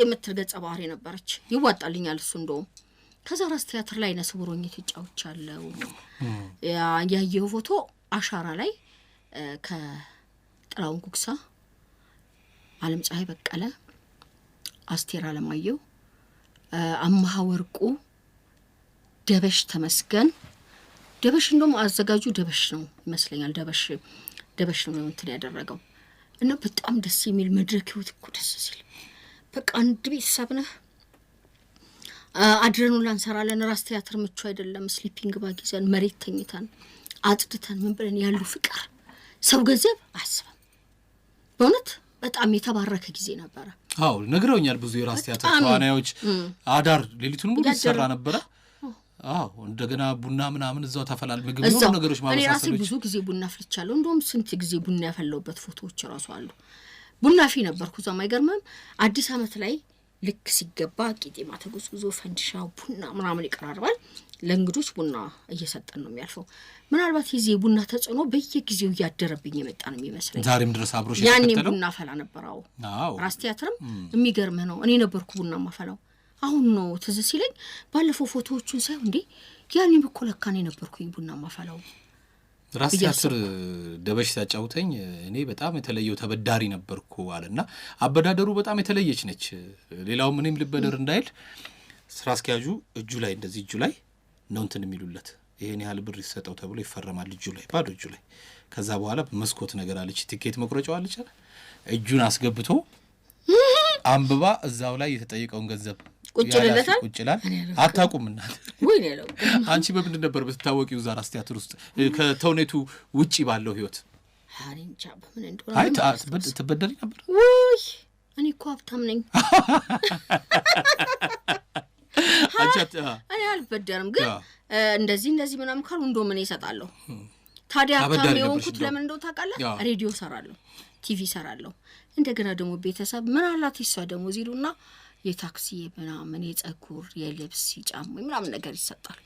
የምትል ገጸ ባህሪ ነበረች። ይዋጣልኛል እሱ እንደውም። ከዛ ራስ ቲያትር ላይ ነስብሮኝ ተጫውቻለሁ። ያየው ፎቶ አሻራ ላይ ከጥላውን ጉግሳ፣ ዓለም ፀሐይ በቀለ፣ አስቴር አለማየሁ፣ አማሃ ወርቁ፣ ደበሽ ተመስገን። ደበሽ እንደውም አዘጋጁ ደበሽ ነው ይመስለኛል። ደበሽ ነው እንትን ያደረገው እና በጣም ደስ የሚል መድረክ ህይወት እኮ ደስ ሲል በቃ አንድ ቤተሰብ ነህ። አድረን ሁላ እንሰራለን። ራስ ቲያትር ምቹ አይደለም። ስሊፒንግ ባግ ይዘን መሬት ተኝተን አጥድተን ምን ብለን ያሉ ፍቅር ሰው ገንዘብ አስበን በእውነት በጣም የተባረከ ጊዜ ነበረ። አዎ ነግረውኛል። ብዙ የራስ ቲያትር ተዋናዮች አዳር ሌሊቱን ሙሉ ይሰራ ነበረ። አዎ እንደገና ቡና ምናምን እዛው ተፈላል ምግብ ነው ነገሮች ማለት ነው። እኔ ራሴ ብዙ ጊዜ ቡና ፍልቻለሁ። እንደውም ስንት ጊዜ ቡና ያፈለውበት ፎቶዎች ራሱ አሉ። ቡና ፊ ነበርኩ። እዛው አይገርምም? አዲስ አመት ላይ ልክ ሲገባ ቂጤማ ተጎዝጉዞ ፈንዲሻው ቡና ምናምን ይቀራርባል። ለእንግዶች ቡና እየሰጠን ነው የሚያልፈው። ምናልባት የዚህ ቡና ተጽዕኖ በየጊዜው ያደረብኝ የመጣ ነው የሚመስለኝ። ዛሬም ድረስ አብሮሽ ያኔ ቡና ፈላ ነበርው። ራስ ቲያትርም የሚገርምህ ነው እኔ ነበርኩ ቡና ማፈላው። አሁን ነው ትዝ ሲለኝ ባለፈው ፎቶዎቹን ሳይ እንዴ ያኔ በኮለካ ነው ነበርኩኝ ቡና ማፈላው። ራስ ቲያትር ደበሽ ሲያጫውተኝ እኔ በጣም የተለየው ተበዳሪ ነበርኩ አለና አበዳደሩ በጣም የተለየች ነች። ሌላው ምንም ልበደር እንዳይል ስራ አስኪያጁ እጁ ላይ እንደዚህ እጁ ላይ ነው እንትን የሚሉለት ይሄን ያህል ብር ይሰጠው ተብሎ ይፈረማል እጁ ላይ ባዶ እጁ ላይ። ከዛ በኋላ በመስኮት ነገር አለች ቲኬት መቁረጫው አለች እጁን አስገብቶ አንብባ እዛው ላይ የተጠየቀውን ገንዘብ ቁጭላል አታቁም እናት ወይ ነው። አንቺ በምን ነበር በተታወቂው ዛራ ራስ ቲያትር ውስጥ ከተውኔቱ ውጪ ባለው ህይወት? አንቺ በምን እንደሆነ ትበደሪ ነበር ወይ? እኔ እኮ ሀብታም ነኝ። እኔ አልበደርም፣ ግን እንደዚህ ምናምን ካሉ እንደው ምን ይሰጣለሁ ታዲያ? ሀብታም የሆንኩት ለምን እንደው ታውቃለህ? ሬዲዮ ሰራለሁ፣ ቲቪ ሰራለሁ። እንደገና ደግሞ ቤተሰብ ምን አላት ይሷ ደግሞ ዚሉና የታክሲ ምናምን የጸጉር የልብስ ጫማ ምናምን ነገር ይሰጣል።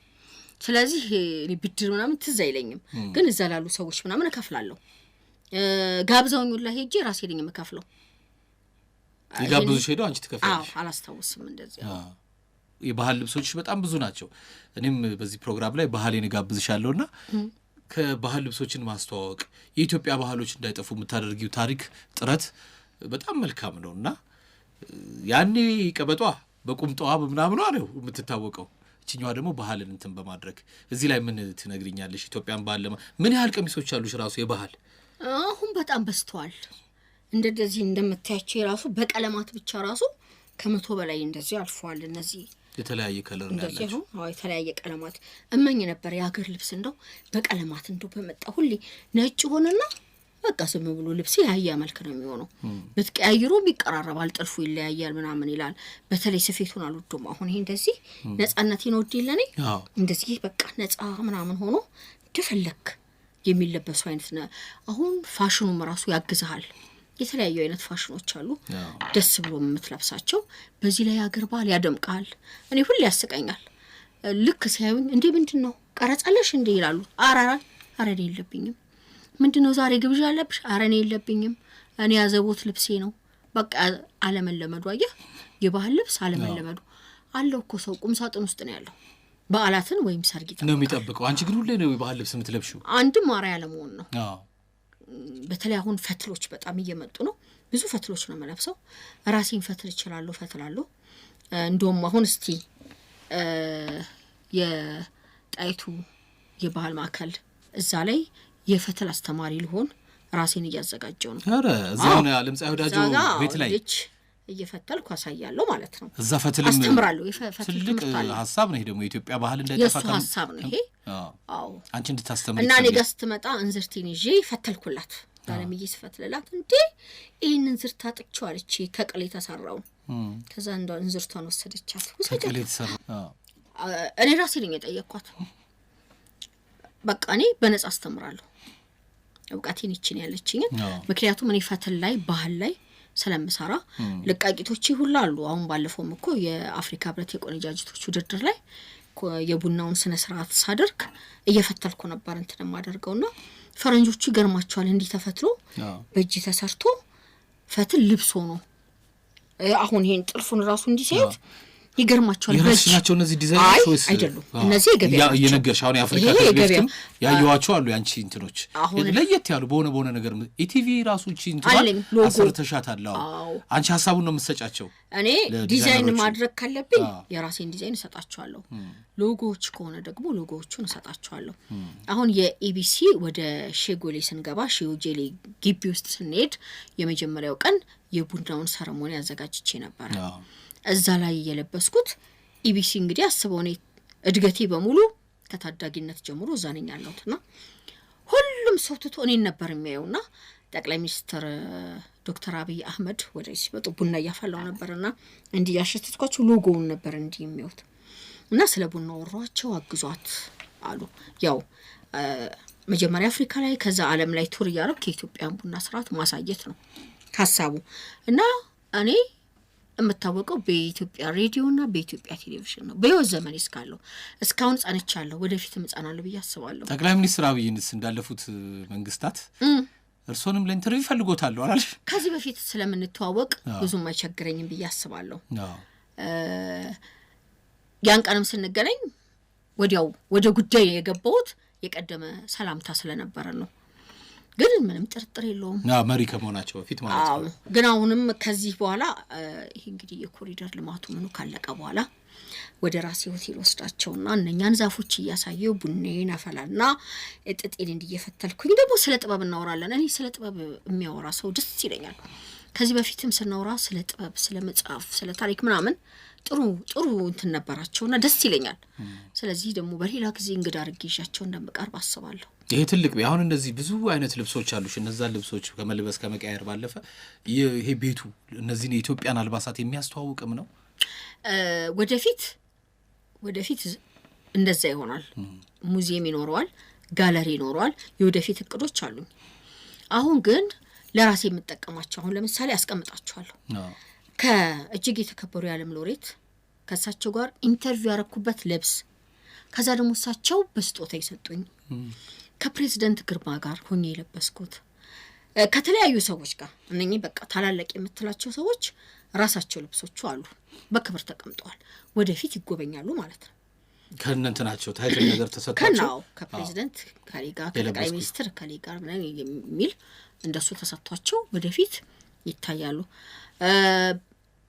ስለዚህ ብድር ምናምን ትዝ አይለኝም፣ ግን እዛ ላሉ ሰዎች ምናምን እከፍላለሁ። ጋብዘውኝ ሁላ ሄጄ ራሴ ነኝ የምከፍለው። ይጋብዙሽ ሄደው አንቺ ትከፍያለሽ? አዎ አላስታውስም እንደዚህ። የባህል ልብሶች በጣም ብዙ ናቸው። እኔም በዚህ ፕሮግራም ላይ ባህሌን ጋብዝሻለሁና ከባህል ልብሶችን ማስተዋወቅ የኢትዮጵያ ባህሎች እንዳይጠፉ የምታደርጊው ታሪክ ጥረት በጣም መልካም ነውና ያኔ ቀበጧ በቁምጧ በምናምኗ ነው የምትታወቀው። እቺኛዋ ደግሞ ባህልን እንትን በማድረግ እዚህ ላይ ምን ትነግሪኛለሽ? ኢትዮጵያን ባህል ምን ያህል ቀሚሶች አሉሽ ራሱ የባህል? አሁን በጣም በዝተዋል። እንደዚህ እንደምታያቸው የራሱ በቀለማት ብቻ ራሱ 100 በላይ እንደዚህ አልፈዋል። እነዚህ የተለያየ ከለር እንዳላቸው የተለያየ ቀለማት እመኝ ነበር። የሀገር ልብስ እንደው በቀለማት እንደው በመጣ ሁሌ ነጭ ሆነና በቃ ዝም ብሎ ልብስ ያያ መልክ ነው የሚሆነው ብትቀያይሩ ቢቀራረባል ጥልፉ ይለያያል ምናምን ይላል በተለይ ስፌቱን አልወደውም አሁን ይሄ እንደዚህ ነፃነቴን ወዲለኔ እንደዚህ በቃ ነፃ ምናምን ሆኖ ደፈለክ የሚለበሱ አይነት ነው አሁን ፋሽኑም ራሱ ያግዛል የተለያዩ አይነት ፋሽኖች አሉ ደስ ብሎ የምትለብሳቸው በዚህ ላይ ያገርባል ያደምቃል እኔ ሁሉ ያስቀኛል ልክ ሲያዩኝ እንዴ ምንድነው ቀረጻለሽ እንዴ ይላሉ አረኔ የለብኝም ምንድነው ዛሬ ግብዣ አለብሽ አረኔ የለብኝም እኔ ያዘቦት ልብሴ ነው በቃ አለመለመዱ አየህ የባህል ልብስ አለመለመዱ አለው እኮ ሰው ቁም ሳጥን ውስጥ ነው ያለው በዓላትን ወይም ሰርግ ነው የሚጠብቀው አንቺ ግን ሁሌ ነው የባህል ልብስ የምትለብሺው አንድም አራያ ለመሆን ነው በተለይ አሁን ፈትሎች በጣም እየመጡ ነው ብዙ ፈትሎች ነው መለብሰው ራሴን ፈትል ይችላል ፈትላለሁ እንደውም አሁን እስቲ የጣይቱ የባህል ማዕከል እዛ ላይ የፈትል አስተማሪ ልሆን ራሴን እያዘጋጀው ነው አረ እዛው ነው ለምጻይ ወዳጆ ቤት ላይ እየፈተልኩ አሳያለሁ ማለት ነው እዛ ፈትልም አስተምራለሁ የፈትል ትልቅ ሐሳብ ነው ይሄ ደግሞ የኢትዮጵያ ባህል እንዳይጠፋ የሱ ሐሳብ ነው ይሄ አዎ አንቺ እንድታስተምሪ እና እኔ ጋር ስትመጣ እንዝርቴን ይዤ ፈተልኩላት ዛሬም እየስፈትልላት እንዴ ይሄን እንዝርታ ጥቻለች ከቅል የተሰራው ከዛ እንደው እንዝርቷን ወሰደቻት ከቅል የተሰራው እኔ ራሴ ነኝ የጠየቅኳት በቃ እኔ በነጻ አስተምራለሁ እውቀቴን ይችን ያለችኝ ምክንያቱም እኔ ፈትል ላይ ባህል ላይ ስለምሰራ ለቃቂቶች ሁሉ አሉ አሁን ባለፈውም እኮ የአፍሪካ ህብረት የቆነጃጅቶች ውድድር ላይ የቡናውን ስነ ስርዓት ሳደርግ እየፈተልኩ ነበር እንትን ማደርገውና ፈረንጆቹ ይገርማቸዋል እንዲህ ተፈትሎ በእጅ ተሰርቶ ፈትል ልብስ ሆኖ አሁን ይሄን ጥልፉን ራሱ እንዲህ ሲያዩት ይገርማቸዋል በእጅናቸው እነዚህ ዲዛይኖች ወይስ አይደሉም እነዚህ የገበያ የነገርሽ አሁን የአፍሪካ ህብረትም ያዩዋቸው አሉ ያንቺ እንትኖች ለየት ያሉ በሆነ ነገር ኢቲቪ ራሱ እቺ እንትኑ አሰርተሻታል አንቺ ሐሳቡን ነው የምትሰጫቸው እኔ ዲዛይን ማድረግ ካለብኝ የራሴን ዲዛይን እሰጣቸዋለሁ ሎጎዎች ከሆነ ደግሞ ሎጎዎቹን እሰጣቸዋለሁ አሁን የኢቢሲ ወደ ሼጎሌ ስንገባ ሼጎሌ ግቢ ውስጥ ስንሄድ የመጀመሪያው ቀን የቡናውን ሰረሞኒ አዘጋጅቼ ነበር እዛ ላይ የለበስኩት ኢቢሲ እንግዲህ አስበው ነው እድገቴ በሙሉ ከታዳጊነት ጀምሮ ዛነኛ ያለውትና ሁሉም ሰው ተቶ እኔን ነበር የሚያዩና ጠቅላይ ሚኒስትር ዶክተር አብይ አህመድ ወደ ሲመጡ ቡና ያፈላው ነበርና እንዲህ ያሸተትኳቸው ሎጎውን ነበር እንዲህ የሚያዩት እና ስለ ቡና ወሯቸው አግዟት አሉ ያው መጀመሪያ አፍሪካ ላይ ከዛ ዓለም ላይ ቱር ያረክ ከኢትዮጵያ ቡና ስርዓት ማሳየት ነው ሐሳቡ እና እኔ የምታወቀው በኢትዮጵያ ሬዲዮና በኢትዮጵያ ቴሌቪዥን ነው በህይወት ዘመን እስካለው እስካሁን ጻንቻለሁ ወደፊትም ጻናለሁ በያስባለሁ ጠቅላይ ሚኒስትር አብይንስ እንዳለፉት መንግስታት እርሶንም ለኢንተርቪው ፈልጎታል አላልሽ ከዚህ በፊት ስለምንተዋወቅ ብዙም አይቸግረኝም በያስባለሁ ያን ቀንም ስንገናኝ ወዲያው ወደ ጉዳይ የገባሁት የቀደመ ሰላምታ ስለነበረ ነው ግን ምንም ጥርጥር የለውም መሪ ከመሆናቸው በፊት ማለት ነው ግን አሁንም ከዚህ በኋላ ይሄ እንግዲህ የኮሪደር ልማቱ ምኑ ካለቀ በኋላ ወደ ራሴ ሆቴል ወስዳቸውና እነኛን ዛፎች እያሳየው ቡኔን አፈላልና እጥጤን እንዲየፈተልኩኝ ደግሞ ስለ ጥበብ እናወራለን እኔ ስለ ጥበብ የሚያወራ ሰው ደስ ይለኛል ከዚህ በፊትም ስናወራ ስለ ጥበብ ስለ መጽሐፍ ስለ ታሪክ ምናምን ጥሩ እንትን ነበራቸውና ደስ ይለኛል ስለዚህ ደግሞ በሌላ ጊዜ እንግዳ አርግይሻቸው እንደምቀርብ አስባለሁ ይሄ ትልቅ አሁን እንደዚህ ብዙ አይነት ልብሶች አሉሽ እነዛ ልብሶች ከመልበስ ከመቀየር ባለፈ ይሄ ቤቱ እነዚህ የኢትዮጵያን አልባሳት የሚያስተዋውቅም ነው ወደፊት እንደዛ ይሆናል ሙዚየም ይኖረዋል ጋለሪ ይኖረዋል የወደፊት እቅዶች አሉኝ አሁን ግን ለራሴ የምጠቀማቸው አሁን ለምሳሌ አስቀምጣቸዋለሁ ከእጅግ የተከበሩ የዓለም ሎሬት ከሳቸው ጋር ኢንተርቪው ያረኩበት ልብስ ከዛ ደግሞ ሳቸው በስጦታ ይሰጡኝ ከፕሬዝዳንት ግርማ ጋር ሆኜ የለበስኩት ከተለያዩ ሰዎች ጋር እነኚህ በቃ ታላላቅ የምትላቸው ሰዎች ራሳቸው ልብሶቹ አሉ በክብር ተቀምጠዋል ወደፊት ይጎበኛሉ ማለት ነው ከነንተናቸው ታይትል ነገር ተሰጥቷቸው ከፕሬዝዳንት ካሊጋ ከጠቅላይ ሚኒስትር ካሊጋ ምናምን የሚል እንደሱ ተሰጥቷቸው ወደፊት ይታያሉ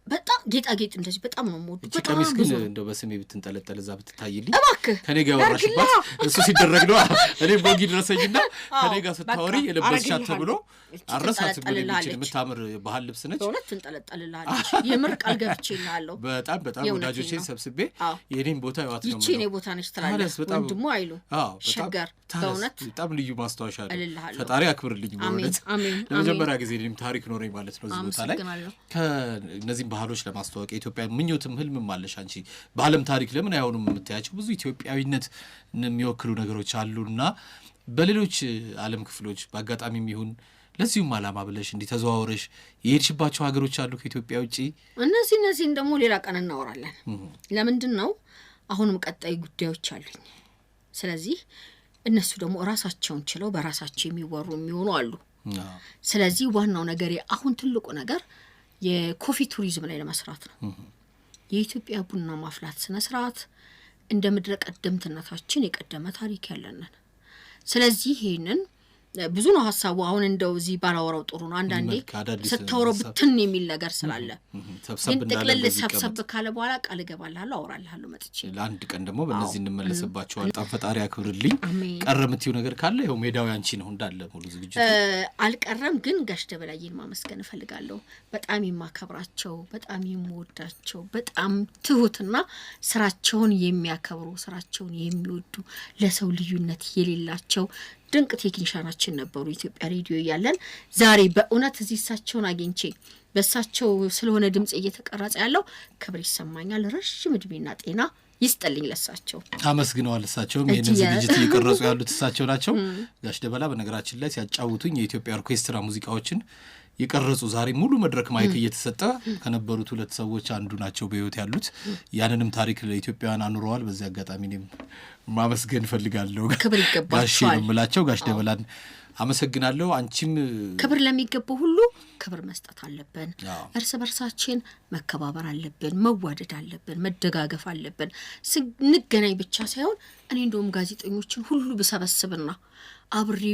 በጣም ጌጣጌጥ እንደዚህ በጣም ነው የምወደው። በጣም ቀሚስ ግን እንደው በስሜ ብትንጠለጠል እዛ ብትታይልኝ እባክህ ከኔ ጋር ወራሽባት እሱ ሲደረግ ነው እኔ ቦጊ ድረሰኝና ከኔ ጋር ስታወሪ የለበስሻት ተብሎ አረሳት ብለሽ የምታምር ባህል ልብስ ነች በእውነት ትንጠለጠልላለች የምር ቃል ገብቼልሃለሁ በጣም ወዳጆቼን ሰብስቤ የኔን ቦታ ያዋት ነው ይቺ ነው ቦታ ነች ትላለህ ወንድሙ አይሉ ሸገር በእውነት በጣም ልዩ ማስታወሻ ነው ፈጣሪ አክብርልኝ በእውነት ለመጀመሪያ ጊዜ እኔም ታሪክ ኖረኝ ማለት ነው እዚህ ቦታ ላይ ከነዚህ ባህሎች ለማስተዋወቅ ኢትዮጵያ ምኞትም ህልምም አለሽ አንቺ በዓለም ታሪክ ለምን አይሆንም የምታያቸው ብዙ ኢትዮጵያዊነት የሚወክሉ ነገሮች አሉና በሌሎች ዓለም ክፍሎች በአጋጣሚም ይሁን ለዚሁም ዓላማ ብለሽ እንዲተዘዋወረሽ የሄድሽባቸው ሀገሮች አሉ ከኢትዮጵያ ውጪ እነዚህ ደግሞ ሌላ ቀን እናወራለን ለምንድን ነው አሁንም ቀጣይ ጉዳዮች አሉኝ ስለዚህ እነሱ ደግሞ ራሳቸውን ችለው በራሳቸው የሚወሩ የሚሆኑ አሉ ስለዚህ ዋናው ነገር አሁን ትልቁ ነገር የኮፊ ቱሪዝም ላይ ለመስራት ነው የኢትዮጵያ ቡና ማፍላት ስነ ስርዓት እንደ ምድረ ቀደምትነታችን የቀደመ ታሪክ ያለንን ስለዚህ ይሄንን ብዙ ነው ሐሳቡ አሁን እንደው እዚህ ባላወራው ጥሩ ነው አንዳንዴ ስታወራው ብትን የሚል ነገር ስላለ ግን ጥቅልል ሰብሰብ ካለ በኋላ ቃል እገባለሁ አወራለሁ መጥቼ ለአንድ ቀን ደግሞ በእነዚህ እንመለስባቸዋለን በጣም ፈጣሪ አክብርልኝ ቀረምቲው ነገር ካለ ይሄው ሜዳው ያንቺ ነው እንዳለ ሙሉ ዝግጅት አልቀረም ግን ጋሽ ደበላይን ማመስገን እፈልጋለሁ በጣም የማከብራቸው በጣም የምወዳቸው በጣም ትሁትና ስራቸውን የሚያከብሩ ስራቸውን የሚወዱ ለሰው ልዩነት የሌላቸው ድንቅ ቴክኒሻናችን ነበሩ ኢትዮጵያ ሬዲዮ ያለን ዛሬ በእውነት እዚህ እሳቸውን አግኝቼ በእሳቸው ስለሆነ ድምጽ እየተቀረጸ ያለው ክብር ይሰማኛል ረጅም እድሜና ጤና ይስጥልኝ ለሳቸው አመስግነዋል እሳቸውም ይሄንን ዝግጅት እየቀረጹ ያሉት እሳቸው ናቸው ጋሽ ደበላ በነገራችን ላይ ሲያጫውቱኝ የኢትዮጵያ ኦርኬስትራ ሙዚቃዎችን የቀረጹ ዛሬ ሙሉ መድረክ ማይክ እየተሰጠ ከነበሩት ሁለት ሰዎች አንዱ ናቸው በህይወት ያሉት ያንንም ታሪክ ለኢትዮጵያውያን አኑረዋል በዚህ አጋጣሚ እኔም ማመስገን ፈልጋለሁ ክብር ይገባቸዋል ምላቸው ጋሽ ደበላን አመሰግናለሁ አንቺም ክብር ለሚገባው ሁሉ ክብር መስጠት አለብን እርስ በርሳችን መከባበር አለብን መዋደድ አለብን መደጋገፍ አለብን ስንገናኝ ብቻ ሳይሆን እኔ እንደውም ጋዜጠኞችን ሁሉ ብሰበስብና አብሬ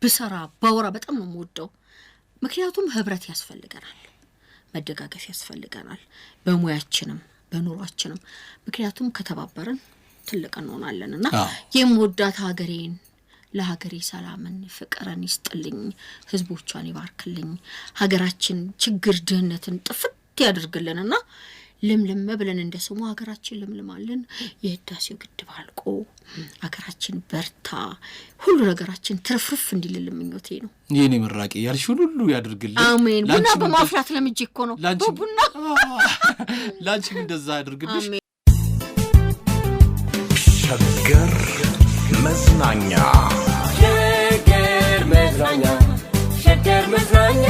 ብሰራ ባወራ በጣም ነው የምወደው ምክንያቱም ህብረት ያስፈልገናል መደጋገፍ ያስፈልገናል በሙያችንም በኑሯችንም ምክንያቱም ከተባበረን ትልቅ እንሆናለንና የምወዳት ሀገሬን ለሀገሬ ሰላምን ፍቅርን ይስጥልኝ ህዝቦቿን ይባርክልኝ ሀገራችን ችግር ድህነትን ጥፍት ያድርግልንና ለምለም ብለን እንደሰሙ ሀገራችን ለምልማለን የህዳሴው ግድብ አልቆ ሀገራችን በርታ ሁሉ ነገራችን ትርፍርፍ እንዲልልን ምኞቴ ነው የኔ ምራቂ ያልሽ ሁሉ ያድርግልኝ አሜን ቡና በማፍላት ለምጄ እኮ ነው ቡና ላንቺም እንደዛ ያድርግልሽ ሸገር መዝናኛ ሸገር መዝናኛ